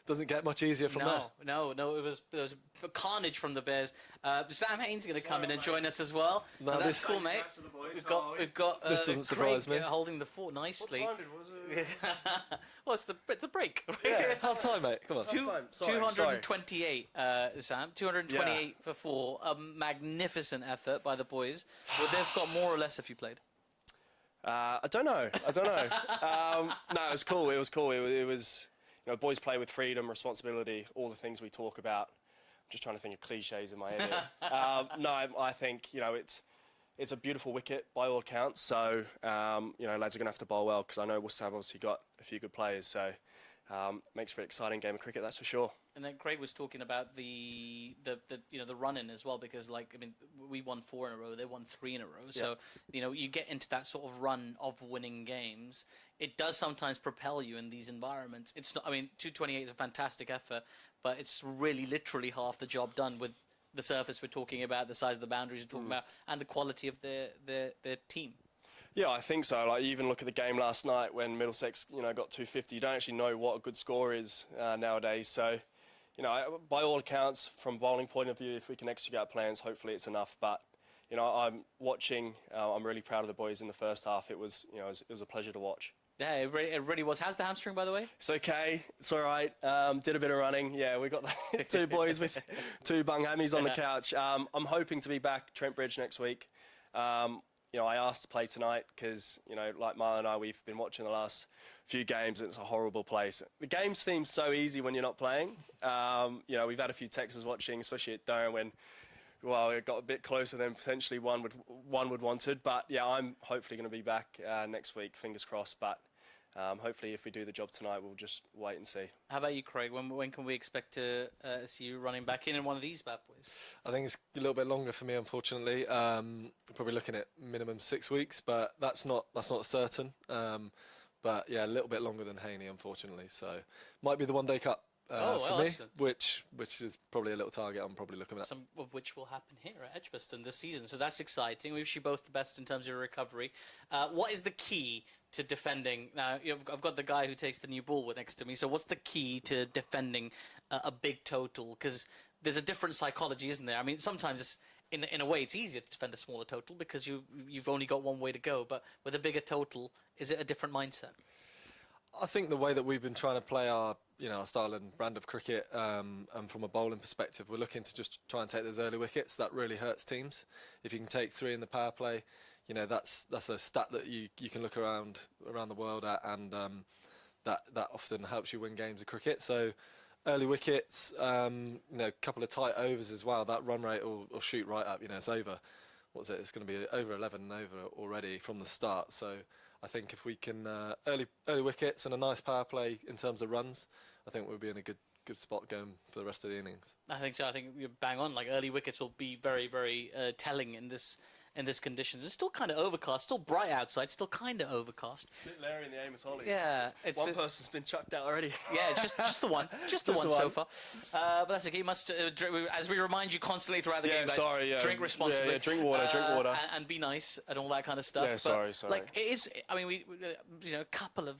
S14: doesn't get much easier from there.
S6: No, there was carnage from the Bears. Sam Hain's going to come in and join us as well. No, that's cool, mate. We've got
S14: this doesn't surprise me.
S6: Holding the fort nicely.
S14: What time was it?
S6: Well, it's the break.
S14: Yeah, it's half time, mate. Come on.
S6: 228, Sam. 228 for 4. A magnificent effort by the boys. Well, they've got more or less if you played.
S15: I don't know. No, it was cool. It was, boys play with freedom, responsibility, all the things we talk about. I'm just trying to think of cliches in my head here. No, I think, it's a beautiful wicket by all accounts. So, lads are going to have to bowl well, because I know Worcester have obviously got a few good players. So, makes for an exciting game of cricket, that's for sure.
S6: And then Craig was talking about the run-in as well, because we won 4 in a row, they won 3 in a row. Yeah. So you get into that sort of run of winning games. It does sometimes propel you in these environments. It's not. 228 is a fantastic effort, but it's really literally half the job done with the surface we're talking about, the size of the boundaries we're talking about, and the quality of the team.
S15: Yeah, I think so. Like, you even look at the game last night when Middlesex, got 250. You don't actually know what a good score is nowadays. So, by all accounts, from a bowling point of view, if we can execute our plans, hopefully it's enough. But, I'm watching. I'm really proud of the boys in the first half. It was a pleasure to watch.
S6: Yeah, it really was. How's the hamstring, by the way?
S15: It's okay. It's all right. Did a bit of running. Yeah, we got the 2 boys with 2 bung hammies on the couch. I'm hoping to be back Trent Bridge next week. I asked to play tonight because, like Maya and I, we've been watching the last few games and it's a horrible place. The game seems so easy when you're not playing. We've had a few Texans watching, especially at Durham when, it got a bit closer than potentially one would wanted. But yeah, I'm hopefully going to be back next week, fingers crossed. But hopefully if we do the job tonight, we'll just wait and see.
S6: How about you, Craig? When can we expect to see you running back in one of these bad boys?
S14: I think it's a little bit longer for me, unfortunately. Probably looking at minimum 6 weeks, but that's not certain. But yeah, a little bit longer than Haney, unfortunately. So might be the One Day Cup for me,
S6: excellent.
S14: which is probably a little target I'm probably looking at.
S6: Some of which will happen here at Edgbaston this season. So that's exciting. We wish you both the best in terms of your recovery. What is the key to defending? Now, I've got the guy who takes the new ball next to me. So what's the key to defending a big total? Because there's a different psychology, isn't there? I mean, sometimes it's, in a way, it's easier to defend a smaller total because you've only got one way to go. But with a bigger total, is it a different mindset?
S14: I think the way that we've been trying to play our style and brand of cricket, and from a bowling perspective, we're looking to just try and take those early wickets. That really hurts teams. If you can take 3 in the power play, that's a stat that you can look around the world at, and that often helps you win games of cricket. So early wickets, a couple of tight overs as well. That run rate will shoot right up. It's over. What's it? It's going to be over 11 and over already from the start. So I think if we can early wickets and a nice power play in terms of runs, I think we'll be in a good spot going for the rest of the innings.
S6: I think so. I think you're bang on. Like, early wickets will be very, very telling in this conditions. It's still kind of overcast, still bright outside, still kind of overcast.
S15: It's a bit Larry in the Amos Hollies.
S6: Yeah,
S15: one person's been chucked out already.
S6: Yeah, just the one, just the one so far. But that's okay. You must, as we remind you constantly throughout the game, guys, drink responsibly.
S15: Yeah, drink water,
S6: and be nice and all that kind of stuff.
S15: Yeah, sorry.
S6: Like, it is. I mean, we a couple of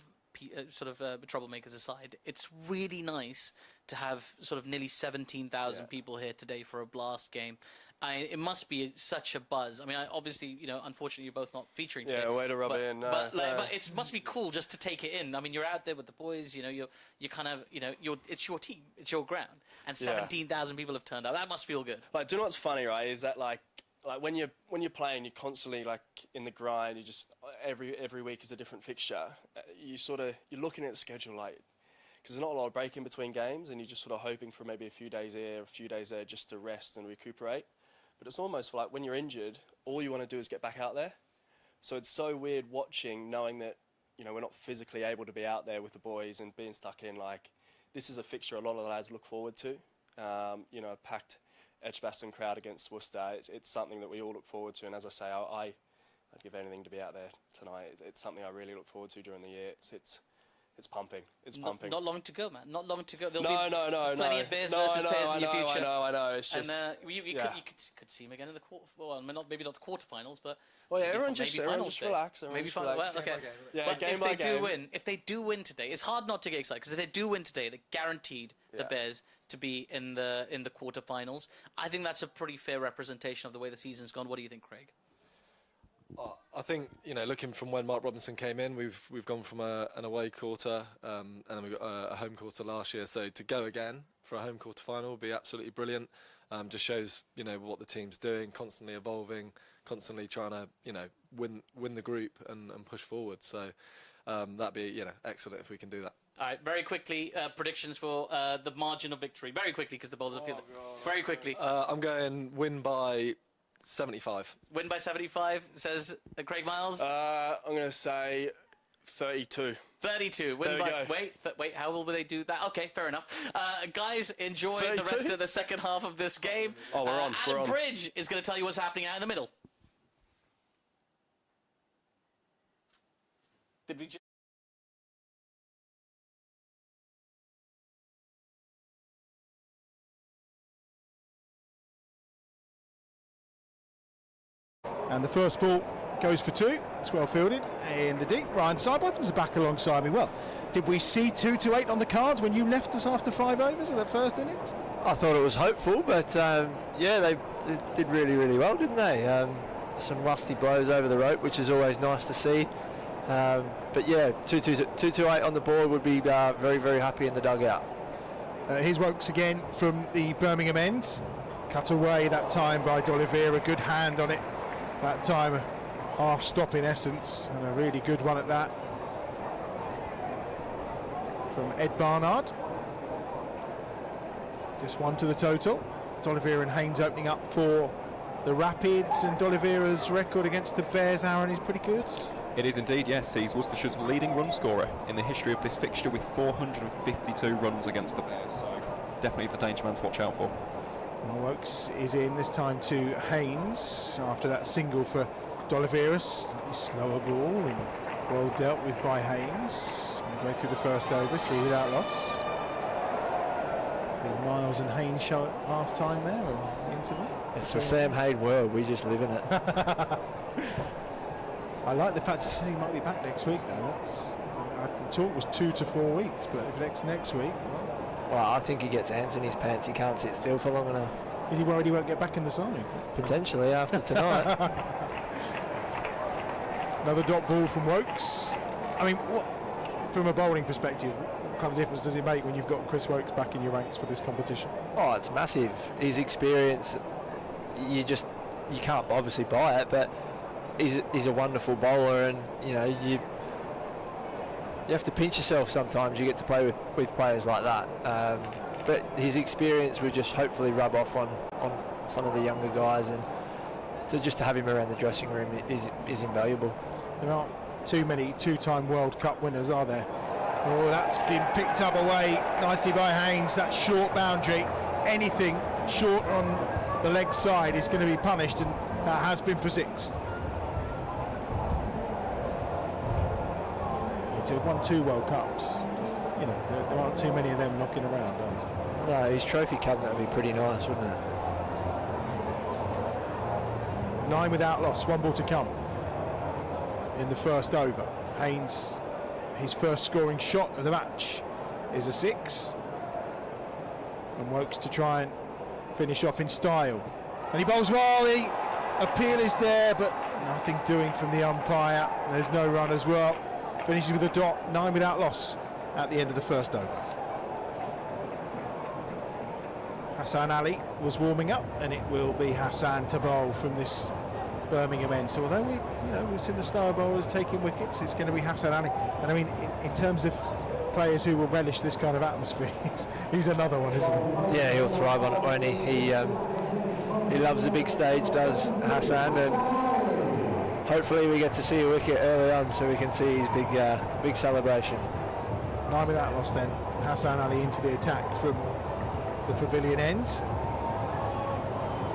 S6: troublemakers aside, it's really nice to have sort of nearly 17,000 people here today for a blast game. It must be such a buzz. I mean, obviously, unfortunately, you're both not featuring today.
S15: Yeah, way to rub it in.
S6: But it must be cool just to take it in. I mean, you're out there with the boys. You're kind of, it's your team, it's your ground, and 17,000 people have turned up. That must feel good.
S15: Like, do you know what's funny, right? Is that like when you're playing, you're constantly like in the grind. You just every week is a different fixture. You're looking at the schedule like, because there's not a lot of break in between games, and you're just sort of hoping for maybe a few days here, a few days there, just to rest and recuperate. But it's almost like when you're injured, all you want to do is get back out there. So it's so weird watching, knowing that we're not physically able to be out there with the boys and being stuck in. Like, this is a fixture a lot of the lads look forward to. A packed Edgbaston crowd against Worcester. It's something that we all look forward to. And as I say, I'd give anything to be out there tonight. It's something I really look forward to during the year. It's pumping. It's pumping.
S6: Not long to go, man. Not long to go.
S15: There's
S6: plenty of Bears versus Bears in your future.
S15: I know. It's just.
S6: And you could see him again in the quarter. Well, maybe not the quarterfinals, but.
S15: Well, yeah, everyone just relax.
S6: Maybe finals. Well, okay.
S15: Yeah,
S6: but if they do win today, it's hard not to get excited because if they do win today, they're guaranteed the Bears to be in the quarterfinals. I think that's a pretty fair representation of the way the season's gone. What do you think, Craig?
S14: I think looking from when Mark Robinson came in, we've gone from an away quarter, and then we got a home quarter last year. So to go again for a home quarter final would be absolutely brilliant. Just shows what the team's doing, constantly evolving, constantly trying to win the group and push forward. So that'd be excellent if we can do that.
S6: All right, very quickly, predictions for the margin of victory. Very quickly, because the bowlers are feeling. Very quickly.
S14: I'm going win by 75.
S6: Win by 75, says Craig Miles.
S15: I'm going to say 32.
S6: 32. Win by. Wait. How will they do that? Okay, fair enough. Guys, enjoy
S15: 32?
S6: the rest of the second half of this game.
S15: Oh, we're on.
S6: Adam Bridge is going to tell you what's happening out in the middle. Did we?
S10: And the first ball goes for 2. It's well fielded in the deep. Ryan Sidebottom's back alongside me. Well, did we see 2 to 8 on the cards when you left us after 5 overs of the first innings?
S11: I thought it was hopeful, but yeah, they did really, really well, didn't they? Some rusty blows over the rope, which is always nice to see. But yeah, 2 to 8 on the board would be very, very happy in the dugout.
S10: Here's Wokes again from the Birmingham end. Cut away that time by D'Oliveira. Good hand on it that time. A half stop in essence, and a really good one at that from Ed Barnard. Just 1 to the total. D'Oliveira and Haynes opening up for the Rapids, and D'Oliveira's record against the Bears, Aaron, is pretty good.
S12: It is indeed, yes. He's Worcestershire's leading run scorer in the history of this fixture with 452 runs against the Bears. So definitely the danger man to watch out for.
S10: Well, Wokes is in this time to Haynes after that single for D'Oliveira. Slightly slower ball and well dealt with by Haynes. Midway through the first over, 3 without loss. The Miles and Haynes show at half time there, or interval.
S11: It's the Sam Hayden world, we just live in it.
S10: I like the fact he says he might be back next week though. The talk was 2 to 4 weeks, but if next week.
S11: Well, I think he gets ants in his pants. He can't sit still for long enough.
S10: Is he worried he won't get back in the side?
S11: Potentially after tonight.
S10: Another dot ball from Wokes. I mean, from a bowling perspective, what kind of difference does it make when you've got Chris Wokes back in your ranks for this competition?
S11: Oh, it's massive. His experience, you can't obviously buy it, but he's a wonderful bowler, and you know you have to pinch yourself sometimes. You get to play with players like that, but his experience will just hopefully rub off on some of the younger guys, and to have him around the dressing room is invaluable.
S10: There aren't too many 2-time World Cup winners, are there? Oh, that's been picked up away nicely by Haynes. That short boundary, anything short on the leg side is going to be punished, and that has been for 6. To have won 2 World Cups, just, you know, there aren't too many of them knocking around, are there?
S11: No, his trophy cabinet would be pretty nice, wouldn't it?
S10: 9 without loss, 1 ball to come in the first over. Haynes, his first scoring shot of the match is a 6, and Wokes to try and finish off in style, and he bowls well. The appeal is there, but nothing doing from the umpire. There's no run as well. Finishes with a dot, 9 without loss at the end of the first over. Hassan Ali was warming up, and it will be Hassan to bowl from this Birmingham end. So although we've seen the slower bowlers taking wickets, it's going to be Hassan Ali. And I mean, in terms of players who will relish this kind of atmosphere, he's another one, isn't he?
S11: Yeah, he'll thrive on it, won't he? He loves the big stage, does Hassan, and hopefully we get to see a wicket early on so we can see his big celebration.
S10: 9 without loss then. Hassan Ali into the attack from the pavilion end.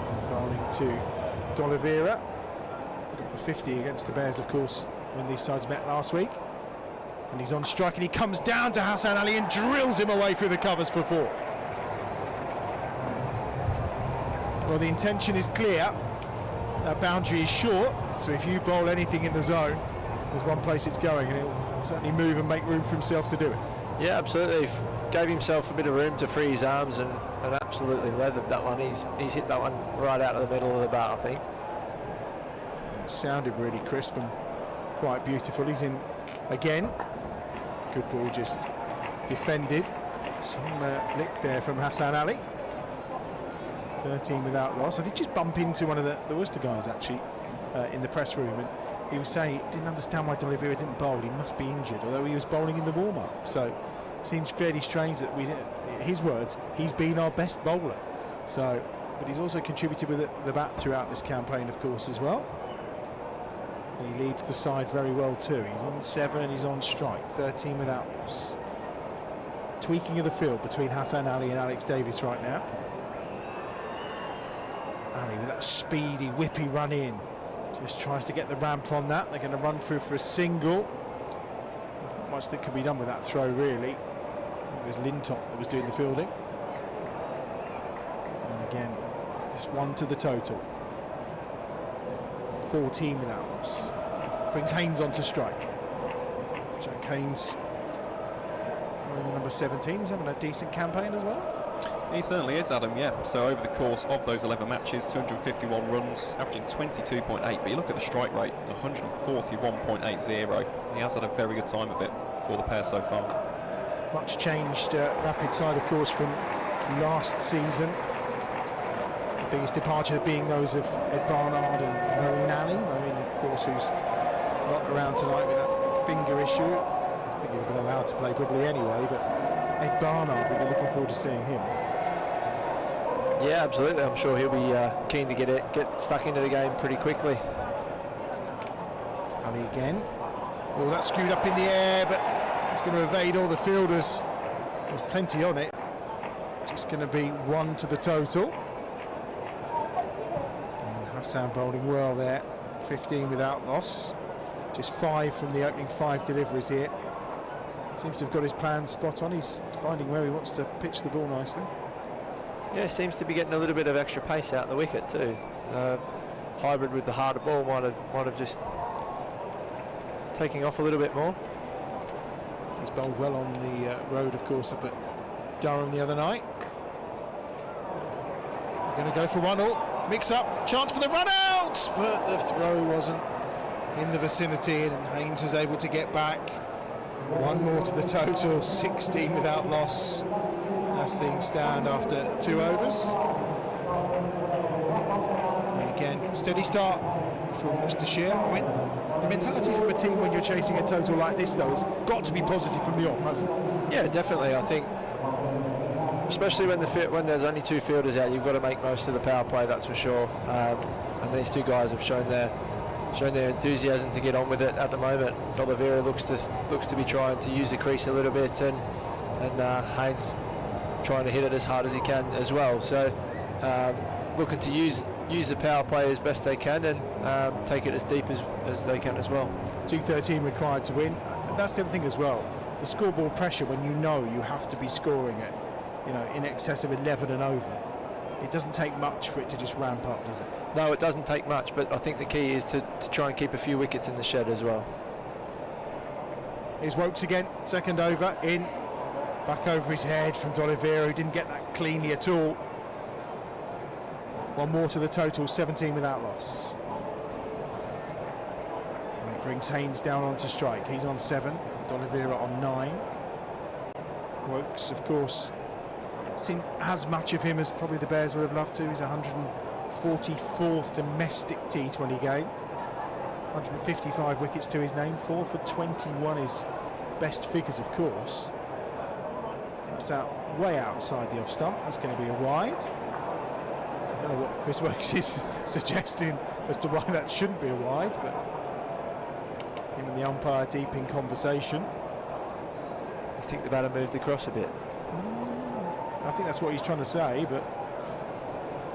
S10: And bowling to D'Oliveira. Got the 50 against the Bears, of course, when these sides met last week. And he's on strike, and he comes down to Hassan Ali and drills him away through the covers for 4. Well, the intention is clear. That boundary is short, so if you bowl anything in the zone, there's one place it's going, and it'll certainly move and make room for himself to do it.
S11: Yeah, absolutely. Gave himself a bit of room to free his arms and absolutely leathered that one. He's hit that one right out of the middle of the bat, I think.
S10: It sounded really crisp and quite beautiful. He's in again. Good ball, just defended. Some lick there from Hassan Ali. 13 without loss. I did just bump into one of the Worcester guys actually in the press room, and he was saying he didn't understand why D'Oliveira didn't bowl. He must be injured, although he was bowling in the warm-up. So it seems fairly strange that his words, he's been our best bowler. So, but he's also contributed with the bat throughout this campaign, of course, as well. And he leads the side very well too. He's on 7 and he's on strike. 13 without loss. Tweaking of the field between Hassan Ali and Alex Davis right now. Ali with that speedy, whippy run in. Just tries to get the ramp on that. They're going to run through for a single. Not much that could be done with that throw, really. I think it was Lintop that was doing the fielding. And again, just 1 to the total. 14 without loss. Brings Haynes on to strike. Jack Haynes, wearing the number 17, he's having a decent campaign as well.
S12: He certainly is, Adam, yeah. So over the course of those 11 matches, 251 runs, averaging 22.8. But you look at the strike rate, 141.80. He has had a very good time of it for the pair so far.
S10: Much changed Rapid side, of course, from last season. The biggest departure being those of Ed Barnard and Marine Ali. Marine, of course, who's not around tonight with that finger issue. I think he'd have been allowed to play probably anyway, but Ed Barnard, we'll be looking forward to seeing him.
S11: Yeah, absolutely. I'm sure he'll be keen to get stuck into the game pretty quickly.
S10: Ali again. Oh, that's screwed up in the air, but it's going to evade all the fielders. There's plenty on it. Just going to be 1 to the total. And Hassan bowling well there. 15 without loss. Just 5 from the opening 5 deliveries here. Seems to have got his plan spot on. He's finding where he wants to pitch the ball nicely.
S11: Yeah, seems to be getting a little bit of extra pace out the wicket too. Hybrid with the harder ball might have just taking off a little bit more.
S10: He's bowled well on the road, of course, up at Durham the other night. They're going to go for 1-all. Mix up, chance for the run out, but the throw wasn't in the vicinity, and Haynes was able to get back. 1 more to the total, 16 without loss. As things stand after 2 overs. And again, steady start from Worcestershire. I mean, the mentality from a team when you're chasing a total like this, though, has got to be positive from the off, hasn't it?
S11: Yeah, definitely. I think, especially when there's only 2 fielders out, you've got to make most of the power play. That's for sure. And these 2 guys have shown their enthusiasm to get on with it at the moment. D'Oliveira looks to be trying to use the crease a little bit, and Haynes trying to hit it as hard as he can as well. So looking to use the power play as best they can, and take it as deep as they can as well.
S10: 213 required to win. That's the other thing as well. The scoreboard pressure when you know you have to be scoring it, in excess of 11 and over. It doesn't take much for it to just ramp up, does it?
S11: No, it doesn't take much, but I think the key is to try and keep a few wickets in the shed as well.
S10: Here's Wokes again, second over, in. Back over his head from D'Oliveira, who didn't get that cleanly at all. 1 more to the total, 17 without loss. And it brings Haynes down onto strike. He's on 7, D'Oliveira on 9. Wokes, of course, seen as much of him as probably the Bears would have loved to. He's 144th domestic T20 game. 155 wickets to his name, 4 for 21 is best figures, of course. That's way outside the off stump. That's going to be a wide. I don't know what Chris Wokes is suggesting as to why that shouldn't be a wide, but him and the umpire deep in conversation.
S11: I think the batter moved across a bit.
S10: I think that's what he's trying to say, but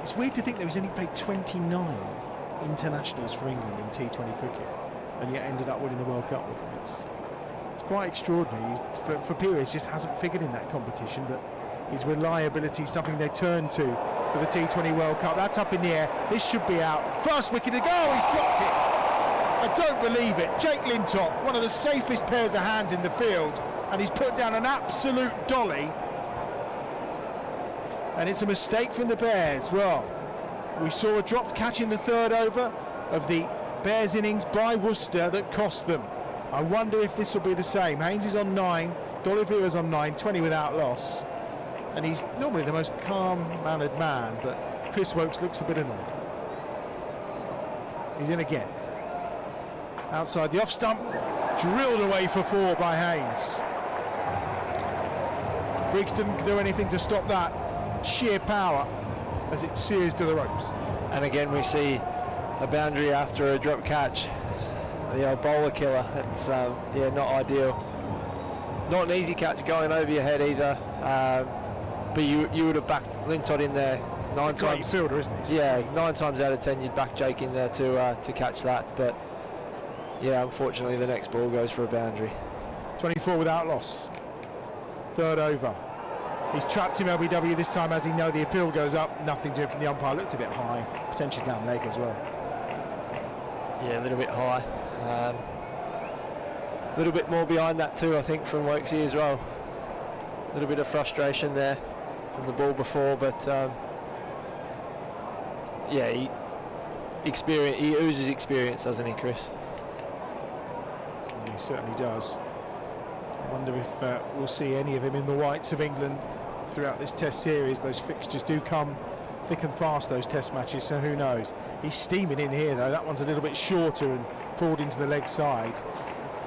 S10: it's weird to think that he's only played 29 internationals for England in T20 cricket, and yet ended up winning the World Cup with them. It's quite extraordinary. For periods just hasn't figured in that competition, but his reliability is something they turn to for the T20 World Cup. That's up in the air. This should be out. First wicket to go. He's dropped it. I don't believe it. Jake Lintop, one of the safest pairs of hands in the field, and he's put down an absolute dolly. And it's a mistake from the Bears. Well, we saw a dropped catch in the 3rd over of the Bears innings by Worcester that cost them. I wonder if this will be the same. Haynes is on 9, D'Oliveira's on 9, 20 without loss. And he's normally the most calm-mannered man, but Chris Wokes looks a bit annoyed. He's in again. Outside the off stump, drilled away for 4 by Haynes. Briggs didn't do anything to stop that. Sheer power as it sears to the ropes.
S11: And again we see a boundary after a drop catch. The old bowler killer. It's yeah, not ideal. Not an easy catch going over your head either. But you would have backed Lintott in there 9 times.
S10: Fielder, isn't he?
S11: Yeah, 9 times out of 10 you'd back Jake in there to catch that. But yeah, unfortunately the next ball goes for a boundary.
S10: 24 without loss. 3rd over. He's trapped him LBW this time, as he know the appeal goes up. Nothing doing from the umpire. Looked a bit high, potentially down leg as well.
S11: Yeah, a little bit high. A little bit more behind that too, I think, from Warwickshire as well. A little bit of frustration there from the ball before, but yeah, he oozes experience, doesn't he, Chris?
S10: He certainly does. I wonder if we'll see any of him in the whites of England throughout this Test series. Those fixtures do come thick and fast, those Test matches, so who knows. He's steaming in here though. That one's a little bit shorter and pulled into the leg side.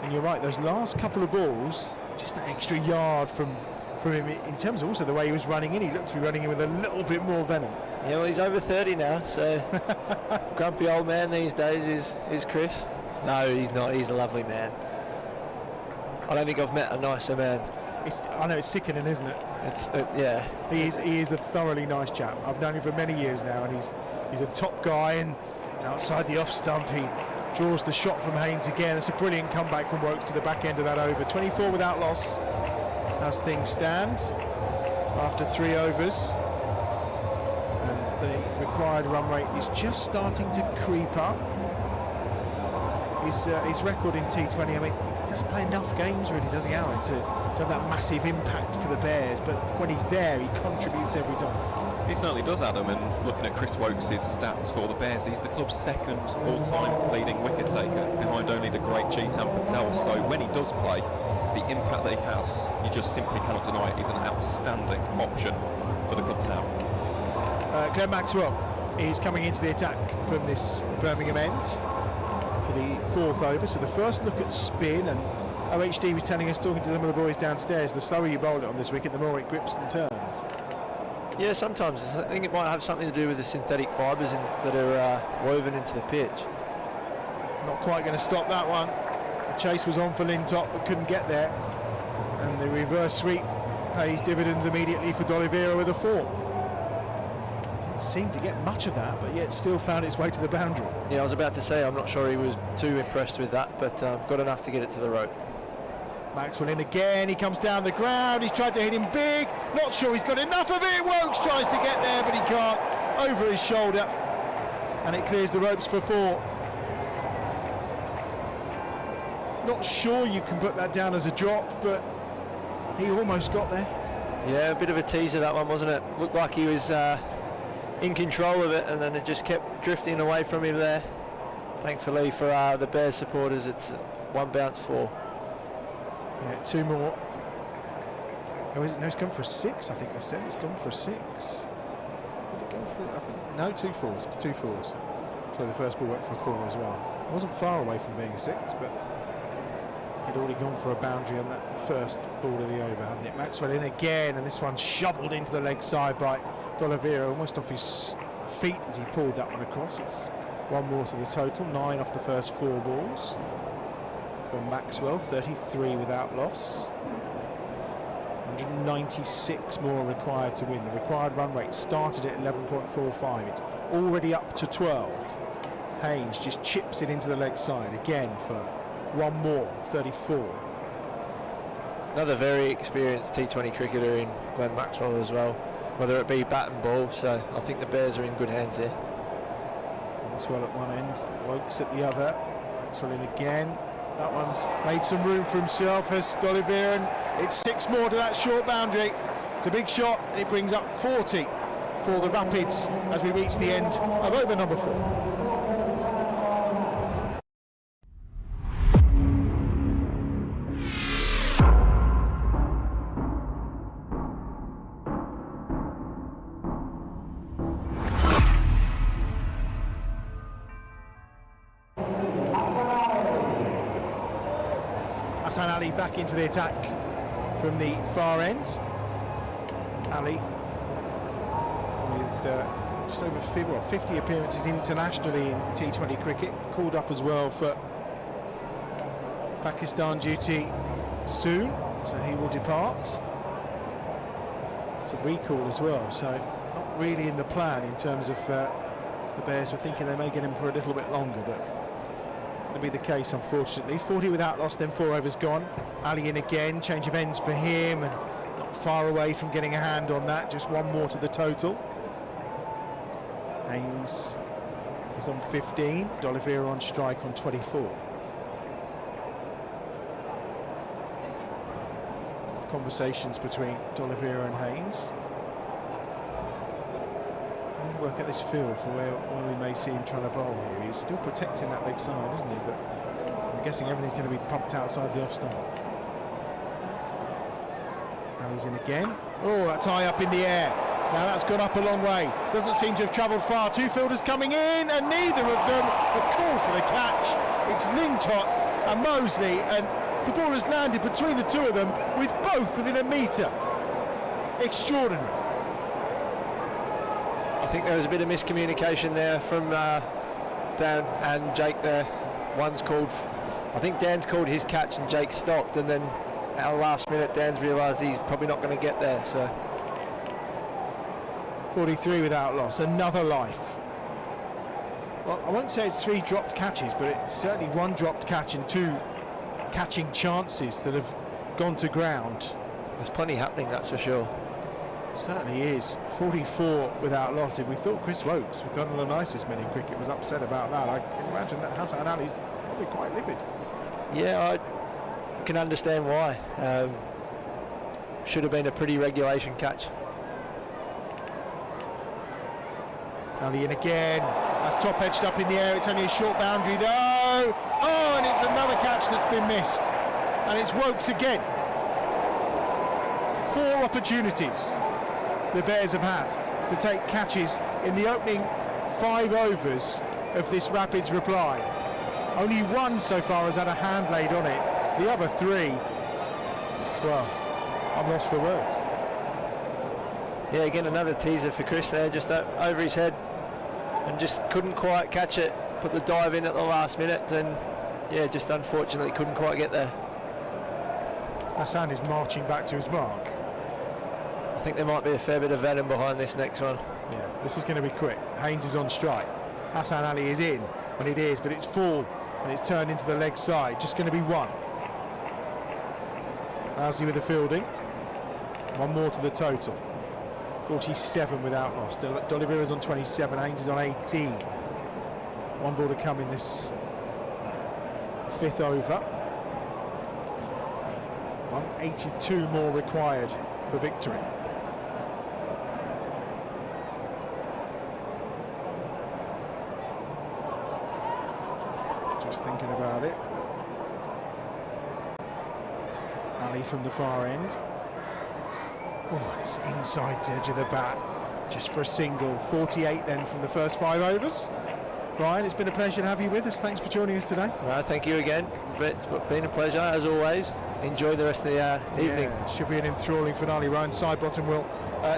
S10: And you're right, those last couple of balls, just that extra yard from him, in terms of also the way he was running in. He looked to be running in with a little bit more venom.
S11: Yeah, well, he's over 30 now, so grumpy old man these days is Chris. No, he's not. He's a lovely man. I don't think I've met a nicer man.
S10: I know, it's sickening, isn't it?
S11: Yeah.
S10: He is a thoroughly nice chap. I've known him for many years now, and he's a top guy. And outside the off stump, he draws the shot from Haynes again. It's a brilliant comeback from Woke to the back end of that over. 24 without loss as things stand after 3 overs. And the required run rate is just starting to creep up. His record in T20, I mean, he doesn't play enough games really, does he, Aaron, to have that massive impact for the Bears, but when he's there, he contributes every time.
S12: He certainly does, Adam, and looking at Chris Wokes' stats for the Bears, he's the club's second all-time leading wicket taker, behind only the great Chetan Patel, so when he does play, the impact that he has, you just simply cannot deny it. He's an outstanding option for the club to have.
S10: Glenn Maxwell is coming into the attack from this Birmingham end for the 4th over. So the first look at spin, and OHD was telling us, talking to some of the boys downstairs, the slower you bowl it on this wicket, the more it grips and turns.
S11: Yeah, sometimes. I think it might have something to do with the synthetic fibres that are woven into the pitch.
S10: Not quite going to stop that one. The chase was on for Lintop, but couldn't get there. And the reverse sweep pays dividends immediately for D'Oliveira with a 4. Didn't seem to get much of that, but yet still found its way to the boundary.
S11: Yeah, I was about to say, I'm not sure he was too impressed with that, but got enough to get it to the rope.
S10: Maxwell in again, he comes down the ground, he's tried to hit him big, not sure he's got enough of it. Wokes tries to get there, but he can't, over his shoulder, and it clears the ropes for 4. Not sure you can put that down as a drop, but he almost got there.
S11: Yeah, a bit of a teaser, that one, wasn't it? Looked like he was in control of it, and then it just kept drifting away from him there. Thankfully for the Bears supporters, it's 1 bounce 4.
S10: Yeah, 2 more. No, he's gone for a 6, I think they said. He's gone for a 6. Did it go for, I think, no, 2 4s. It's 2 4s. So the first ball went for a 4 as well. It wasn't far away from being a 6, but he'd already gone for a boundary on that first ball of the over, hadn't it? Maxwell in again, and this one shoveled into the leg side by D'Oliveira, almost off his feet as he pulled that one across. It's 1 more to the total, 9 off the first 4 balls. From Maxwell, 33 without loss. 196 more required to win. The required run rate started at 11.45. It's already up to 12. Haynes just chips it into the leg side again for 1 more, 34.
S11: Another very experienced T20 cricketer in Glenn Maxwell as well, whether it be bat and ball, so I think the Bears are in good hands here.
S10: Maxwell at one end, Wokes at the other. Maxwell in again. That one's made some room for himself, has D'Oliveira, and it's 6 more to that short boundary. It's a big shot, and it brings up 40 for the Rapids as we reach the end of over number 4. Ali back into the attack from the far end. Ali with just over 50 appearances internationally in T20 cricket, called up as well for Pakistan duty soon, so he will depart. It's a recall as well, so not really in the plan in terms of the Bears were thinking they may get him for a little bit longer, but to be the case, unfortunately. 40 without loss, then 4 overs gone. Ali in again, change of ends for him, and not far away from getting a hand on that, just 1 more to the total. Haynes is on 15, D'Oliveira on strike on 24. Conversations between D'Oliveira and Haynes. We need to work at this field for where we may see him trying to bowl here. He's still protecting that leg side, isn't he? But I'm guessing everything's going to be pumped outside the off stump. And he's in again. Oh, that's high up in the air. Now that's gone up a long way. Doesn't seem to have travelled far. Two fielders coming in, and neither of them have called for the catch. It's Lintott and Mosley, and the ball has landed between the two of them, with both within a metre. Extraordinary.
S11: I think there was a bit of miscommunication there from Dan and Jake there. One's called, I think Dan's called his catch and Jake stopped, and then at the last minute Dan's realised he's probably not going to get there. So
S10: 43 without loss, another life. Well, I won't say it's 3 dropped catches, but it's certainly 1 dropped catch and 2 catching chances that have gone to ground.
S11: There's plenty happening, that's for sure.
S10: Certainly is. 44 without loss. If we thought Chris Wokes, we've done the nicest men in cricket, was upset about that, I can imagine that Hassan Ali's probably quite livid.
S11: Yeah, I can understand why. Should have been a pretty regulation catch.
S10: Ali in again. That's top edged up in the air. It's only a short boundary though. Oh, and it's another catch that's been missed. And it's Wokes again. 4 opportunities the Bears have had to take catches in the opening 5 overs of this Rapids reply. Only 1 so far has had a hand laid on it. The other 3, well, I'm lost for words.
S11: Yeah, again another teaser for Chris there, just over his head, and just couldn't quite catch it. Put the dive in at the last minute, and yeah, just unfortunately couldn't quite get there.
S10: Hassan is marching back to his mark.
S11: I think there might be a fair bit of venom behind this next one.
S10: Yeah, this is going to be quick. Haynes is on strike. Hassan Ali is in, and it is, but it's full, and it's turned into the leg side. Just going to be 1. Rousey with the fielding. 1 more to the total. 47 without loss. D'Oliveira's on 27, Haynes is on 18. 1 ball to come in this 5th over. 182 more required for victory. Just thinking about it. Ali from the far end. Oh, it's inside edge of the bat, just for a single. 48 then from the first 5 overs. Brian, it's been a pleasure to have you with us. Thanks for joining us today.
S11: No, thank you again. It's been a pleasure as always. Enjoy the rest of the evening.
S10: Yeah, should be an enthralling finale. Ryan Sidebottom will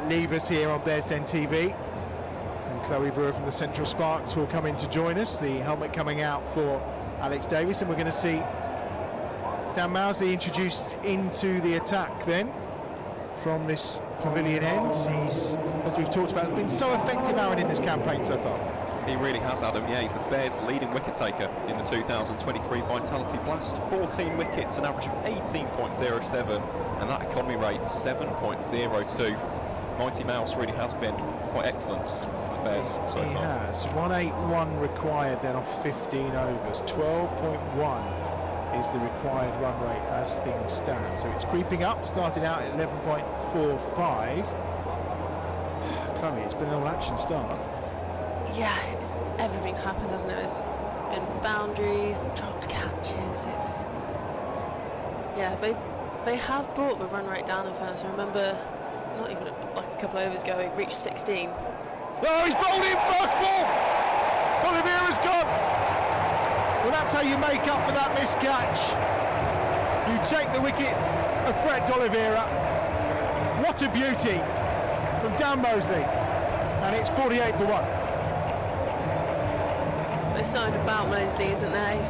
S10: leave us here on Bears Den TV. And Chloe Brewer from the Central Sparks will come in to join us. The helmet coming out for Alex Davis, and we're going to see Dan Mousley introduced into the attack then from this pavilion end. He's, as we've talked about, been so effective, Aaron, in this campaign so far.
S12: He really has, Adam. Yeah, he's the Bears' leading wicket taker in the 2023 Vitality Blast. 14 wickets, an average of 18.07, and that economy rate 7.02. Mighty Mouse really has been quite excellent for the Bears so far.
S10: He has. 181 required then off 15 overs. 12.1 is the required run rate as things stand. So it's creeping up, starting out at 11.45. Chloe, it's been an all-action start.
S13: Yeah, everything's happened, hasn't it? There's been boundaries, dropped catches. Yeah, they have brought the run rate down. In fairness, I remember not even like a couple of overs ago, it reached 16.
S10: Oh, he's bowled in first ball. D'Oliveira's gone. Well, that's how you make up for that missed catch. You take the wicket of Brett D'Oliveira. What a beauty from Dan Mosley, and it's 48 for 1.
S13: There's something about Mosley, isn't there? He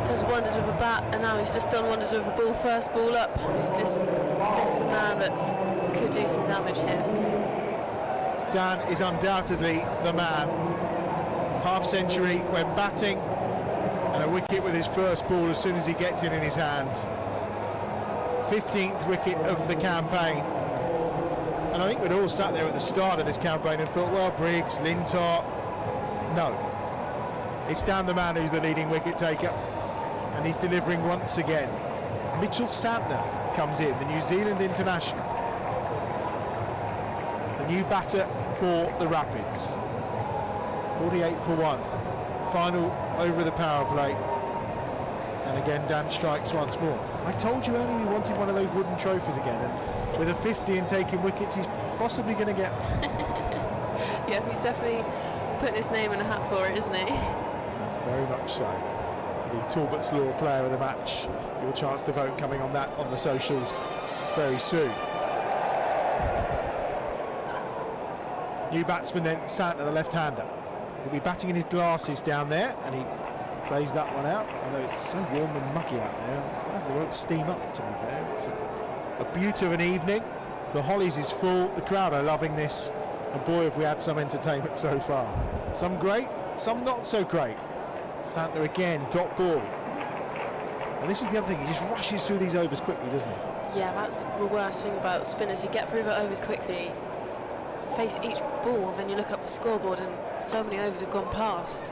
S13: does wonders with a bat, and now he's just done wonders with a ball. First ball up, he's just missed the man that could do some damage here.
S10: Dan is undoubtedly the man. Half century when batting, and a wicket with his first ball as soon as he gets it in his hand. 15th wicket of the campaign. And I think we'd all sat there at the start of this campaign and thought, well, Briggs, Lintott, no. It's down the man who's the leading wicket taker, and he's delivering once again. Mitchell Santner comes in, the New Zealand international, the new batter for the Rapids. 48 for 1. Final over the power play. And again, Dan strikes once more. I told you earlier we wanted one of those wooden trophies again, and with a 50 and taking wickets, he's possibly going to get.
S13: Yeah, he's definitely putting his name in a hat for it, isn't he?
S10: Very much so. For the Talbot's Law Player of the Match. Your chance to vote coming on that on the socials very soon. New batsman then, Santner, the left-hander. He'll be batting in his glasses down there, and he plays that one out, although it's so warm and mucky out there. As they won't steam up, to be fair. It's a beauty of an evening. The Hollies is full, the crowd are loving this, and boy, have we had some entertainment so far. Some great, some not so great. Santner again, dot ball. And this is the other thing, he just rushes through these overs quickly, doesn't he?
S13: Yeah, that's the worst thing about spinners. You get through the overs quickly, face each ball, and then you look up the scoreboard and so many overs have gone past.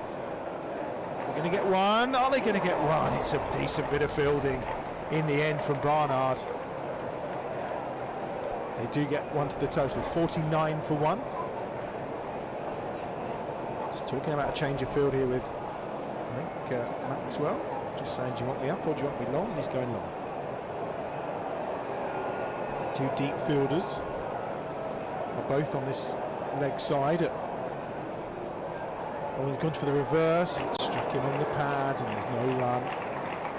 S10: We're going to get one. Are they going to get one? It's a decent bit of fielding in the end from Barnard. They do get one to the total, 49 for 1. Just talking about a change of field here with, I think, Maxwell. Just saying, do you want me up or do you want me long? And he's going long. The two deep fielders are both on this leg side. Oh, he's gone for the reverse. It struck him on the pad, and there's no run.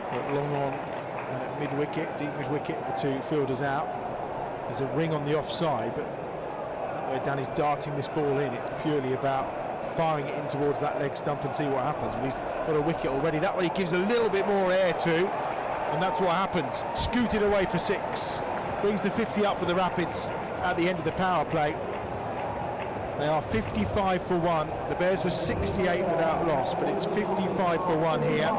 S10: So at long on and at mid-wicket, deep mid-wicket, the two fielders out. There's a ring on the offside, but where Danny's darting this ball in, it's purely about firing it in towards that leg stump and see what happens. But he's got a wicket already. That one he gives a little bit more air to, and that's what happens. Scooted away for 6. Brings the 50 up for the Rapids at the end of the power play. They are 55 for 1. The Bears were 68 without loss, but it's 55 for 1 here.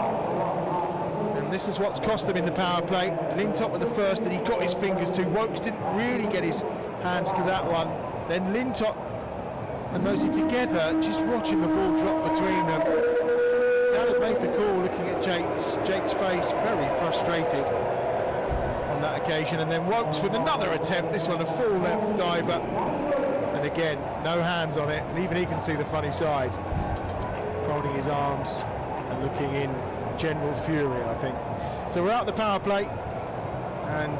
S10: And this is what's cost them in the power play. Lintop with the first that he got his fingers to. Wokes didn't really get his hands to that one. Then Lintop and Mosey together, just watching the ball drop between them. Dan had made the call, looking at Yates. Jake's face, very frustrated on that occasion. And then Wokes with another attempt, this one a full-length diver. And again, no hands on it, and even he can see the funny side. Folding his arms and looking in general fury, I think. So we're out the power play, and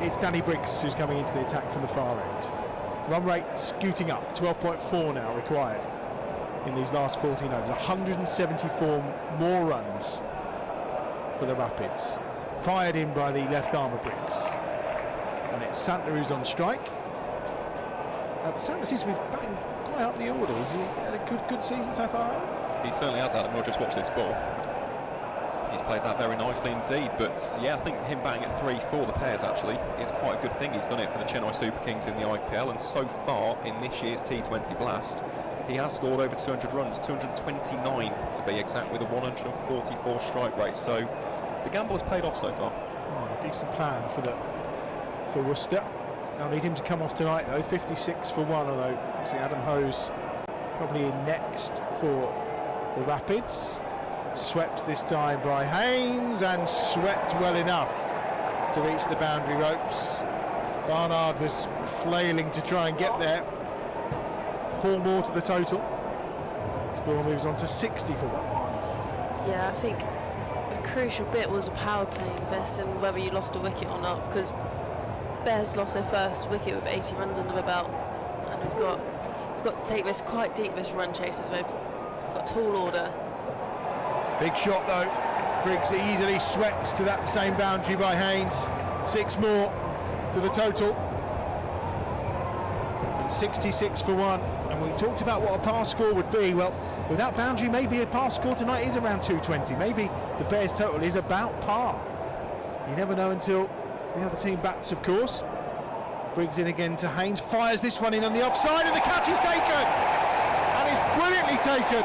S10: it's Danny Briggs who's coming into the attack from the far end. Run rate scooting up, 12.4 now required in these last 14 overs. 174 more runs for the Rapids. Fired in by the left arm of Briggs. And it's Santner who's on strike. Santner seems to be batting quite up the order. Has he had a good season so far?
S12: He certainly has, Adam. We'll just watch this ball. He's played that very nicely indeed, but yeah, I think him batting at 3 for the pairs actually is quite a good thing. He's done it for the Chennai Super Kings in the IPL, and so far in this year's T20 Blast, he has scored over 200 runs, 229 to be exact, with a 144 strike rate. So the gamble has paid off so far.
S10: Oh, decent plan for Worcester. I'll need him to come off tonight though. 56 for 1, although obviously Adam Hose probably in next for the Rapids. Swept this time by Haynes, and swept well enough to reach the boundary ropes. Barnard was flailing to try and get there. 4 more to the total. Score moves on to 60 for 1.
S13: Yeah, I think a crucial bit was a power play invest in whether you lost a wicket or not, because Bears lost their first wicket with 80 runs under the belt, and we've got to take this quite deep, this run chase, as we've got tall order.
S10: Big shot though. Briggs easily swept to that same boundary by Haynes. 6 more to the total. And 66 for 1. And we talked about what a pass score would be. Well, with that boundary, maybe a pass score tonight is around 220. Maybe the Bears total is about par. You never know until the other team bats, of course. Briggs in again to Haynes. Fires this one in on the offside, and the catch is taken. And it's brilliantly taken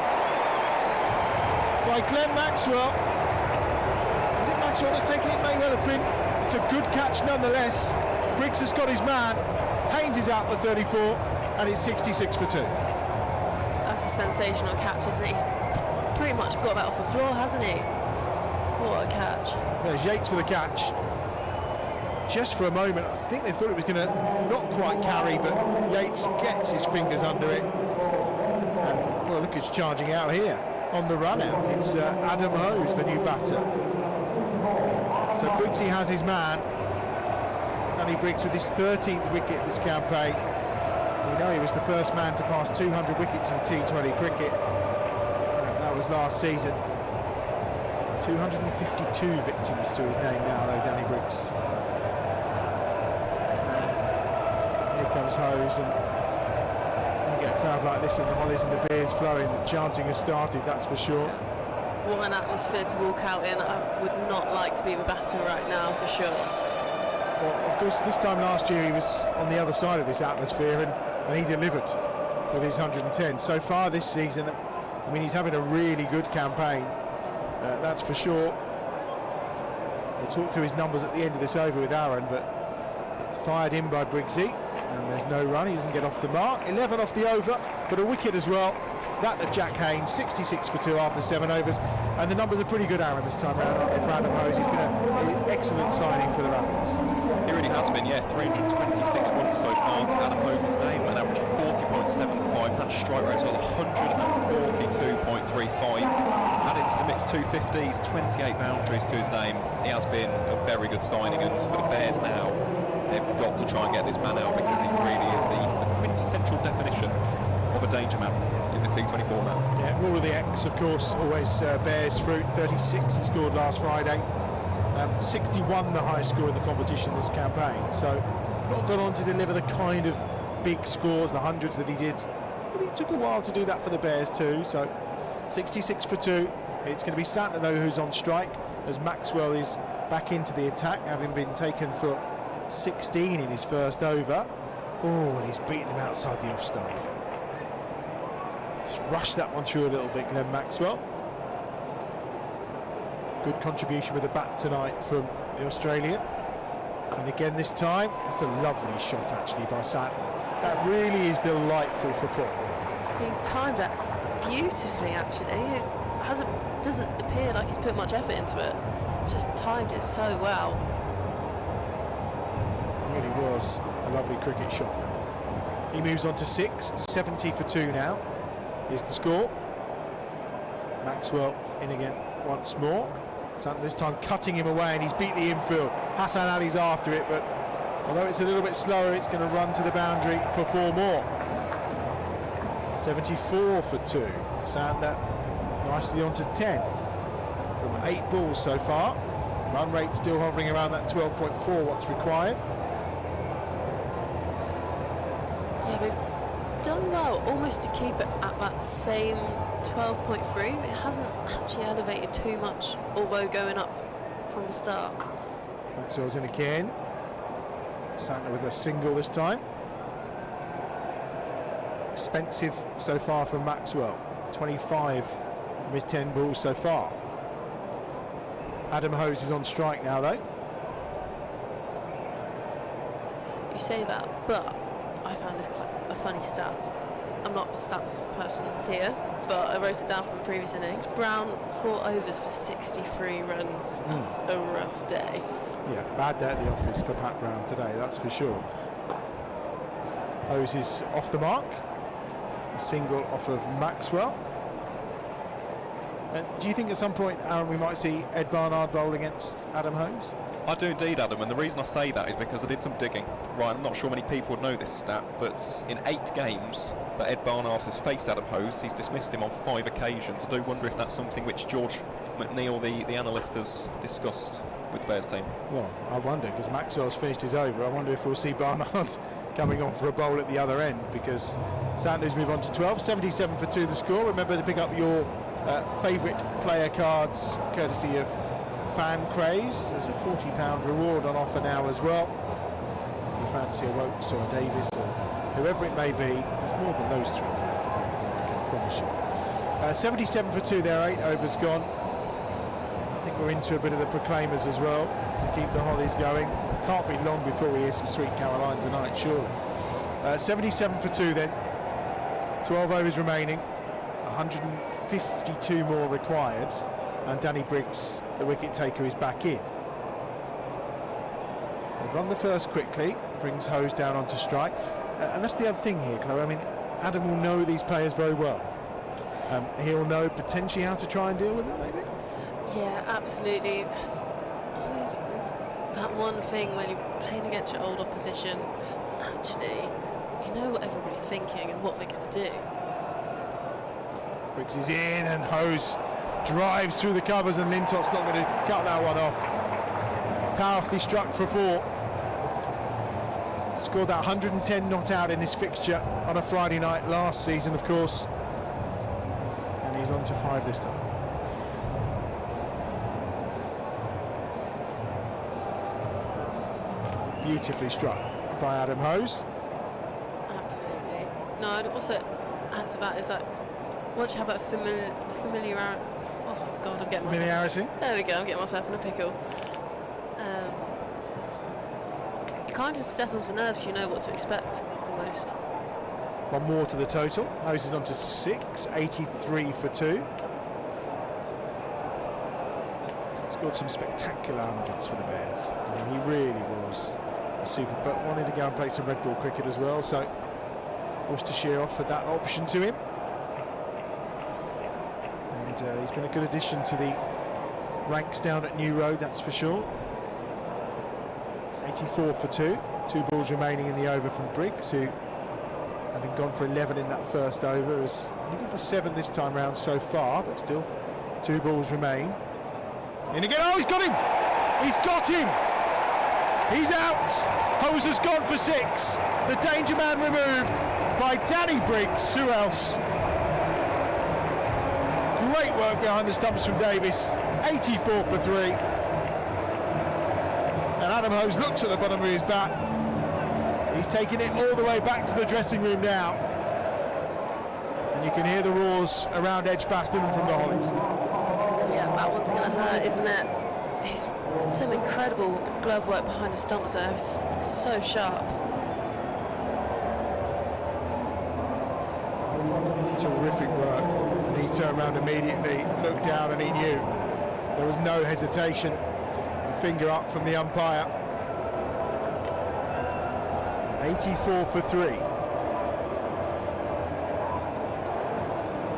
S10: by Glenn Maxwell. Is it Maxwell that's taken it? May well have been. It's a good catch nonetheless. Briggs has got his man. Haynes is out for 34, and it's 66 for 2.
S13: That's a sensational catch, isn't it? He's pretty much got that off the floor, hasn't he? What a catch.
S10: There's Yates with a catch. Just for a moment, I think they thought it was going to not quite carry, but Yates gets his fingers under it. And, well, look, it's charging out here on the run out. It's Adam Hose, the new batter. So Briggsy has his man. Danny Briggs with his 13th wicket this campaign. We know he was the first man to pass 200 wickets in T20 cricket. That was last season. 252 victims to his name now, though, Danny Briggs. Here comes Hose, and when you get a crowd like this and the Hollies and the Beers flowing, the chanting has started, that's for sure.
S13: What an atmosphere to walk out in. I would not like to be the batter right now, for sure.
S10: Well, of course, this time last year he was on the other side of this atmosphere, and he delivered with his 110. So far this season, I mean, he's having a really good campaign, that's for sure. We'll talk through his numbers at the end of this over with Aaron, but it's fired in by Briggsy, and there's no run. He doesn't get off the mark. 11 off the over, but a wicket as well. That of Jack Haynes, 66 for 2 after 7 overs, and the numbers are pretty good, Aaron, this time round, aren't they, for Adam Hose? He's been an excellent signing for the Rapids.
S12: He really has been, yeah. 326 runs so far to Adam Hose's name, an average of 40.75. That strike rate as well, 142.35. Add into the mix 250s, 28 boundaries to his name. He has been a very good signing, and for the Bears now, they've got to try and get this man out, because he really is the quintessential definition of a danger man in the T24 now.
S10: Yeah, Roar of the X, of course, always Bears fruit. 36 he scored last Friday. 61 the highest score in the competition this campaign. So not gone on to deliver the kind of big scores, the hundreds that he did. But it took a while to do that for the Bears too. So 66 for 2. It's going to be Santner though who's on strike, as Maxwell is back into the attack, having been taken for 16 in his first over. Oh, and he's beaten him outside the off stump. Just rushed that one through a little bit, Glenn Maxwell. Good contribution with the bat tonight from the Australian. And again this time, it's a lovely shot actually by Santner. That really is delightful for foot.
S13: He's timed that beautifully actually. It doesn't appear like he's put much effort into it. Just timed it so well.
S10: It really was a lovely cricket shot. He moves on to 6, 70 for 2 now is the score. Maxwell in again once more. Santner this time cutting him away, and he's beat the infield. Hassan Ali's after it, but although it's a little bit slower, it's going to run to the boundary for 4 more. 74 for 2. Santner nicely on to 10 from 8 balls so far. Run rate still hovering around that 12.4, what's required.
S13: Yeah, they've done well almost to keep it at that same 12.3. It hasn't actually elevated too much, although going up from the start.
S10: Maxwell's in again. Santner with a single this time. Expensive so far from Maxwell. 25 from his 10 balls so far. Adam Hose is on strike now though.
S13: You say that, but I found this quite a funny stat. I'm not a stats person here, but I wrote it down from the previous innings. Brown 4 overs for 63 runs. That's a rough day.
S10: Yeah, bad day at the office for Pat Brown today, that's for sure. Hose is off the mark. A single off of Maxwell. Do you think at some point, Aaron, we might see Ed Barnard bowl against Adam Hose?
S12: I do indeed, Adam, and the reason I say that is because I did some digging. Right, I'm not sure many people would know this stat, but in 8 games that Ed Barnard has faced Adam Hose, he's dismissed him on 5 occasions. I do wonder if that's something which George McNeil, the analyst, has discussed with the Bears team.
S10: Well, I wonder, because Maxwell's finished his over. I wonder if we'll see Barnard coming on for a bowl at the other end, because Sanders move on to 12. 77 for 2 the score. Remember to pick up your favourite player cards courtesy of Fan Craze. There's a £40 reward on offer now as well. If you fancy a Wokes or a Davis or whoever it may be, there's more than those 3 players available, I can promise you. 77 for 2 there, 8 overs gone. I think we're into a bit of the Proclaimers as well to keep the Hollies going. Can't be long before we hear some Sweet Caroline tonight, surely. 77 for 2 then. 12 overs remaining. 152 more required, and Danny Briggs, the wicket taker, is back in. They've run the first quickly, brings Hose down onto strike, and that's the other thing here, Chloe. I mean, Adam will know these players very well. He'll know potentially how to try and deal with them, maybe.
S13: Yeah, absolutely. It's always that one thing when you're playing against your old opposition. It's actually, you know what everybody's thinking and what they're going to do.
S10: Briggs is in, and Hose drives through the covers, and Lintot's not going to cut that one off. Powerfully struck for 4. Scored that 110 not out in this fixture on a Friday night last season, of course. And he's on to 5 this time. Beautifully struck by Adam Hose.
S13: Absolutely. No, I'd also add to that is that once you have that familiarity. Oh God, I'm getting
S10: familiarity.
S13: There we go. I'm getting myself in a pickle. It kind of settles the nerves. You know what to expect almost.
S10: One more to the total. Hose is on to 6, 83 for 2. Scored some spectacular hundreds for the Bears. I mean, he really was a super, but wanted to go and play some red ball cricket as well, so Worcestershire offered that option to him. And he's been a good addition to the ranks down at New Road, that's for sure. 84 for 2. 2 balls remaining in the over from Briggs, who, having gone for 11 in that first over, has only gone for 7 this time round so far, but still 2 balls remain. In again, oh, he's got him! He's got him! He's out! Hose has gone for 6. The danger man removed by Danny Briggs. Who else? Great work behind the stumps from Davis. 84 for 3. And Adam Hose looks at the bottom of his bat. He's taking it all the way back to the dressing room now. And you can hear the roars around Edgbaston and from the Hollies.
S13: Yeah, that one's going to hurt, isn't it? He's some incredible glove work behind the stumps there. It's so sharp.
S10: It's terrific work. And he turned around immediately, looked down, and he knew. There was no hesitation. A finger up from the umpire. 84 for 3.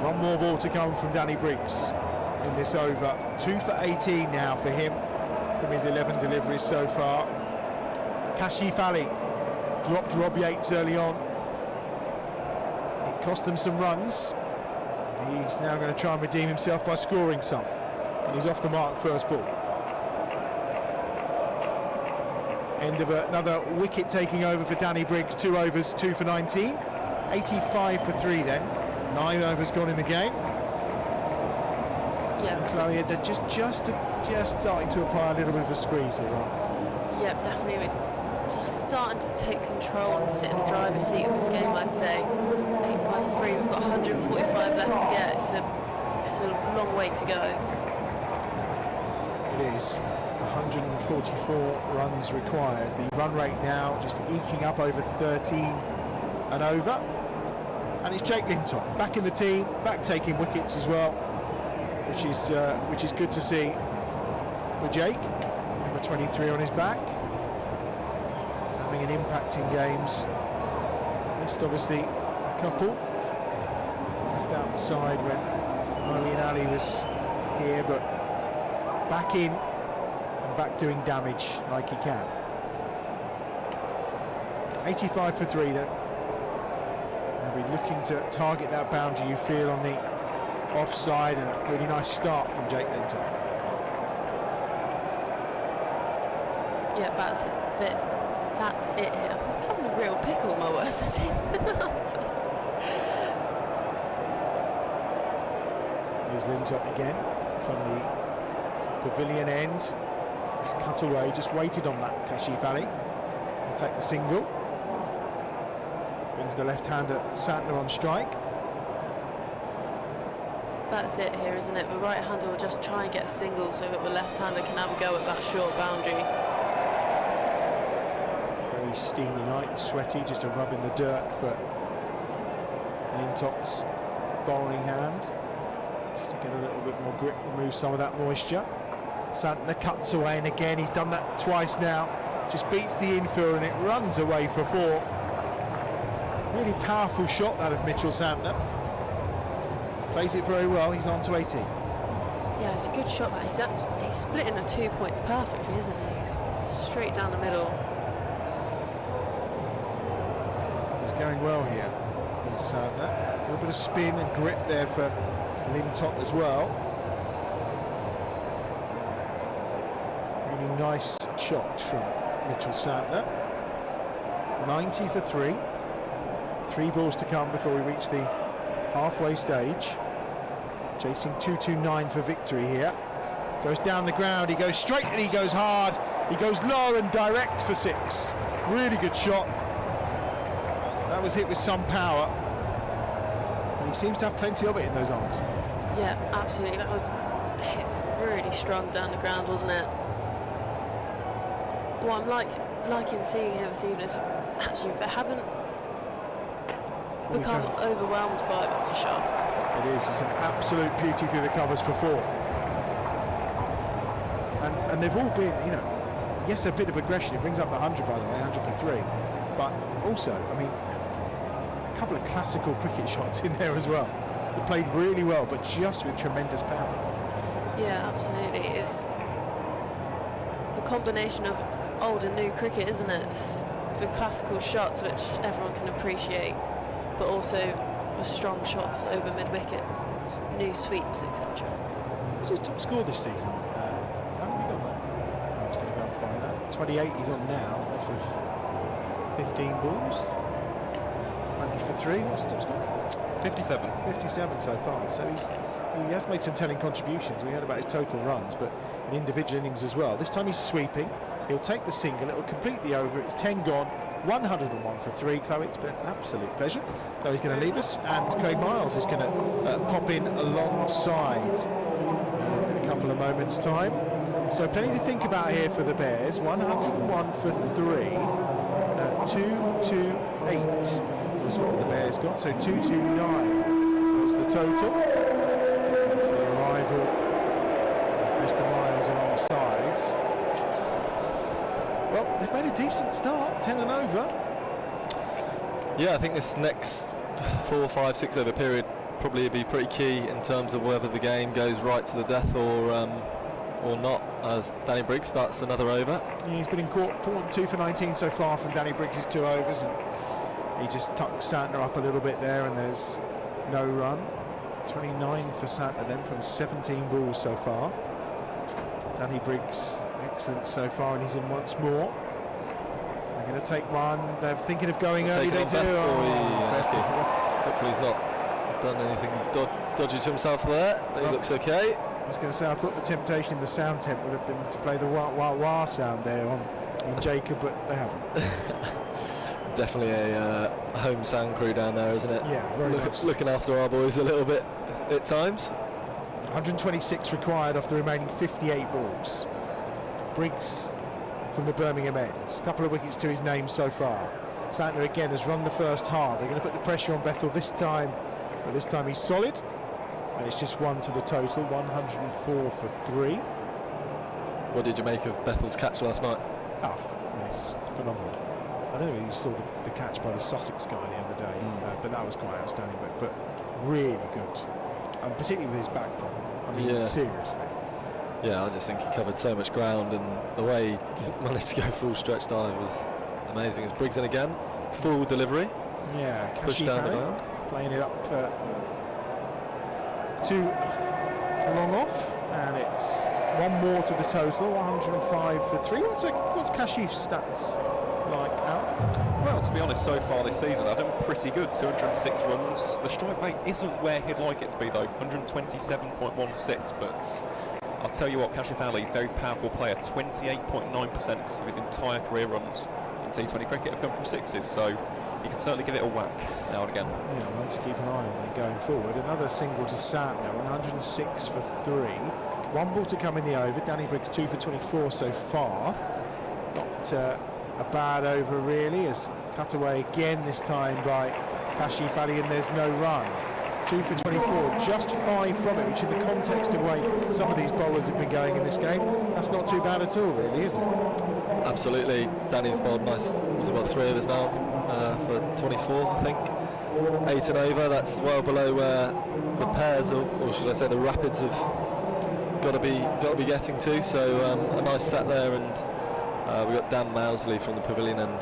S10: One more ball to come from Danny Briggs in this over. 2 for 18 now for him from his 11 deliveries so far. Kashif Ali dropped Rob Yates early on. It cost them some runs. He's now going to try and redeem himself by scoring some. And he's off the mark first ball. End of another wicket taking over for Danny Briggs. 2 overs, 2 for 19. 85 for 3 then. 9 overs gone in the game.
S13: Yeah,
S10: Chloe, they're just starting to apply a little bit of a squeeze here, aren't they?
S13: Yeah, definitely. We're just starting to take control and sit in the driver's seat of this game, I'd say. 85 for 3, we've got 145 left to get. It's a long way to go.
S10: It is. 144 runs required. The run rate now just eking up over 13 and over. And it's Jake Lintott back in the team, back taking wickets as well, which is good to see for Jake. Number 23 on his back, having an impact in games. Missed obviously a couple. Left out the side when Moeen Ali was here, but back in and back doing damage like he can. 85 for 3 then. They'll be looking to target that boundary, you feel, on the offside, and a really nice start from Jake Linton.
S13: Yeah, that's it here. I'm having a real pickle with my words, I think.
S10: Here's Linton again from the pavilion end. He's cut away, just waited on that Kashif Ali. He'll take the single. Brings the left-hander Santner on strike.
S13: That's it here, isn't it? The right-hander will just try and get a single so that the left-hander can have a go at that short boundary.
S10: Very steamy night, sweaty, just a rub in the dirt for Lintott's bowling hand, just to get a little bit more grip, remove some of that moisture. Santner cuts away, and again he's done that twice now. Just beats the infield and it runs away for 4. Really powerful shot that of Mitchell Santner. Plays it very well. He's on to 18.
S13: Yeah, it's a good shot. That he's splitting the 2 points perfectly, isn't he? He's straight down the middle.
S10: He's going well here. Santner. A little bit of spin and grip there for Lintott as well. Really nice shot from Mitchell Santner. 90 for 3. 3 balls to come before we reach the halfway stage. Chasing 229 for victory here. Goes down the ground, he goes straight and he goes hard. He goes low and direct for 6. Really good shot. That was hit with some power. And he seems to have plenty of it in those arms.
S13: Yeah, absolutely. That was hit really strong down the ground, wasn't it? What I'm liking seeing here this evening is actually they haven't become overwhelmed by it. It's a shot.
S10: It is. It's an absolute beauty through the covers for 4. And they've all been, you know, yes, a bit of aggression. It brings up the 100, by the way, 100 for 3. But also, I mean, a couple of classical cricket shots in there as well. They played really well, but just with tremendous power.
S13: Yeah, absolutely. It's a combination of old and new cricket, isn't it? It's for classical shots, which everyone can appreciate, but also with strong shots over mid-wicket, new sweeps, etc.
S10: What's his top score this season? How have we got that? I'm just going to go and find that. 28 he's on now, off of 15 balls. 100 for 3. What's the top score?
S12: 57.
S10: 57 so far. So he has made some telling contributions. We heard about his total runs, but in individual innings as well. This time he's sweeping. He'll take the single. It will complete the over. It's 10 gone. 101 for 3, Chloe. It's been an absolute pleasure. Though he's going to leave us, and Craig Miles is going to pop in alongside in a couple of moments' time. So plenty to think about here for the Bears. 101 for 3. 228 was what the Bears got. So 229 was the total. It's the arrival of Mr. Miles alongside. Well, they've made a decent start, 10 and over.
S14: Yeah, I think this next 4, 5, 6 over period probably be pretty key in terms of whether the game goes right to the death or not, as Danny Briggs starts another over.
S10: Yeah, he's been important 2 for 19 so far from Danny Briggs' 2 overs, and he just tucks Santner up a little bit there, and there's no run. 29 for Santner then from 17 balls so far. Danny Briggs excellent so far, and he's in once more. They're going to take one. They're thinking of going early. They do.
S14: Hopefully he's not done anything dodgy to himself there. But he looks okay.
S10: I was going to say, I thought the temptation in the sound temp would have been to play the wah wah wah sound there on Jacob, but they haven't.
S14: Definitely a home sound crew down there, isn't it?
S10: Yeah, very much.
S14: Looking after our boys a little bit at times.
S10: 126 required off the remaining 58 balls. Briggs from the Birmingham Bears. A couple of wickets to his name so far. Santner again has run the first hard. They're going to put the pressure on Bethel this time, but this time he's solid. And it's just 1 to the total, 104 for 3.
S14: What did you make of Bethel's catch last night?
S10: It's phenomenal. I don't know if you saw the catch by the Sussex guy the other day, but that was quite outstanding, but really good. And particularly with his back problem. I mean, seriously.
S14: Yeah, I just think he covered so much ground, and the way he managed to go full stretch dive was amazing. It's Briggs in again, full delivery.
S10: Yeah,
S14: pushed down the ground.
S10: Playing it up to long off, and it's 1 more to the total, 105 for 3. What's Kashif's stats like, Al?
S12: Well, to be honest, so far this season I've done pretty good. 206 runs. The strike rate isn't where he'd like it to be though, 127.16, but I'll tell you what, Kashif Ali, very powerful player. 28.9% of his entire career runs in T20 cricket have come from 6s, so you can certainly give it a whack now and again.
S10: Yeah, one to keep an eye on then going forward. Another single to Santner, 106 for 3. 1 ball to come in the over. Danny Briggs 2 for 24 so far. Not a bad over really, as cut away again this time by Kashif Ali, and there's no run. 2 for 24, just 5 from it, which in the context of way some of these bowlers have been going in this game, that's not too bad at all, really, is it?
S14: Absolutely. Danny's bowled nice, was about 3 overs now for 24, I think. 8 and over, that's well below where the Pairs, or should I say the Rapids, have got to be getting to. So a nice set there, and we got Dan Mousley from the pavilion end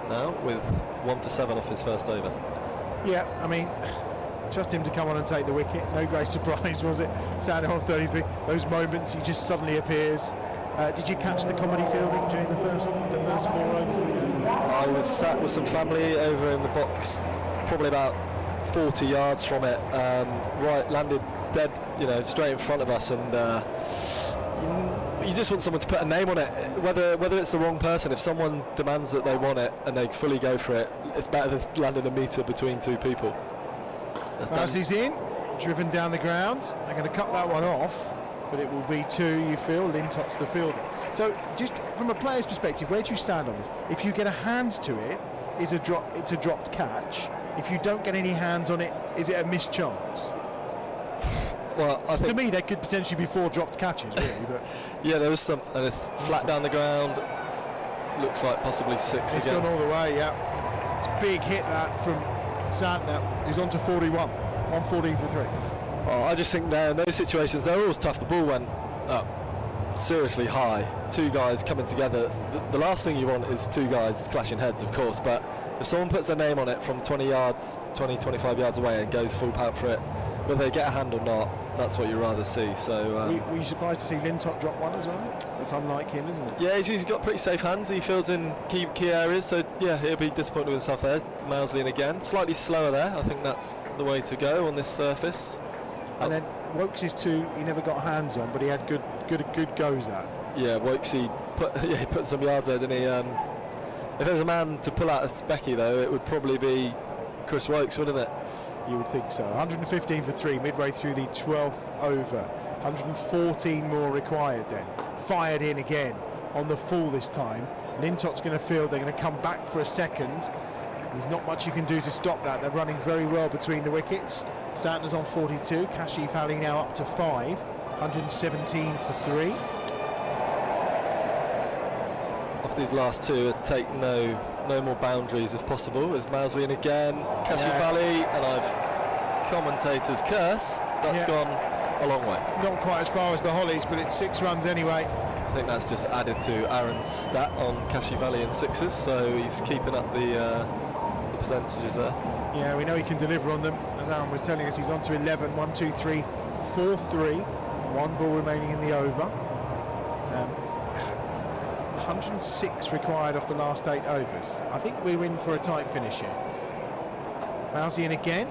S14: now with 1 for 7 off his first over.
S10: Yeah, I mean, trust him to come on and take the wicket. No great surprise, was it? Sat on 33. Those moments, he just suddenly appears. Did you catch the comedy fielding during the first 4 overs of the game?
S14: I was sat with some family over in the box, probably about 40 yards from it. Right, landed dead, straight in front of us, and you just want someone to put a name on it. Whether it's the wrong person, if someone demands that they want it and they fully go for it, it's better than landing a metre between 2 people.
S10: Mousley's in, driven down the ground. They're going to cut that one off, but it will be 2, you feel. Lintot's the fielder. So just from a player's perspective, where do you stand on this? If you get a hand to it, it's a dropped catch. If you don't get any hands on it, is it a missed chance?
S14: Well, I think
S10: to me, there could potentially be 4 dropped catches, really. But
S14: yeah, there was some, and it's flat down the ground. Looks like possibly 6
S10: it's
S14: again.
S10: Gone all the way, yeah. It's a big hit that from Santner, who's on to 41, 114 for 3.
S14: Oh, I just think there in those situations they're always tough. The ball went up seriously high. 2 guys coming together. The last thing you want is 2 guys clashing heads, of course. But if someone puts their name on it from 20 yards, 25 yards away and goes full pout for it, whether they get a hand or not, that's what you'd rather see. So
S10: were you surprised to see Lintott drop one as well? That's unlike him, isn't it?
S14: Yeah, he's got pretty safe hands. He fields in key areas, so yeah, he'll be disappointed with himself there. Mousley in again, slightly slower there. I think that's the way to go on this surface.
S10: And then Wokesy's 2, he never got hands on, but he had good goes at.
S14: Yeah, Wokesy put some yards there, didn't he? If there's a man to pull out a specky though, it would probably be Chris Wokes, wouldn't it?
S10: You would think so. 115 for 3 midway through the 12th over. 114 more required then. Fired in again on the full this time. Lintot's going to field. They're going to come back for a second. There's not much you can do to stop that. They're running very well between the wickets. Santner's on 42. Kashif Ali now up to 5. 117 for 3.
S14: Off these last 2, take no more boundaries if possible. There's Mousley in again, Kashif Ali, and I've commentator's curse. That's gone a long way.
S10: Not quite as far as the Hollies, but it's 6 runs anyway.
S14: I think that's just added to Aaron's stat on Kashif Ali in 6s, so he's keeping up the percentages there.
S10: Yeah, we know he can deliver on them. As Aaron was telling us, he's on to 11. 1, 2, 3, 4, 3. 1 ball remaining in the over. 106 required off the last 8 overs. I think we're in for a tight finish here. Mousley in again.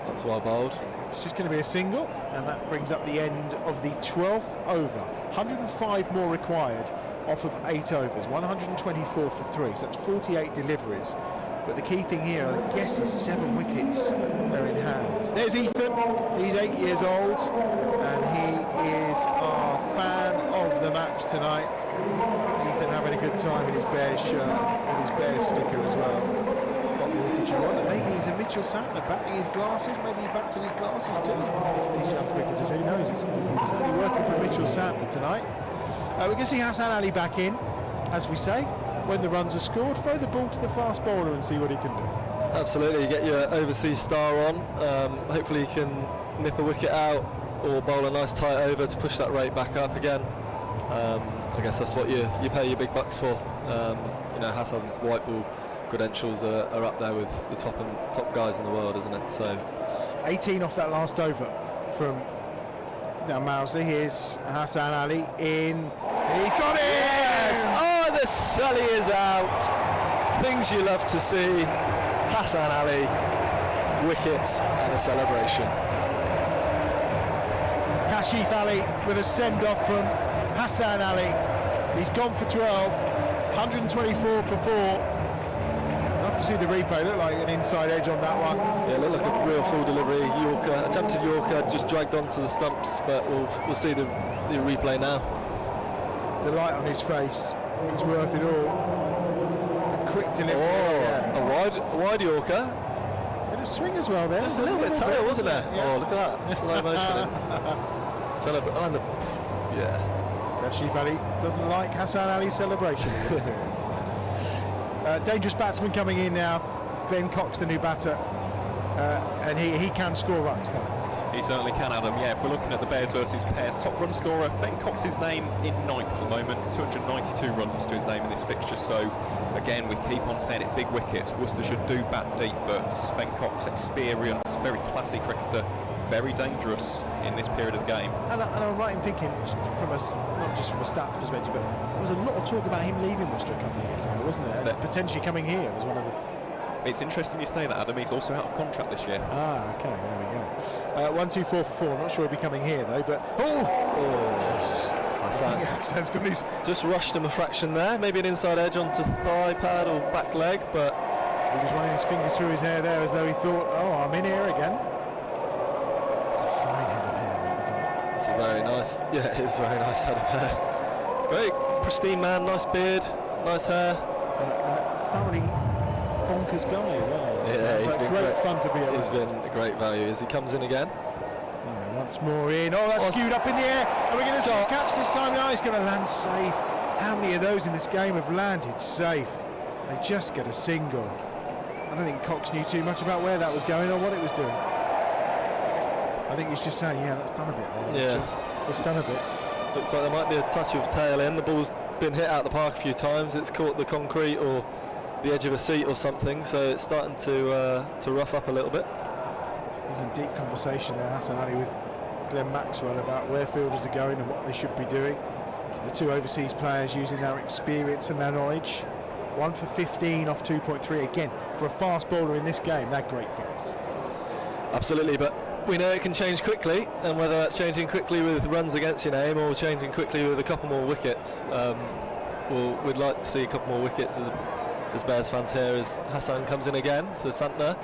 S14: That's well bowled.
S10: It's just going to be a single, and that brings up the end of the 12th over. 105 more required off of 8 overs. 124 for 3, so that's 48 deliveries. But the key thing here, I guess, is 7 wickets are in hands. There's Ethan. He's 8 years old, and he is our fan of the match tonight. Ethan having a good time in his Bears shirt, with his Bears sticker as well. What more could you want? And maybe he's a Mitchell Santner batting his glasses. Maybe he bats in his glasses too. These young cricketers, who knows? He's certainly working for Mitchell Santner tonight. We're going to see Hassan Ali back in, as we say. When the runs are scored, throw the ball to the fast bowler and see what he can do.
S14: Absolutely, you get your overseas star on. Hopefully he can nip a wicket out or bowl a nice tight over to push that rate back up again. I guess that's what you pay your big bucks for. Hassan's white ball credentials are up there with the top guys in the world, isn't it? So
S10: 18 off that last over from now Mousley. Here's Hassan Ali in. He's got it!
S14: Yes! Oh, the Sully is out. Things you love to see. Hassan Ali, wickets and a celebration.
S10: Kashif Ali with a send-off from Hassan Ali. He's gone for 12. 124 for 4. I'll have to see the replay. Looked like an inside edge on that one.
S14: Yeah, looked like a real full delivery. Yorker, attempted Yorker, just dragged onto the stumps, but we'll see the replay now.
S10: The light on his face, it's worth it all. A quick delivery.
S14: A wide Yorker.
S10: Bit of swing as well there.
S14: Just a little bit tail, wasn't there?
S10: Yeah.
S14: Oh, look at that. Slow motion. Celebrate. Oh, yeah.
S10: Rashid Ali doesn't like Hassan Ali's celebration. Dangerous batsman coming in now. Ben Cox, the new batter. And he can score runs, can't he?
S12: He certainly can, Adam. Yeah, if we're looking at the Bears versus Pairs, top run scorer, Ben Cox's name in 9th at the moment, 292 runs to his name in this fixture. So, again, we keep on saying it, big wickets. Worcestershire do bat deep, but Ben Cox, experienced, very classy cricketer, very dangerous in this period of the game.
S10: And I'm right in thinking, from not just from a stats perspective, but there was a lot of talk about him leaving Worcester a couple of years ago, wasn't there? And potentially coming here was one of the...
S12: It's interesting you say that, Adam. He's also out of contract this year.
S10: Ah, okay, there we go. 1, 2, 4 for 4. I'm not sure he'll be coming here though, but Hassan's got his...
S14: Just rushed him a fraction there. Maybe an inside edge onto thigh pad or back leg, but
S10: he was running his fingers through his hair there as though he thought, oh, I'm in here again. It's a fine head of hair, that, isn't it?
S14: It's a very nice, yeah, it is a very nice head of hair. Very pristine man, nice beard, nice hair.
S10: And a thoroughly bonkers guy as well.
S14: Yeah, he's been
S10: great fun to be around.
S14: He's been a great value as he comes in again.
S10: Yeah, once more in. Oh, that's skewed up in the air. Are we going to see a catch this time? No, he's going to land safe. How many of those in this game have landed safe? They just get a single. I don't think Cox knew too much about where that was going or what it was doing. I think he's just saying, yeah, that's done a bit there.
S14: Yeah,
S10: it's done a bit.
S14: Looks like there might be a touch of tail in. The ball's been hit out the park a few times. It's caught the concrete or the edge of a seat or something, so it's starting to rough up a little bit.
S10: He's in deep conversation there, Hassan Ali, with Glenn Maxwell about where fielders are going and what they should be doing. So the two overseas players using their experience and their knowledge. 1 for 15 off 2.3 again for a fast bowler in this game. They're great figures.
S14: Absolutely, but we know it can change quickly, and whether that's changing quickly with runs against your name or changing quickly with a couple more wickets, we'd like to see a couple more wickets as Bears fans here as Hassan comes in again to Santner.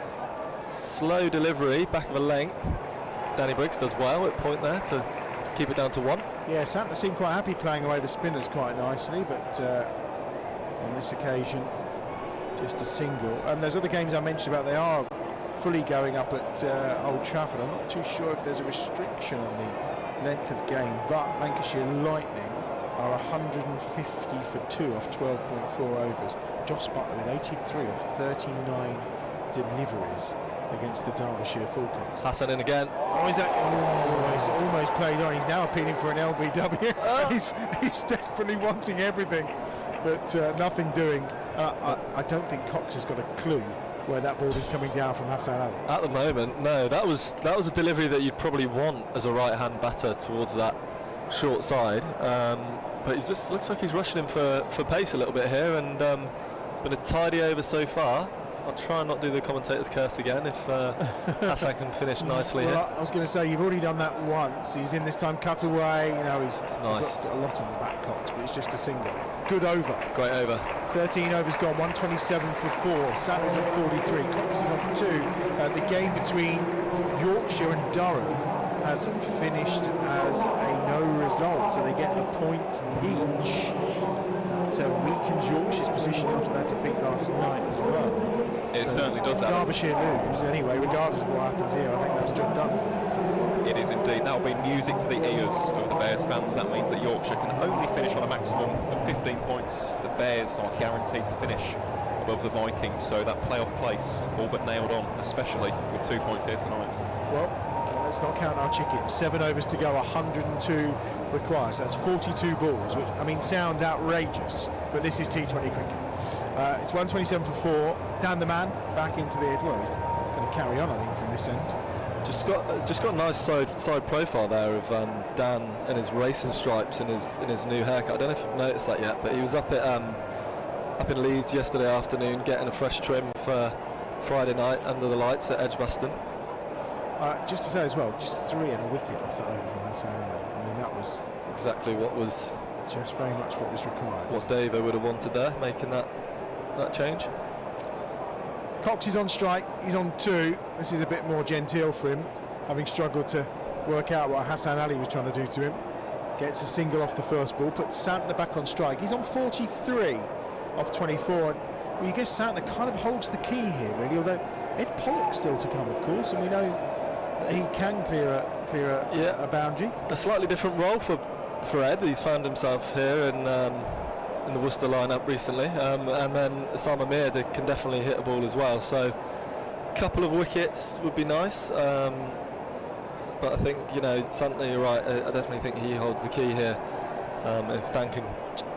S14: Slow delivery, back of a length. Danny Briggs does well at point there to keep it down to 1.
S10: Yeah, Santner seemed quite happy playing away the spinners quite nicely, but on this occasion, just a single. And those other games I mentioned about, they are fully going up at Old Trafford. I'm not too sure if there's a restriction on the length of game, but Lancashire Lightning are 150 for 2 off 12.4 overs. Joss Butler with 83 off 39 deliveries against the Derbyshire Falcons.
S14: Hassan in again.
S10: Oh, he's almost played on. He's now appealing for an LBW. He's desperately wanting everything, but nothing doing. I don't think Cox has got a clue where that ball is coming down from Hassan Ali.
S14: At the moment, no. That was a delivery that you'd probably want as a right-hand batter towards that short side. But he just looks like he's rushing him for pace a little bit here, and it's been a tidy over so far. I'll try and not do the commentator's curse again if Hassan can finish nicely here.
S10: I was going to say, you've already done that once. He's in this time, cut away. You know, he's
S14: nice.
S10: got a lot on the back, Cox, but it's just a single. Good over.
S14: Great over.
S10: 13 overs gone, 127 for 4. Santner's on 43, Cox is on 2. The game between Yorkshire and Durham has finished as a no result, so they get a point each. That weakens Yorkshire's position after that defeat last night as well.
S12: It certainly does that.
S10: Derbyshire lose anyway, regardless of what happens here. I think that's job done, isn't it? So
S12: it is indeed. That will be music to the ears of the Bears fans. That means that Yorkshire can only finish on a maximum of 15 points. The Bears are guaranteed to finish above the Vikings, so that playoff place all but nailed on, especially with 2 points here tonight.
S10: Well, let's not count our chickens. 7 overs to go, 102 requires. That's 42 balls, which, I mean, sounds outrageous, but this is T20 cricket. It's 127 for 4. Dan the man back into the edge. Well, he's going to carry on, I think, from this end.
S14: Just got a nice side profile there of Dan and his racing stripes and his new haircut. I don't know if you've noticed that yet, but he was up in Leeds yesterday afternoon getting a fresh trim for Friday night under the lights at Edgbaston.
S10: Just to say as well, just 3 and a wicket off that over from Hassan Ali. I mean, that was
S14: exactly what was
S10: just very much what was required.
S14: What Davo would have wanted there, making that change.
S10: Cox is on strike, he's on 2. This is a bit more genteel for him, having struggled to work out what Hassan Ali was trying to do to him. Gets a single off the first ball, puts Santner back on strike. He's on 43 off 24. Well, you guess Santner kind of holds the key here, really, although Ed Pollock still to come, of course, and we know that he can clear a boundary.
S14: A slightly different role for Ed. He's found himself here in the Worcester lineup recently, and then Osama Mir can definitely hit a ball as well. So a couple of wickets would be nice, but I think, you know, Santa, you're right. I definitely think he holds the key here. If Dan can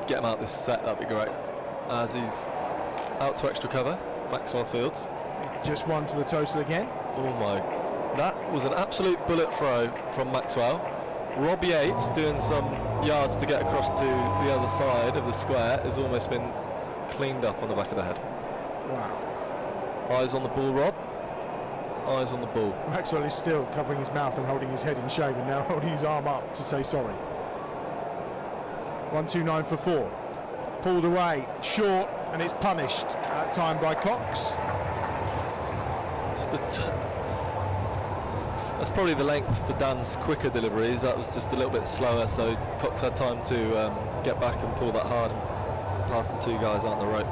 S14: get him out this set, that'd be great. As he's out to extra cover, Maxwell fields.
S10: Just one to the total again.
S14: Oh my, that was an absolute bullet throw from Maxwell. Rob Yates doing some yards to get across to the other side of the square has almost been cleaned up on the back of the head.
S10: Wow.
S14: Eyes on the ball, Rob. Eyes on the ball.
S10: Maxwell is still covering his mouth and holding his head in shame, and now holding his arm up to say sorry. 1-2-9 for 4. Pulled away, short, and it's punished that time by Cox.
S14: That's probably the length for Dan's quicker deliveries. That was just a little bit slower, so Cox had time to get back and pull that hard and pass the two guys out the rope.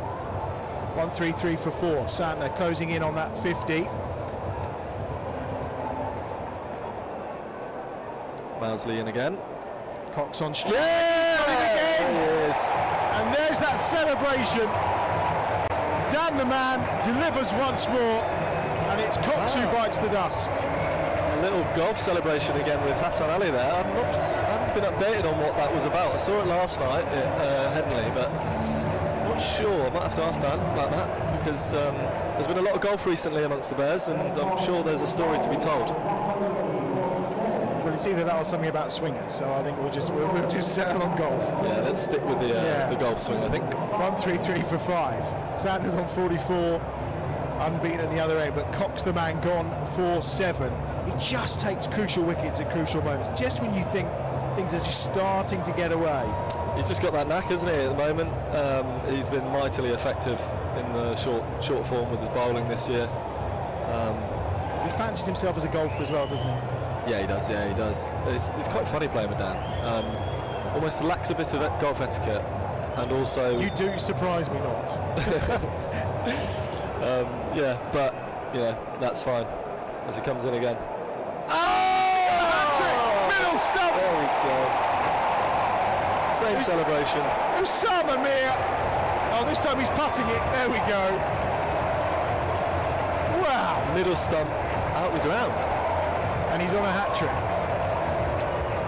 S10: 1-3-3 for 4. Santner closing in on that 50.
S14: Mousley in again.
S10: Cox on strike. Again.
S14: Yes.
S10: And there's that celebration. Dan the man delivers once more, and it's Cox who bites the dust.
S14: A little golf celebration again with Hassan Ali there. I haven't been updated on what that was about. I saw it last night at Henley, but I'm not sure. I might have to ask Dan about that, because there's been a lot of golf recently amongst the Bears, and I'm sure there's a story to be told.
S10: Well, it's either that or something about swingers, so I think we'll just settle on golf.
S14: Yeah, let's stick with the golf swing, I think.
S10: 1-3-3 for 5. Sanders on 44, unbeaten at the other end, but Cox the man gone 4-7. He just takes crucial wickets at crucial moments, just when you think things are just starting to get away.
S14: He's just got that knack, hasn't he, at the moment? He's been mightily effective in the short form with his bowling this year.
S10: He fancies himself as a golfer as well, doesn't he?
S14: Yeah, he does. Yeah, he does. It's quite funny playing with Dan. Almost lacks a bit of golf etiquette, and also.
S10: You do surprise me not.
S14: Yeah, but that's fine as he comes in again.
S10: Middle stump.
S14: There we go. Same celebration.
S10: Osama Mir. Oh, this time he's putting it. There we go. Wow.
S14: Middle stump out the ground.
S10: And he's on a hat-trick.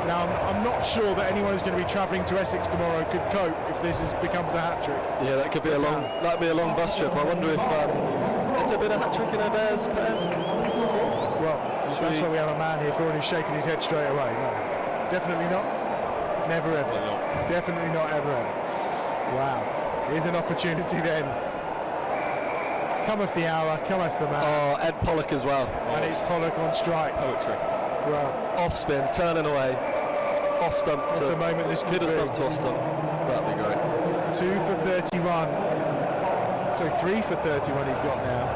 S10: Now, I'm not sure that anyone who's going to be travelling to Essex tomorrow could cope if this becomes a hat-trick.
S14: Yeah, that'd be a long bus trip. I wonder if has there been a hat-trick in our Bears?
S10: Well, that's why we have a man here for who's shaking his head straight away. No, definitely not. Never ever. Definitely not ever ever. Wow. Here's an opportunity then. Cometh the hour, cometh the man.
S14: Oh, Ed Pollock as well.
S10: And it's Pollock on strike.
S14: Poetry.
S10: Well,
S14: off spin, turning away, off stump to
S10: a moment this could
S14: middle
S10: be.
S14: stump to off stump. That'd be great.
S10: 2 for 31. So 3 for 31 he's got now.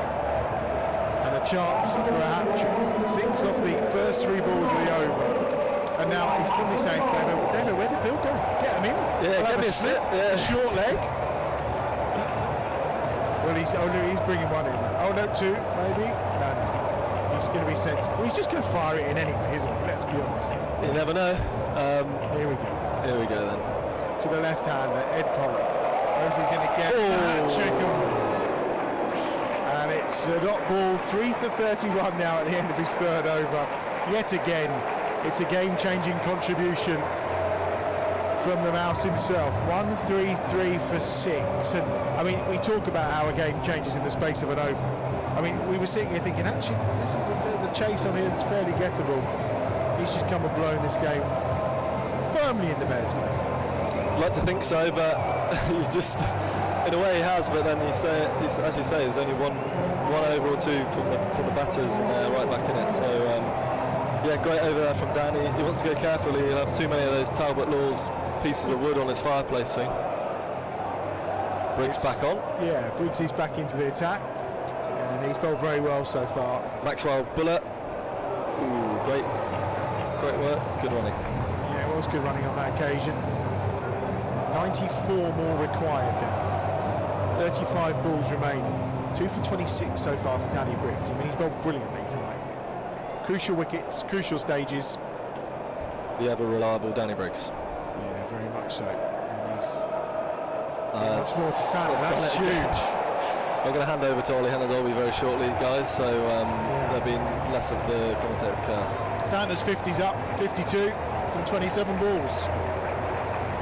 S10: And a chance for a hat-trick. 6 off the first 3 balls of the over. And now he's probably saying to David, where'd the field go? Get him in.
S14: Yeah, get me a sit. Yeah.
S10: Short leg. Well, he's bringing one in. Oh no, 2 maybe. No. He's going to be sent. Well, he's just going to fire it in anyway, isn't he? Let's be honest.
S14: You never know.
S10: Here we go.
S14: Here we go then.
S10: To the left-hander, Ed Pollock. Rosie's in again. And it's a dot ball. 3 for 31 now at the end of his 3rd over. Yet again, it's a game-changing contribution from the mouse himself. 1-3-3 for 6. And I mean, we talk about how a game changes in the space of an over. I mean, we were sitting here thinking, actually, there's a chase on here that's fairly gettable. He's just come and blown this game firmly in the Bears' way.
S14: I'd like to think so, but you've just, in a way, he has. But then as you say, there's only one over or 2 from the batters, and they're right back in it. So yeah, great over there from Danny. He wants to go carefully. He'll have too many of those Talbot Laws pieces of wood on his fireplace soon. Briggs back on.
S10: Yeah, Briggs is back into the attack. And he's bowled very well so far.
S14: Maxwell bullet. Ooh, great work. Good running.
S10: Yeah, it was good running on that occasion. 94 more required then 35 balls remaining. 2 for 26 so far for Danny Briggs. I mean, he's bowled brilliantly tonight. Crucial wickets, crucial stages.
S14: The ever reliable Danny Briggs.
S10: Yeah, very much so. And he's much more to Santa. That's huge.
S14: I'm going to hand over to Ollie Hannah-Dolby very shortly, guys, so there'll be less of the commentator's curse.
S10: Santa's 50's up, 52 from 27 balls.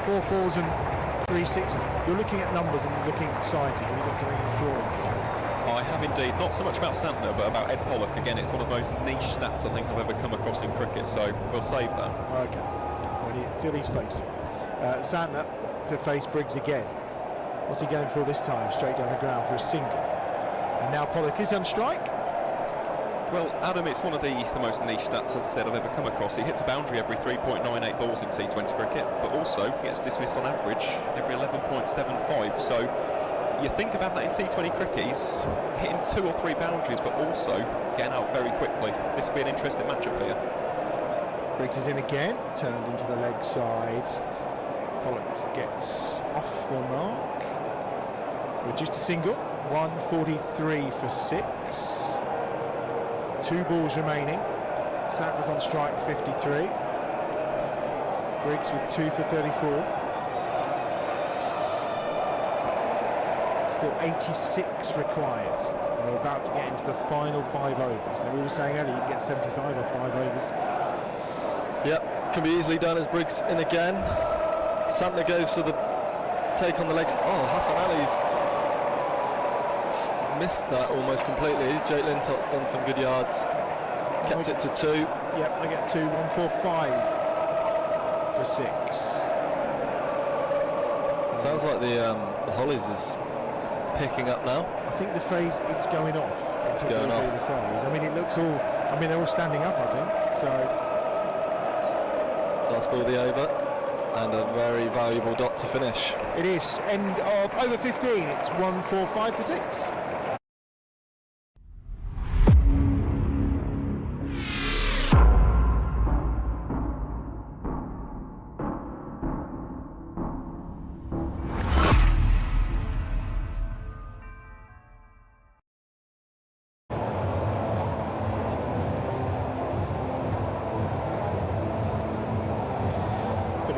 S10: 4 4s and 3 6s. You're looking at numbers and looking excited. Have you got something to draw into tonight?
S12: I have indeed, not so much about Santner, but about Ed Pollock. Again, it's one of the most niche stats I think I've ever come across in cricket, so we'll save that.
S10: Okay, till he's facing. Santner to face Briggs again. What's he going for this time? Straight down the ground for a single. And now Pollock is on strike.
S12: Well, Adam, it's one of the most niche stats, as I said, I've ever come across. He hits a boundary every 3.98 balls in T20 cricket, but also gets dismissed on average every 11.75. So you think about that in T20 cricket, he's hitting 2 or 3 boundaries, but also getting out very quickly. This will be an interesting matchup here.
S10: Briggs is in again, turned into the leg side. Pollock gets off the mark with just a single. 143 for 6. 2 balls remaining. Santner's on strike 53. Briggs with 2 for 34. Still 86 required. And we're about to get into the final 5 overs. Now we were saying earlier you can get 75 or 5 overs.
S14: Yep, can be easily done as Briggs in again. Santner goes for the take on the legs. Oh, Hassan Ali's missed that almost completely. Jake Lintot's done some good yards. Kept it to 2.
S10: Yep, I get 2, 145 for 6.
S14: Sounds like the Hollies is picking up now.
S10: I think the phrase "it's going off."
S14: It's going off.
S10: The phrase. I mean, it looks all. I mean, they're all standing up. I think so.
S14: Last ball of the over, and a very valuable dot to finish.
S10: It is end of over 15. It's 145 for 6.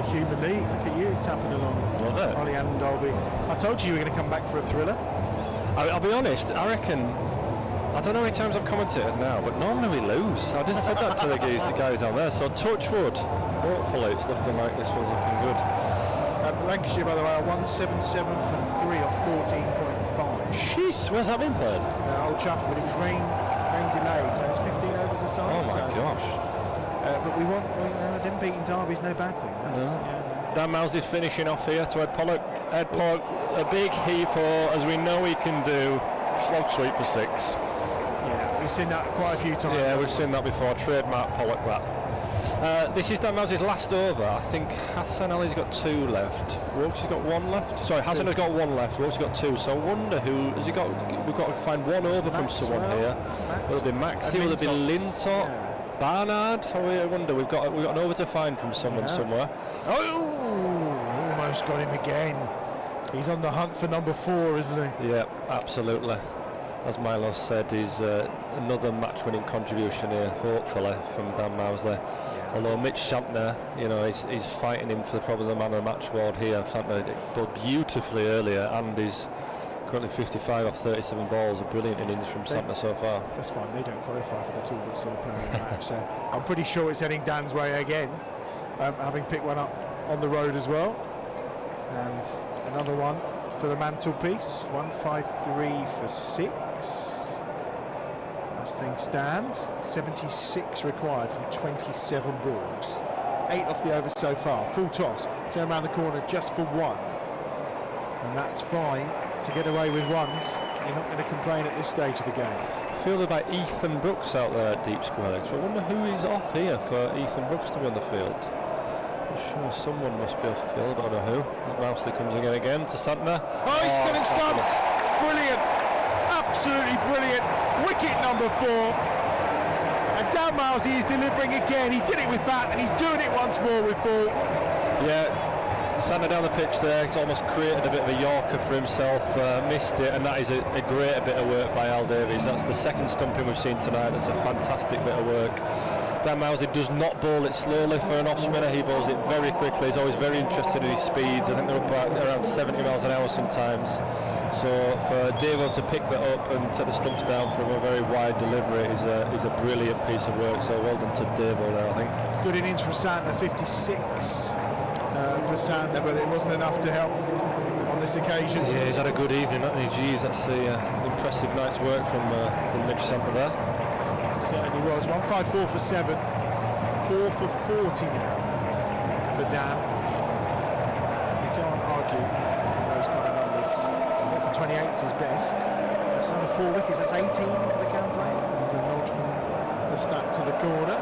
S10: Human League, look at you tapping along.
S16: Love it.
S10: Ollie Hannah-Dolby. I told you were going to come back for a thriller.
S16: I'll be honest, I reckon, I don't know how many times I've commentated now, but normally we lose. I just said that to the guys down there, so touch wood. Hopefully it's looking like this one's looking good.
S10: Lancashire, by the way, are 177 for 3 off 14.5.
S16: Jeez, where's that been played?
S10: Old Trafford, but it was rain delayed, so it's 15 overs aside.
S16: Oh my gosh.
S10: But we want them beating Derby's no bad thing.
S16: Dan Miles is finishing off here to Ed Pollock. Ed Pollock, a big heave for, as we know he can do, slog sweep for 6.
S10: Yeah, we've seen that quite a few times.
S16: Yeah, we've seen that before. Trademark Pollock that. This is Dan Miles' last over. I think Hassan Ali's got 2 left. Wilkes has got 1 left. Sorry, Hassan has got 1 left. Wilkes has got 2. So I wonder who has he got. We've got to find 1 over from someone here. Will it be Maxi? Will it be Lintott? Yeah. Barnard? I wonder. We've got an over to find from someone somewhere.
S10: Oh, almost got him again. He's on the hunt for number 4, isn't he?
S16: Yeah, absolutely. As Milo said, he's another match-winning contribution here, hopefully, from Dan Mousley. Yeah. Although Mitch Santner, he's fighting him for probably the man of the match award here. Santner did beautifully earlier, and he's currently 55 off 37 balls. A brilliant innings from Santner so far.
S10: That's fine. They don't qualify for the Talbot Law Player of the Match, so I'm pretty sure it's heading Dan's way again, having picked one up on the road as well. And another one for the mantelpiece. 153 for 6. As things stand, 76 required from 27 balls. 8 off the over so far. Full toss. Turn around the corner just for 1. And that's fine. To get away with ones, you're not going to complain at this stage of the game.
S16: Fielded by Ethan Brooks out there at deep square leg. So I wonder who is off here for Ethan Brooks to be on the field. I'm sure someone must be off the field, but I don't know who. Mousley comes again to Santner.
S10: Oh, he's got him stumped! Brilliant! Absolutely brilliant! Wicket number 4. And Dan Mousley is delivering again. He did it with bat and he's doing it once more with ball.
S16: Yeah. Santner down the pitch there, he's almost created a bit of a Yorker for himself, missed it, and that is a great bit of work by Al Davies. That's the second stumping we've seen tonight. That's a fantastic bit of work. Dan Mousley does not bowl it slowly for an off-spinner, he bowls it very quickly. He's always very interested in his speeds. I think they're up around 70 miles an hour sometimes. So for Davo to pick that up and take the stumps down from a very wide delivery is a brilliant piece of work. So well done to Davo there, I think.
S10: Good innings from Santner, 56 for Santner, but it wasn't enough to help on this occasion.
S16: Yeah, he's had a good evening, hasn't he? Geez, that's an impressive night's work from Mitch Santner there.
S10: Certainly was. 154 for 7, 4 for 40 now for Dan. You can't argue those kind of numbers. 4 for 28 is best. That's another 4 wickets. That's 18 for the campaign. There's a nod from the stats to the corner.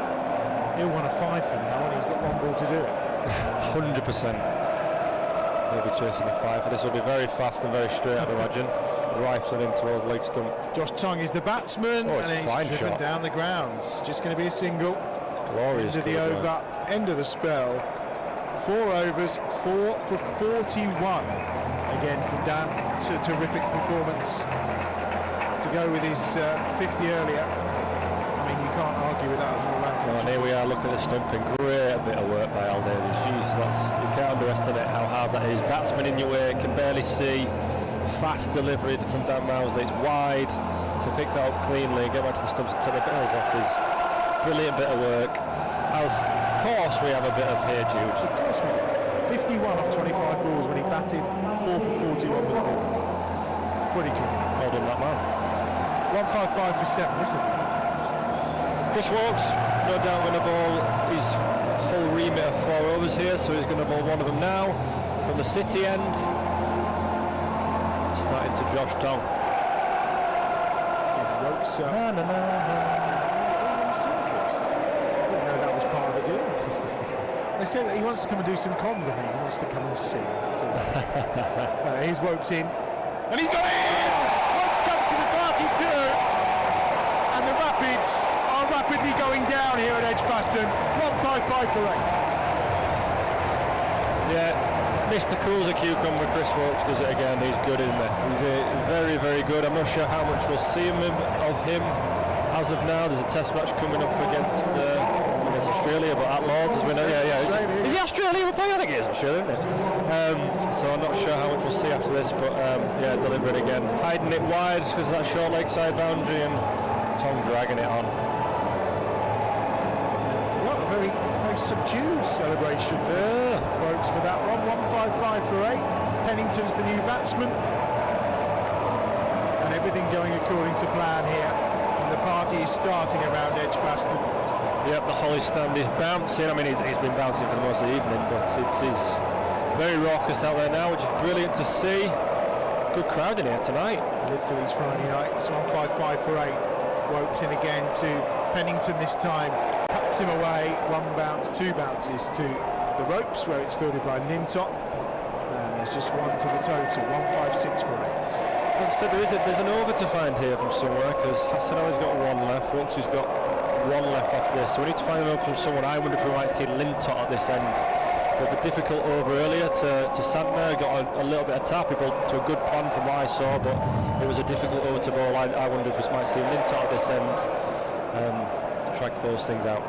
S10: He'll want a 5 for now, and he's got 1 ball to do it.
S16: 100%. He'll be chasing a 5 for this. Will be very fast and very straight, I'd imagine. Rifling in towards leg stump.
S10: Josh Tongue is the batsman, and he's driven down the ground. It's just going to be a single.
S16: Glorious.
S10: End of the over, end of the spell. 4 overs, 4 for 41. Again from Dan, it's a terrific performance to go with his 50 earlier. I mean, you can't argue with that as an all-round.
S16: And here we are, look at the stumping. Great bit of work by Al Davies. Jeez, you can't underestimate how hard that is. Batsman in your way, can barely see. Fast delivery from Dan Mousley, it's wide, to pick that up cleanly and get back to the stumps and take the balls off is brilliant bit of work. As of course we have a bit of here, Jude.
S10: Of course we do. 51 off 25 balls when he batted, 4 for 41 with the ball. Pretty good.
S16: Well done, that man.
S10: 155 for 7, listen to that.
S16: Chris Walks, no doubt going to bowl his full remit of 4 overs here, so he's going to bowl one of them now from the City end. Starting to Josh Tongue.
S10: Ropes up. I didn't know that was part of the deal. They said that he wants to come and do some comms. I mean, he wants to come and sing. That's all. Here's Wokes in, and he's got it in. Wokes comes to the party too, and the Rapids are rapidly going down here at Edgbaston. 155 for 8.
S16: Yeah. Mr. Cool's a cucumber. Chris Walks does it again. He's good, isn't he? He's very, very good. I'm not sure how much we'll see of him as of now. There's a test match coming up against Australia, but at Lords, as we know. Yeah. Is he Australian player? I think he is Australian, isn't he? So I'm not sure how much we'll see after this, but yeah, deliver it again. Hiding it wide just because of that short leg side boundary, and Tom dragging it on.
S10: What a very subdued celebration there. Works for that one. 155 for 8. Pennington's the new batsman, and everything going according to plan here, and the party is starting around Edgbaston.
S16: Yep, the Holly stand is bouncing. I mean, he's been bouncing for the most of the evening, but it's very raucous out there now, which is brilliant to see. Good crowd in here tonight.
S10: Live for these Friday nights. 155 for 8. Wokes in again to Pennington this time. Cuts him away. 1 bounce, 2 bounces to the ropes where it's fielded by Nimtot. And there's just 1 to the total. 156 for 8.
S16: As I said, there's an over to find here from somewhere, because Hassanali's got 1 left. Wokes has got 1 left after this. So we need to find an over from someone. I wonder if we might see Nimtot at this end. But the difficult over earlier to Santner, got a little bit of tap. He bowled to a good plan from what I saw, but it was a difficult over to bowl. I wonder if we might see Nimtot at this end. Try to close things out.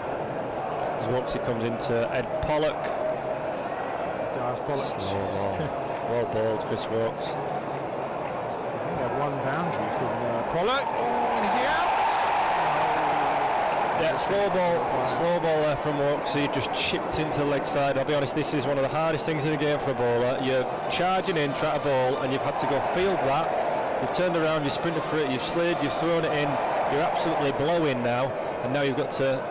S16: As Woksy comes into Ed Pollock.
S10: Does Pollock.
S16: Well bowled, Chris Wokes.
S10: We have 1 boundary from Pollock. And is he out?
S16: Yeah, slow ball there from Wokes. He just chipped into the leg side. I'll be honest, this is one of the hardest things in the game for a bowler. You're charging in, trying to bowl, and you've had to go field that. You've turned around, you've sprinted for it, you've slid, you've thrown it in. You're absolutely blowing now, and now you've got to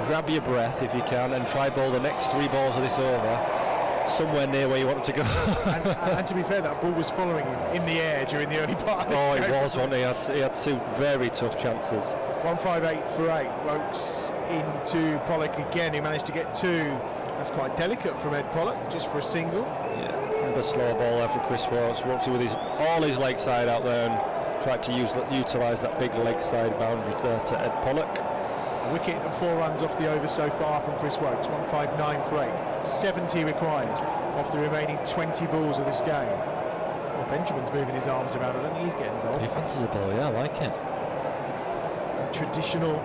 S16: grab your breath if you can and try bowl the next 3 balls of this over somewhere near where you want it to go.
S10: and to be fair, that ball was following him in the air during the early part of this
S16: game.
S10: It
S16: was, wasn't he? He had 2 very tough chances.
S10: 158 for 8. Wokes into Pollock again. He managed to get 2. That's quite delicate from Ed Pollock, just for a single.
S16: Yeah, another slow ball there for Chris Wokes. Wokes with all his leg side out there and tried to utilise that big leg side boundary there to Ed Pollock.
S10: A wicket and 4 runs off the over so far from Chris Wokes. 159 for 8. 70 required off the remaining 20 balls of this game. Well, Benjamin's moving his arms around. I don't think he's getting the ball.
S16: He fancies a ball, yeah, I like it.
S10: A traditional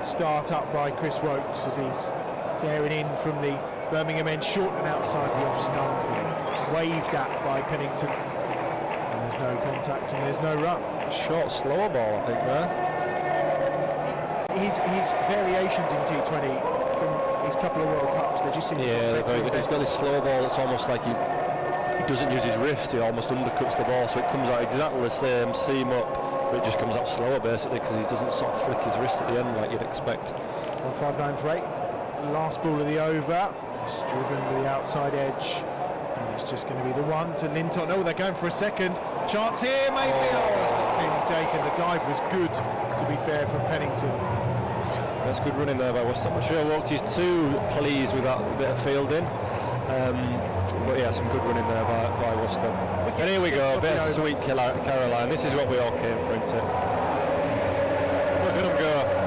S10: start up by Chris Wokes as he's tearing in from the Birmingham end, short and outside the off stump, and waved at by Pennington. And there's no contact and there's no run.
S16: Short, slower ball, I think, there.
S10: His variations in T20 from his couple of World Cups, they just seem to
S16: they're very good. He's got this slow ball that's almost like he doesn't use his wrist, he almost undercuts the ball, so it comes out exactly the same, seam up, but it just comes out slower basically because he doesn't sort of flick his wrist at the end like you'd expect.
S10: 159 for 8. Last ball of the over. It's driven to the outside edge. And it's just going to be the one to Linton. Oh, they're going for a second. Chance here, maybe. Oh, it's not cleanly taken. The dive was good, to be fair, from Pennington.
S16: That's good running there by Worcester. I'm sure Wokes is too pleased with that bit of fielding. But yeah, some good running there by Worcester. And here we go, a bit of sweet Caroline. This is what we all came for, isn't it? Look at him go.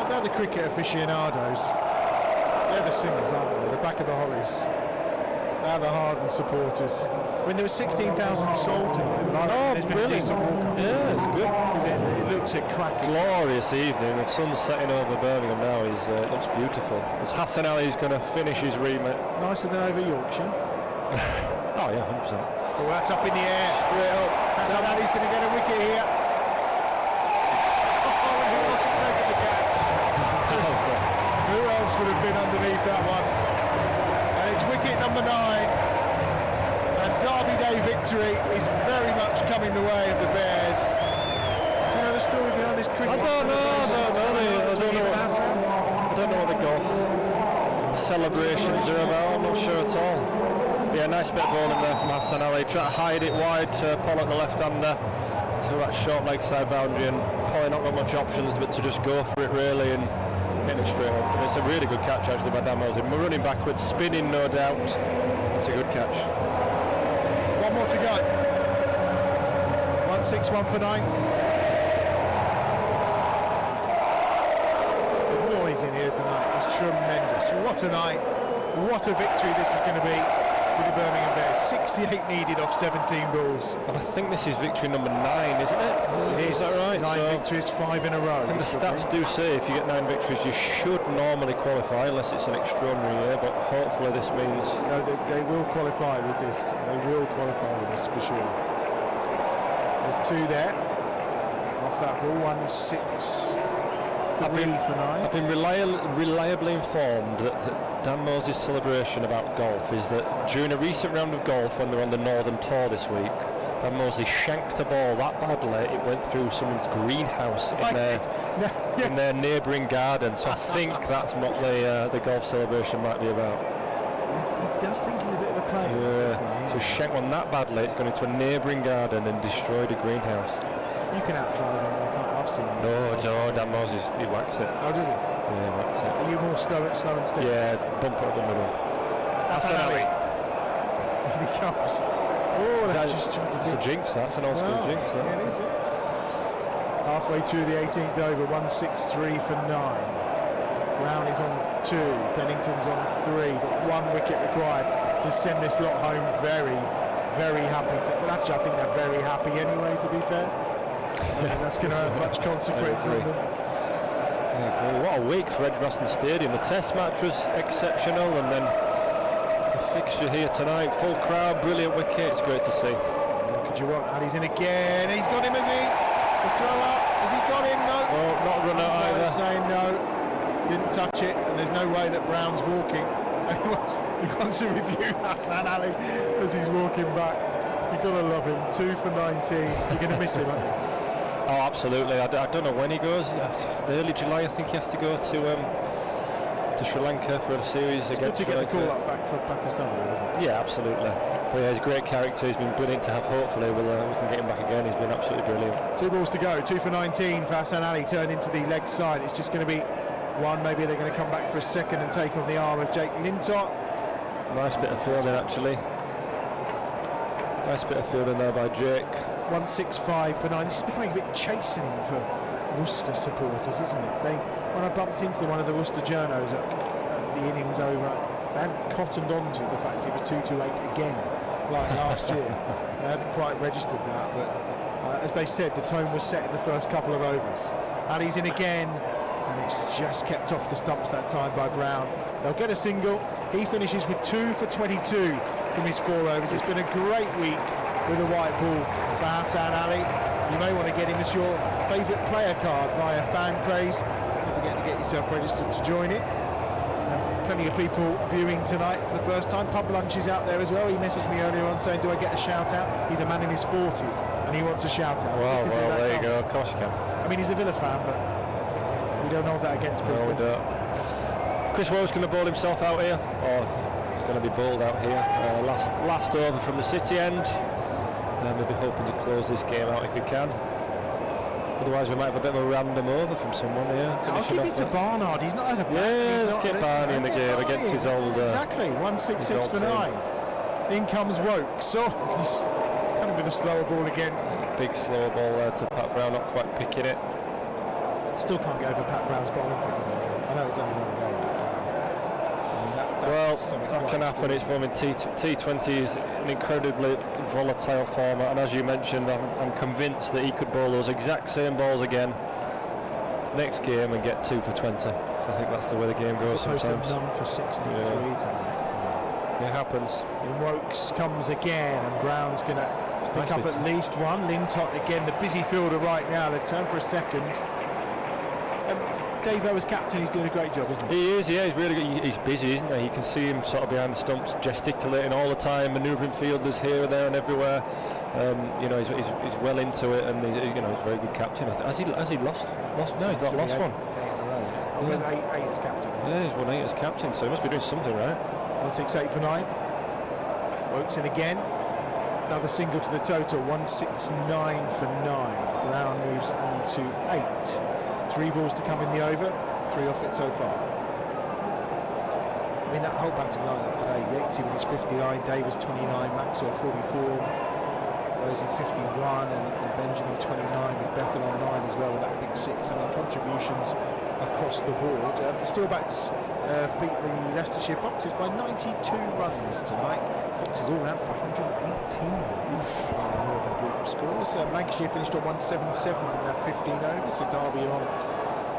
S10: They're the cricket aficionados. They're the singers, aren't they? The back of the hollies. They're the hardened supporters. I mean, there was 16,000 sold tonight. There's been a decent walk-up.
S16: Yeah, it's good.
S10: It looks a cracking.
S16: Glorious evening. The sun's setting over Birmingham now. It looks beautiful. As Hassan Ali's going to finish his remit.
S10: Nicer than over Yorkshire.
S16: Oh yeah, 100%.
S10: Oh, that's up in the air. Straight up. Hassan Ali's going to get a wicket here. Who else would have been underneath that one? And it's wicket number 9. And Derby Day victory is very much coming the way of the Bears. Do you know the story behind this cricket?
S16: I don't know what the golf celebrations are about. I'm not sure at all. Yeah, nice bit of bowling there from Hassan Ali. Try to hide it wide to Pollock, the left-hander, to that short leg side boundary, and probably not got much options but to just go for it really and hit it straight up. And it's a really good catch actually by Dan Mosley. We're running backwards, spinning no doubt. It's a good catch.
S10: One more to go. 161 for 9. The noise in here tonight is tremendous. What a night. What a victory this is going to be for the Birmingham Bears. 68 needed off 17 balls.
S16: And I think this is victory number 9, isn't it?
S10: It is.
S16: Is that right?
S10: 9 victories, 5 in a row.
S16: I think the stats do say if you get 9 victories you should normally qualify unless it's an extraordinary year, but hopefully this means...
S10: No, they will qualify with this. They will qualify with this for sure. There's 2 there. Off that ball, 163 for 9.
S16: I've been reliably informed that Dan Moses' celebration about golf is that during a recent round of golf when they're on the Northern Tour this week, Dan Moses shanked a ball that badly it went through someone's greenhouse in their neighbouring garden. So I think that's what the golf celebration might be about.
S10: He does think he's a bit of a player.
S16: Yeah. So he shanked one that badly it's gone into a neighbouring garden and destroyed a greenhouse.
S10: You can outdrive him, I've seen you.
S16: No, Dan Moses, he whacks it.
S10: Oh, does he?
S16: Yeah, he whacks it.
S10: Are you more slow and steady?
S16: Yeah, bump it up the middle.
S10: Hassan Ali. Here he comes. Oh,
S16: that's a jinx, that's an old school jinx.
S10: Yeah, it is, yeah. Halfway through the 18th over, 163 for 9. Brown is on 2, Pennington's on 3, but 1 wicket required to send this lot home. Very, very happy. Well, actually, I think they're very happy anyway, to be fair. That's going to have much consequence on them.
S16: What a week for Edgbaston Stadium. The test match was exceptional, and then the fixture here tonight, full crowd, brilliant wicket. It's great to see.
S10: What could you want? And he's in again. He's got him, has he? The throw up. Has he got him? No.
S16: Oh, not a runner either.
S10: Saying no. Didn't touch it, and there's no way that Brown's walking. And he wants to review Hassan Ali as he's walking back. You've got to love him. 2 for 19. You're going to miss him, aren't you?
S16: Oh, absolutely. I don't know when he goes. Early July, I think he has to go to Sri Lanka for a series against
S10: Sri Lanka. Good to get the call up back to Pakistan, isn't it?
S16: Yeah, absolutely. But yeah, he's a great character. He's been brilliant to have. Hopefully, we can get him back again. He's been absolutely brilliant.
S10: 2 balls to go. 2 for 19 for Hassan Ali. Turned into the leg side. It's just going to be one. Maybe they're going to come back for a second and take on the arm of Jake Lintott.
S16: Nice bit of fielding, actually. Nice bit of fielding there by Jake.
S10: 165 for 9. This is becoming a bit chastening for Worcester supporters, isn't it? When I bumped into one of the Worcester journos at the innings over, they hadn't cottoned on to the fact it was 228 again, like last year. They hadn't quite registered that, but as they said, the tone was set in the first couple of overs. Ali's in again, and it's just kept off the stumps that time by Brown. They'll get a single. He finishes with 2 for 22 from his 4 overs. It's been a great week with a white ball for Hassan Ali. You may want to get him as your favourite player card via Fan Craze. Don't forget to get yourself registered to join it. Plenty of people viewing tonight for the first time. Pub Lunch is out there as well. He messaged me earlier on saying, do I get a shout out? He's a man in his 40s and he wants a shout out.
S16: Well, there you go. Of course you can.
S10: I mean, he's a Villa fan, but we don't hold that against people.
S16: No, we don't. Chris Woe's going to bowl himself out here, or he's going to be bowled out here. Last over from the City end. Maybe hoping to close this game out if he can. Otherwise, we might have a bit of a random over from someone here.
S10: I'll give it to Barnard. He's not had a
S16: let's get Barney in the game against his old.
S10: Exactly, 166 for 9. In comes Woke. So he's coming with a slower ball again.
S16: Big slower ball there to Pat Brown, not quite picking it.
S10: Still can't get over Pat Brown's bowling figures. I know it's only one game.
S16: Well, that can happen. It's one in T20 is an incredibly volatile format, and as you mentioned, I'm convinced that he could bowl those exact same balls again next game and get 2 for 20. So I think that's the way the game goes sometimes.
S10: None for 63 tonight.
S16: It happens.
S10: In Wokes comes again, and Brown's going to pick up at least one. Lintott again, the busy fielder right now. They've turned for a second. Dave O as captain, he's doing a great job, isn't he?
S16: He is, yeah, he's really good. He's busy, isn't he? You can see him sort of behind the stumps, gesticulating all the time, manoeuvring fielders here, there and everywhere. You know, he's well into it, and he's a very good captain. Has he lost? No, he's not lost one.
S10: 8 as captain.
S16: Yeah, he's won 8 as captain, so he must be doing something right.
S10: 168 for 9. Wokes in again. Another single to the total, 169 for 9. Brown moves on to 8. 3 balls to come in the over, 3 off it so far. I mean, that whole batting lineup today, Yates with his 59, Davis 29, Maxwell 44, Rosie 51, and Benjamin 29 with Bethel on 9 as well with that big 6. I mean, contributions across the board. The Steelbacks beat the Leicestershire Foxes by 92 runs tonight. Foxes all out for 118 in the Northern Group scores. Lancashire finished on 177 from their 15 overs, so Derby on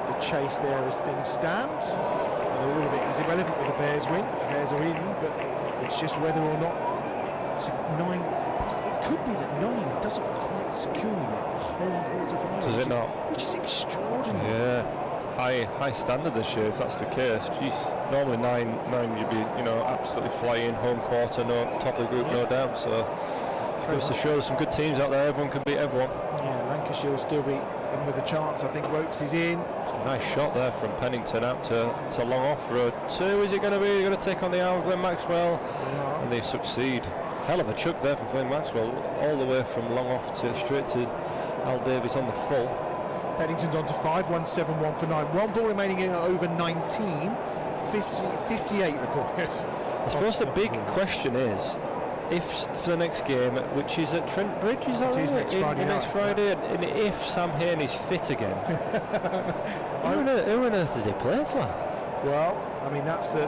S10: the chase there as things stand. All of it is irrelevant with the Bears win. The Bears are in, but it's just whether or not it's 9. It could be that 9 doesn't quite secure yet the whole quarter-final.
S16: Does it not?
S10: Which is extraordinary.
S16: Yeah. High standard this year, if that's the case. Jeez, normally 9 you'd be, absolutely flying home quarter, no top of the group, no doubt. So it goes to show there's some good teams out there. Everyone can beat everyone.
S10: Yeah, Lancashire will still be in with a chance. I think Wokes is in.
S16: It's a nice shot there from Pennington out to long off road 2. Is it going to be? You're going to take on the arm of Glenn Maxwell, and they succeed. Hell of a chuck there from Glenn Maxwell, all the way from long off to straight to Al Davies on the full.
S10: Pennington's on to 5, 171 for 9. 1 ball remaining in over 19, 58 recorded.
S16: I suppose the big question is, if for the next game, which is at Trent Bridge, is that right?
S10: Next Friday.
S16: Next Friday, and if Sam Hain is fit again, who on earth does he play for?
S10: Well, I mean that's the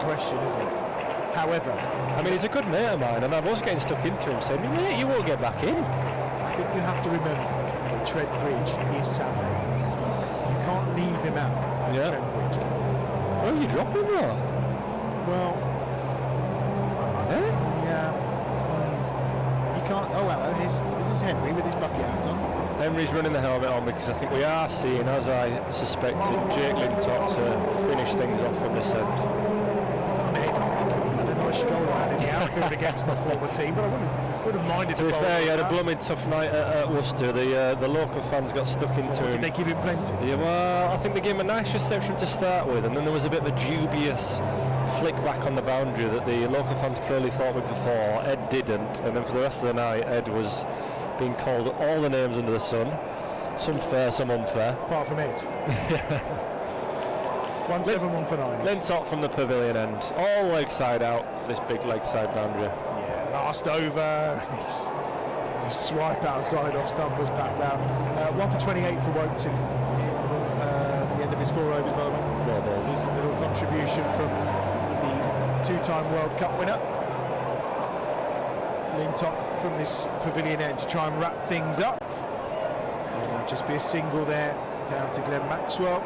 S10: question, isn't it? However,
S16: I mean he's a good mate of mine, and I was getting stuck into him saying, mate, you won't get back in.
S10: I think you have to remember that Trent Bridge is Sam Hain's. You can't leave him out at Trent Bridge.
S16: Where are you dropping though?
S10: Well, can't. Oh, hello, this is Henry with his bucket hat on.
S16: Henry's running the helmet on because I think we are seeing, as I suspected, Jake Lintott to finish things off from this end.
S10: I had a nice stroll around in the outfield against my former team, but I wouldn't have minded.
S16: To be fair, he had a blooming tough night at Worcester. The local fans got stuck into him.
S10: Did they give him plenty?
S16: Yeah, well, I think they gave him a nice reception to start with, and then there was a bit of a dubious flick back on the boundary that the local fans clearly thought with before. Ed didn't, and then for the rest of the night, Ed was being called all the names under the sun. Some fair, some unfair.
S10: Apart from Ed. 1-7-1 for 9.
S16: Lintott from the pavilion end, all leg side out for this big leg side boundary.
S10: Yeah, last over. He's swipe outside off Stumpers back down. 1 for 28 for Wokes in the end of his 4 overs, by the way. Just a little contribution from the 2-time World Cup winner. Lintott from this pavilion end to try and wrap things up. And it'll just be a single there down to Glenn Maxwell.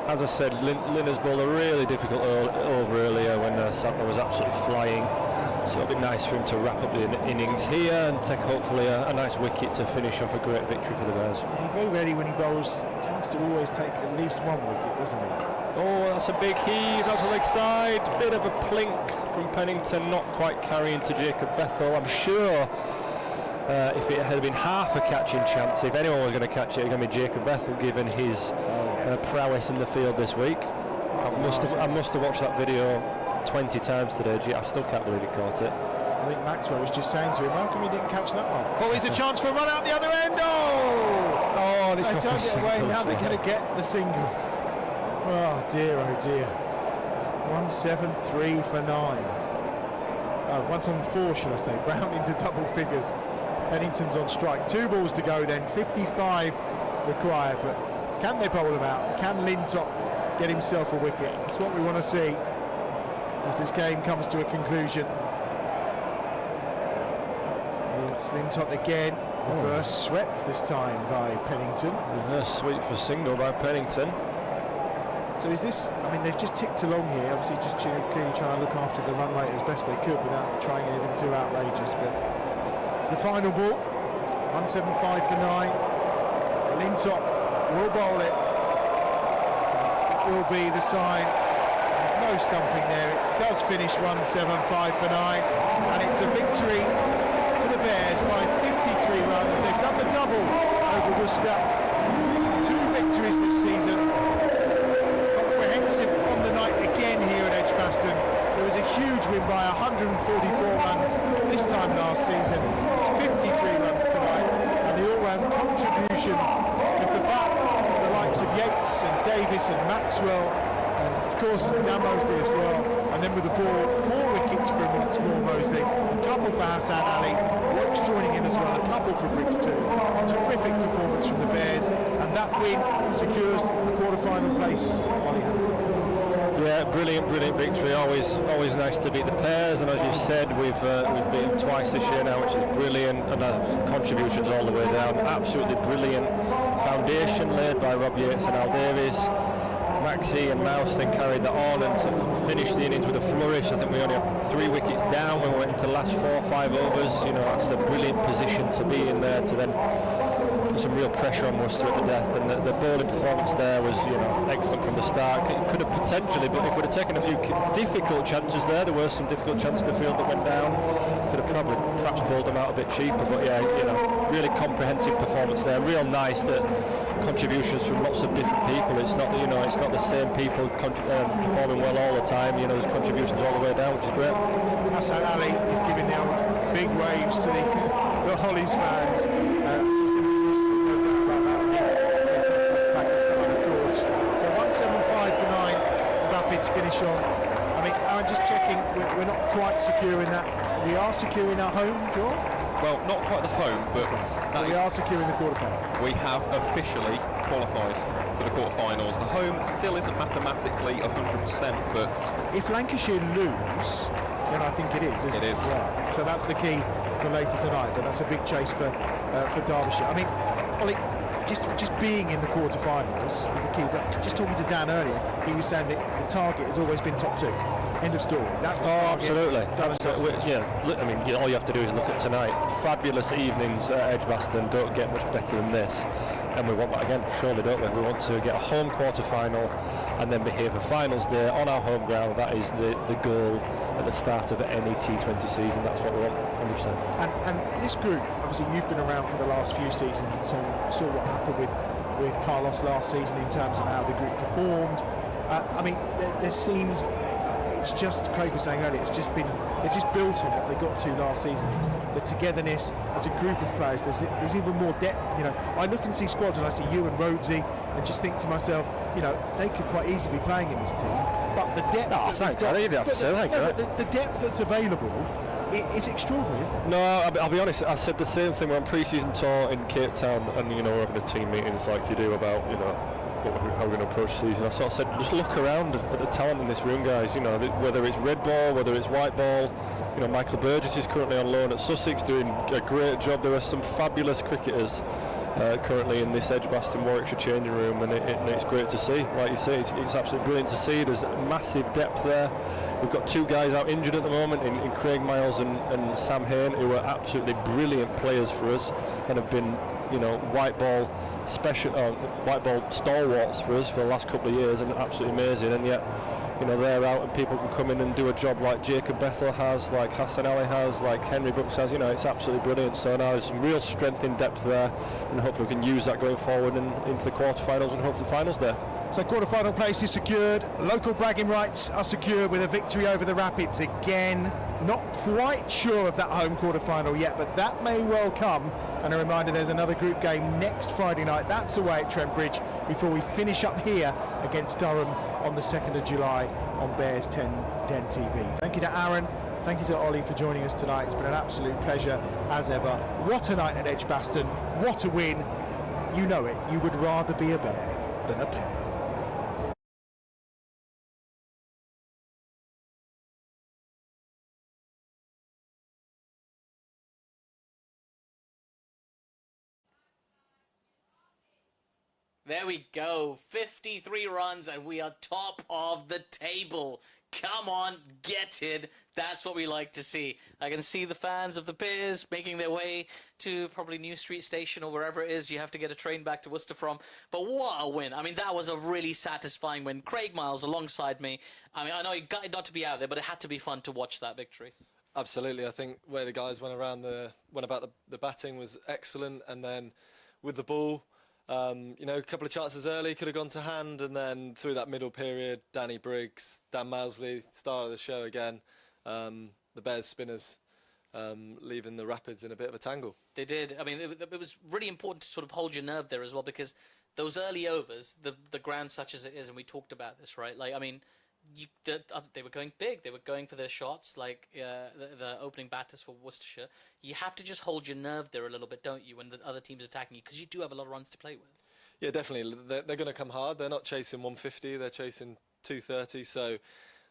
S16: As I said, Linner's bowled a really difficult over earlier when Santner was absolutely flying. So it'll be nice for him to wrap up the innings here and take hopefully a nice wicket to finish off a great victory for the Bears.
S10: He's very ready when he bowls, tends to always take at least 1 wicket, doesn't he?
S16: Oh, that's a big heave out the leg side. Bit of a plink from Pennington, not quite carrying to Jacob Bethel. I'm sure if it had been half a catching chance, if anyone was going to catch it, it was going to be Jacob Bethel, given his prowess in the field this week. I must have watched that video 20 times today. I still can't believe he caught it.
S10: I think Maxwell was just saying to him, how come he didn't catch that one? Oh, here's a chance for a run out the other end. Oh,
S16: they
S10: don't get away. Now they're going to get the single. Oh dear, oh dear. 1-7-3 for 9. 1-7-4, should I say. Brown into double figures. Pennington's on strike. 2 balls to go then. 55 required, but can they bowl him out? Can Lintott get himself a wicket? That's what we want to see as this game comes to a conclusion. It's Lintott again. Reverse swept this time by Pennington.
S16: Reverse sweep for single by Pennington.
S10: So is this, I mean, they've just ticked along here, obviously just clearly trying to look after the run rate as best they could without trying anything too outrageous, but it's the final ball. 1-7-5 for 9. Lintott will bowl it. It will be the sign. There's no stumping there. It does finish 1-7-5 for 9, and it's a victory for the Bears by 53 runs. They've done the double over Worcester. 2 victories this season. Comprehensive on the night again here at Edgbaston. There was a huge win by 144 runs this time last season. It's 53 runs tonight, and the all-round contribution of the bat, the likes of Yates and Davis and Maxwell, and of course Dan Mosley as well. And then with the ball, 4 wickets from Small Mosley, a couple for Hassan Ali, Wokes joining in as well, a couple for Briggs too. Terrific performance from the Bears, and that win secures the quarter-final place.
S16: Yeah, brilliant victory. Always nice to beat the Bears, and as you said, we've beaten them twice this year now, which is brilliant, and contributions all the way down. Absolutely brilliant foundation laid by Rob Yates and Al Davies. Maxi and Mouse then carried that on and to finish the innings with a flourish. I think we only had 3 wickets down when we went into the last 4 or 5 overs. You know, that's a brilliant position to be in there to then put some real pressure on Worcester at the death, and the bowling performance there was, you know, excellent from the start. It could have potentially, but if we'd have taken a few difficult chances there were some difficult chances in the field that went down. Could have perhaps bowled them out a bit cheaper, but yeah, you know, really comprehensive performance there. Real nice that contributions from lots of different people. It's not, you know, it's not the same people performing well all the time. You know, there's contributions all the way down, which is great.
S10: Hassan Ali is giving now big waves to the Hollies fans. It's going to be missed, there's no doubt about that. Pakistan, of course. So 1-7-5 for 9. Rapids finish on. I mean, I'm just checking. We're not quite secure in that. We are secure in our home draw.
S12: Well, not quite the home, but
S10: we are securing the quarterfinals.
S12: We have officially qualified for the quarterfinals. The home still isn't mathematically 100%, but
S10: if Lancashire lose, then I think it is. Isn't it? Yeah. So that's the key for later tonight. But that's a big chase for Derbyshire. I mean, Ollie, just being in the quarterfinals is the key. But just talking to Dan earlier, he was saying that the target has always been top 2. End of story. That's the target.
S16: Absolutely. Yeah. Look, I mean, all you have to do is look at tonight. Fabulous evenings at Edgbaston. Don't get much better than this, and we want that again. Surely, don't we? We want to get a home quarter-final and then be here for finals day on our home ground. That is the goal at the start of any T20 season. That's what we want, 100%.
S10: And this group, obviously, you've been around for the last few seasons and saw what happened with Carlos last season in terms of how the group performed. I mean, there seems. it's just, Craig was saying earlier, they've just built on what they got to last season. It's the togetherness as a group of players. There's even more depth. You know, I look and see squads and I see you and Rhodesy and just think to myself, you know, they could quite easily be playing in this team. But the depth, the depth that's available, it's extraordinary, isn't it?
S16: No, I'll be honest. I said the same thing when pre-season tour in Cape Town, and you know, we're having a team meetings like you do about, you know, how we're going to approach the season. I sort of said, just look around at the talent in this room, guys. You know, whether it's red ball, whether it's white ball. You know, Michael Burgess is currently on loan at Sussex, doing a great job. There are some fabulous cricketers currently in this Edgbaston Warwickshire changing room, and it's great to see. Like you say, it's absolutely brilliant to see. There's massive depth there. We've got two guys out injured at the moment in Craig Miles and Sam Hain, who are absolutely brilliant players for us and have been, you know, white ball stalwarts for us for the last couple of years, and absolutely amazing. And yet, you know, they're out and people can come in and do a job like Jacob Bethel has, like Hassan Ali has, like Henry Brooks has. You know, it's absolutely brilliant. So now there's some real strength in depth there, and hopefully we can use that going forward and into the quarterfinals and hopefully finals there.
S10: So quarter-final place is secured. Local bragging rights are secured with a victory over the Rapids again. Not quite sure of that home quarter-final yet, but that may well come. And a reminder, there's another group game next Friday night. That's away at Trent Bridge before we finish up here against Durham on the 2nd of July on Bears 10 TV. Thank you to Aaron. Thank you to Ollie for joining us tonight. It's been an absolute pleasure as ever. What a night at Edgbaston. What a win. You know it. You would rather be a Bear than a pair.
S6: There we go, 53 runs and we are top of the table. Come on, get it. That's what we like to see. I can see the fans of the Bears making their way to probably New Street Station or wherever it is you have to get a train back to Worcester from. But what a win. I mean, that was a really satisfying win. Craig Miles alongside me. I mean, I know he got not to be out there, but it had to be fun to watch that victory.
S14: Absolutely. I think where the guys went about the batting was excellent, and then with the ball, you know, a couple of chances early could have gone to hand, and then through that middle period, Danny Briggs, Dan Mousley, star of the show again, the Bears spinners leaving the Rapids in a bit of a tangle.
S6: They did. I mean, it was really important to sort of hold your nerve there as well, because those early overs, the ground such as it is, and we talked about this, right? Like, I mean, they were going big. They were going for their shots, like the opening batters for Worcestershire. You have to just hold your nerve there a little bit, don't you, when the other team's attacking you, because you do have a lot of runs to play with.
S14: Yeah, definitely. They're going to come hard. They're not chasing 150. They're chasing 230. So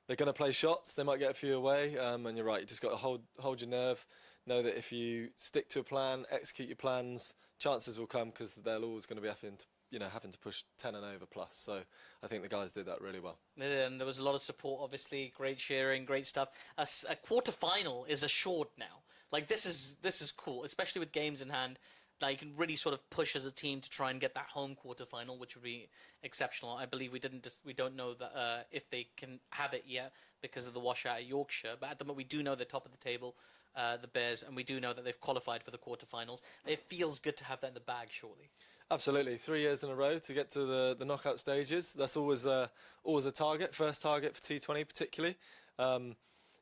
S14: they're going to play shots. They might get a few away. And you're right. You just got to hold your nerve. Know that if you stick to a plan, execute your plans, chances will come, because they're always going to be having to push 10 and over plus. So I think the guys did that really well.
S6: And there was a lot of support, obviously, great cheering, great stuff. A quarter-final is assured now. Like, this is cool, especially with games in hand. Now you can really sort of push as a team to try and get that home quarter-final, which would be exceptional. I believe we don't know that if they can have it yet because of the washout at Yorkshire, but at the moment we do know they're top of the table, the Bears, and we do know that they've qualified for the quarter-finals. It feels good to have that in the bag, surely.
S14: Absolutely, 3 years in a row to get to the knockout stages. That's always a target, first target for T20 particularly.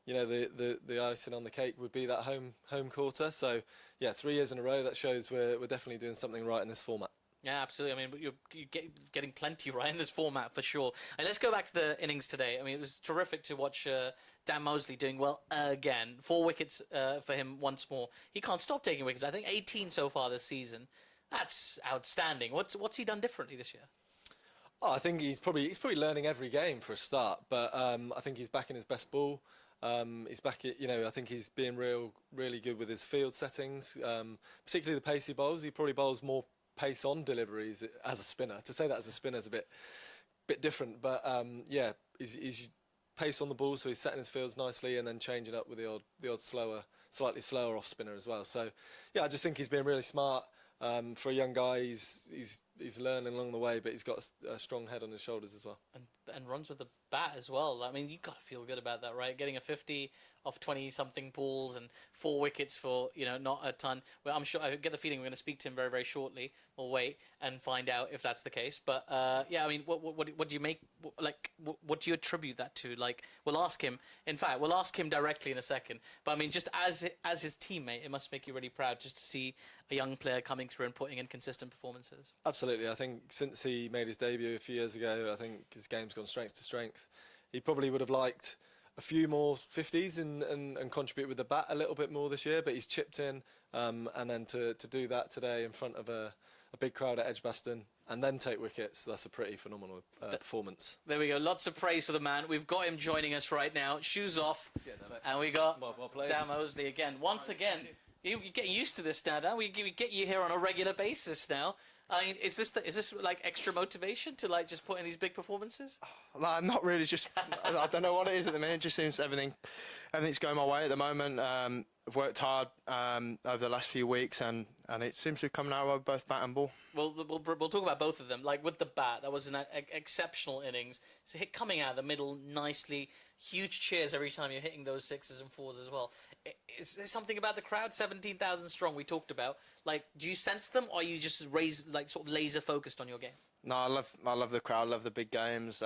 S14: You know, the icing on the cake would be that home quarter. So yeah, 3 years in a row. That shows we're definitely doing something right in this format.
S6: Yeah, absolutely. I mean, you're getting plenty right in this format for sure. And let's go back to the innings today. I mean, it was terrific to watch Dan Mousley doing well again. 4 wickets for him once more. He can't stop taking wickets. I think 18 so far this season. That's outstanding. What's he done differently this year?
S14: Oh, I think he's probably learning every game for a start. But I think he's back in his best ball. He's back at, you know, I think he's being really good with his field settings, particularly the pacey bowls. He probably bowls more pace on deliveries as a spinner. To say that as a spinner is a bit different, but yeah, he's pace on the ball, so he's setting his fields nicely and then changing up with the odd slightly slower off spinner as well. So yeah, I just think he's been really smart. For a young guy, he's he's learning along the way, but he's got a strong head on his shoulders as well.
S6: And runs with the bat as well. I mean, you've got to feel good about that, right? Getting a 50 off 20-something balls and 4 wickets for, not a ton. Well, I'm sure, I get the feeling we're going to speak to him very, very shortly. We'll wait and find out if that's the case. But, yeah, I mean, what do you make, what do you attribute that to? Like, we'll ask him. In fact, we'll ask him directly in a second. But, I mean, just as his teammate, it must make you really proud just to see a young player coming through and putting in consistent performances.
S14: Absolutely. I think since he made his debut a few years ago, I think his game's gone strength to strength. He probably would have liked a few more 50s and contribute with the bat a little bit more this year, but he's chipped in, and then to do that today in front of a big crowd at Edgbaston and then take wickets, that's a pretty phenomenal performance.
S6: There we go. Lots of praise for the man. We've got him joining us right now. Shoes off. And we got Dan Mosley again. Once again, you're getting used to this now, Dan. We get you here on a regular basis now. I mean, is this like extra motivation to like just put in these big performances?
S3: Nah, not really. Just I don't know what it is at the minute. It just seems everything's going my way at the moment. I've worked hard over the last few weeks, and it seems to be coming out with both bat and ball.
S6: Well, we'll talk about both of them. Like with the bat, that was an exceptional innings. So coming out of the middle nicely, huge cheers every time you're hitting those 6s and 4s as well. Is there something about the crowd, 17,000 strong, we talked about? Like, do you sense them, or are you just sort of laser focused on your game?
S3: No, I love the crowd. I love the big games.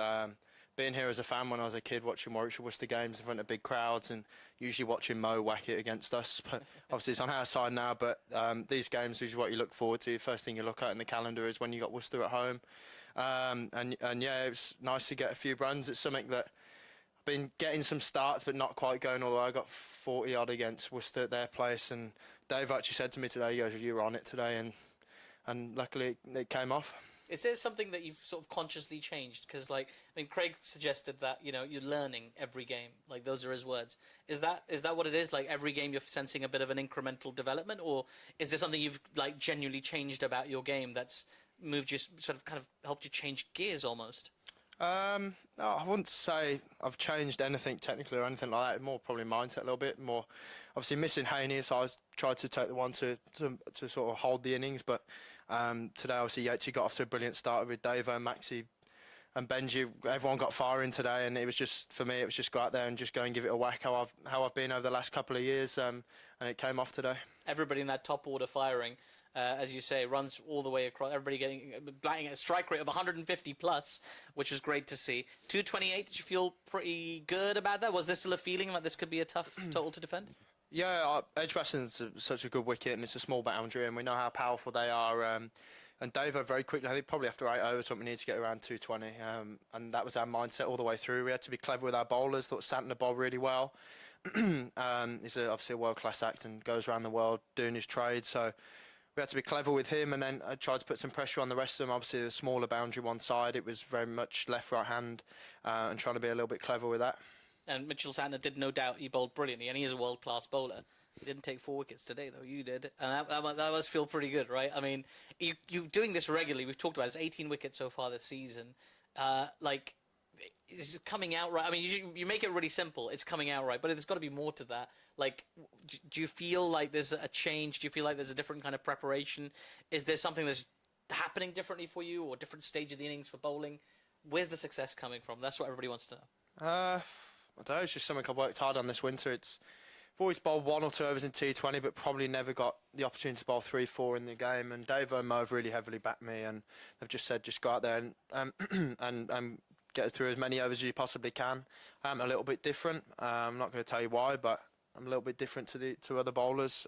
S3: Being here as a fan when I was a kid, watching Warwickshire Worcester games in front of big crowds, and usually watching Mo whack it against us. But obviously it's on our side now. But these games is what you look forward to. First thing you look at in the calendar is when you got Worcester at home. And yeah, it was nice to get a few runs. It's something that I've been getting some starts, but not quite going all the way. I got 40 odd against Worcester at their place, and Dave actually said to me today, he goes, "You were on it today," and luckily it came off.
S6: Is there something that you've sort of consciously changed? Because, like, I mean, Craig suggested that, you're learning every game. Like, those are his words. Is that what it is? Like, every game you're sensing a bit of an incremental development? Or is there something you've, like, genuinely changed about your game that's moved you, sort of kind of helped you change gears almost?
S3: No, I wouldn't say I've changed anything technically or anything like that. More probably mindset a little bit more. Obviously missing Haney, so I tried to take the one to sort of hold the innings. But today, obviously, Yates got off to a brilliant start with Davo and Maxi and Benji. Everyone got firing today, and it was just, for me, it was just go out there and just go and give it a whack how I've been over the last couple of years, and it came off today. Everybody
S6: in that top order firing. As you say, runs all the way across. Everybody batting at a strike rate of 150 plus, which was great to see. 228. Did you feel pretty good about that? Was there still a feeling like this could be a tough total to defend?
S3: Yeah, Edgbaston's such a good wicket, and it's a small boundary, and we know how powerful they are. And Davo very quickly, I think probably after 8 overs, we need to get around 220, and that was our mindset all the way through. We had to be clever with our bowlers. Thought Santner bowled really well. He's obviously a world-class act and goes around the world doing his trade, so we had to be clever with him, and then I tried to put some pressure on the rest of them. Obviously, the smaller boundary one side, it was very much left, right hand, and trying to be a little bit clever with that. And
S6: Mitchell Santner did no doubt he bowled brilliantly, and he is a world-class bowler. He didn't take 4 wickets today, though. You did, and that must feel pretty good, right? I mean, you doing this regularly. We've talked about this. 18 wickets so far this season. Like, it's coming out right. I mean, you make it really simple. It's coming out right, but there's got to be more to that. Like, do you feel like there's a change? Do you feel like there's a different kind of preparation? Is there something that's happening differently for you, or a different stage of the innings for bowling? Where's the success coming from? That's what everybody wants to know.
S3: I don't know. It's just something I've worked hard on this winter. I've always bowled 1 or 2 overs in T20, but probably never got the opportunity to bowl 3, 4 in the game. And Dave and Mo have really heavily backed me, and they've just said, just go out there and get through as many overs as you possibly can. I'm a little bit different. I'm not going to tell you why, but I'm a little bit different to other bowlers.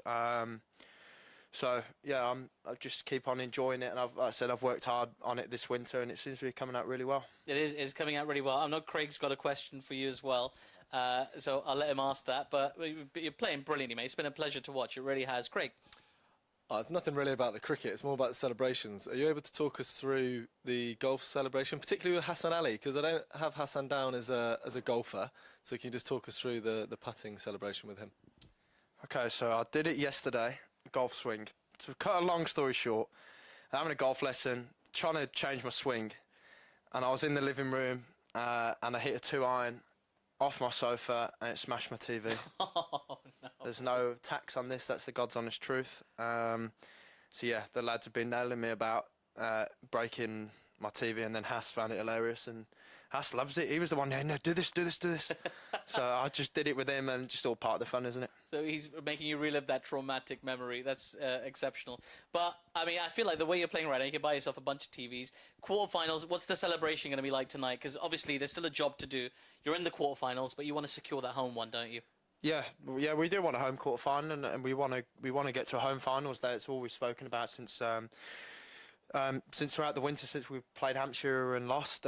S3: So yeah, I just keep on enjoying it, and I've worked hard on it this winter, and it seems to be coming out really well.
S6: It's coming out really well. I know Craig's got a question for you as well, so I'll let him ask that. But you're playing brilliantly, mate. It's been a pleasure to watch. It really has. Craig.
S14: It's nothing really about the cricket. It's more about the celebrations. Are you able to talk us through the golf celebration, particularly with Hassan Ali? Because I don't have Hassan down as a golfer, so can you just talk us through the putting celebration with him?
S3: Okay, so I did it yesterday, golf swing. To cut a long story short, I'm having a golf lesson, trying to change my swing, and I was in the living room, and I hit a 2-iron off my sofa, and it smashed my TV.
S6: Oh, no.
S3: There's no tax on this. That's the God's honest truth. So yeah, the lads have been nailing me about breaking my TV, and then Haas found it hilarious, and Haas loves it. He was the one, no, do this. So I just did it with him, and just all part of the fun, isn't it?
S6: So he's making you relive that traumatic memory. That's exceptional. But, I mean, I feel like the way you're playing right now, you can buy yourself a bunch of TVs. Quarterfinals, what's the celebration going to be like tonight? Because obviously there's still a job to do. You're in the quarterfinals, but you want to secure that home one, don't you?
S3: Yeah, we do want a home quarter final, and we want to get to a home finals. There, it's all we've spoken about since throughout the winter, since we played Hampshire and lost.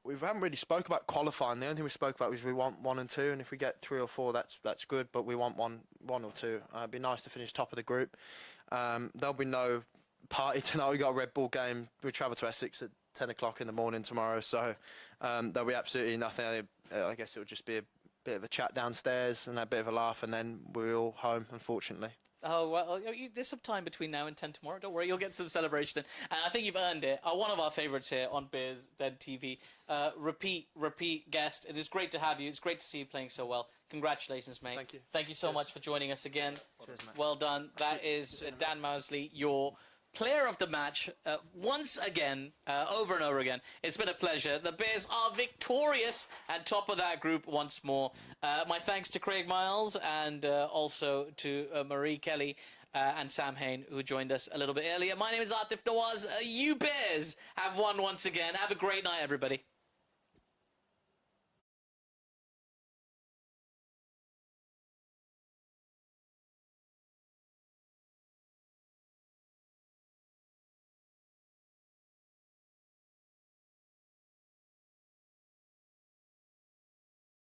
S3: We haven't really spoke about qualifying. The only thing we spoke about was we want 1 and 2, and if we get 3 or 4, that's good. But we want one or 2. It'd be nice to finish top of the group. There'll be no party tonight. We got a Red Bull game. We travel to Essex at 10 o'clock in the morning tomorrow, so there'll be absolutely nothing. I guess it'll just be a bit of a chat downstairs and a bit of a laugh, and then we're all home, unfortunately.
S6: Oh, well, there's some time between now and 10 tomorrow. Don't worry, you'll get some celebration. And I think you've earned it. One of our favourites here on Bears Den TV. Repeat guest. It is great to have you. It's great to see you playing so well. Congratulations, mate.
S3: Thank you.
S6: Thank you so much for joining us again.
S3: Cheers, mate.
S6: Well done. That is Dan Mousley, your player of the match, once again, over and over again. It's been a pleasure. The Bears are victorious and top of that group once more. My thanks to Craig Miles and also to Marie Kelly and Sam Hain, who joined us a little bit earlier. My name is Atif Nawaz. You Bears have won once again. Have a great night, everybody.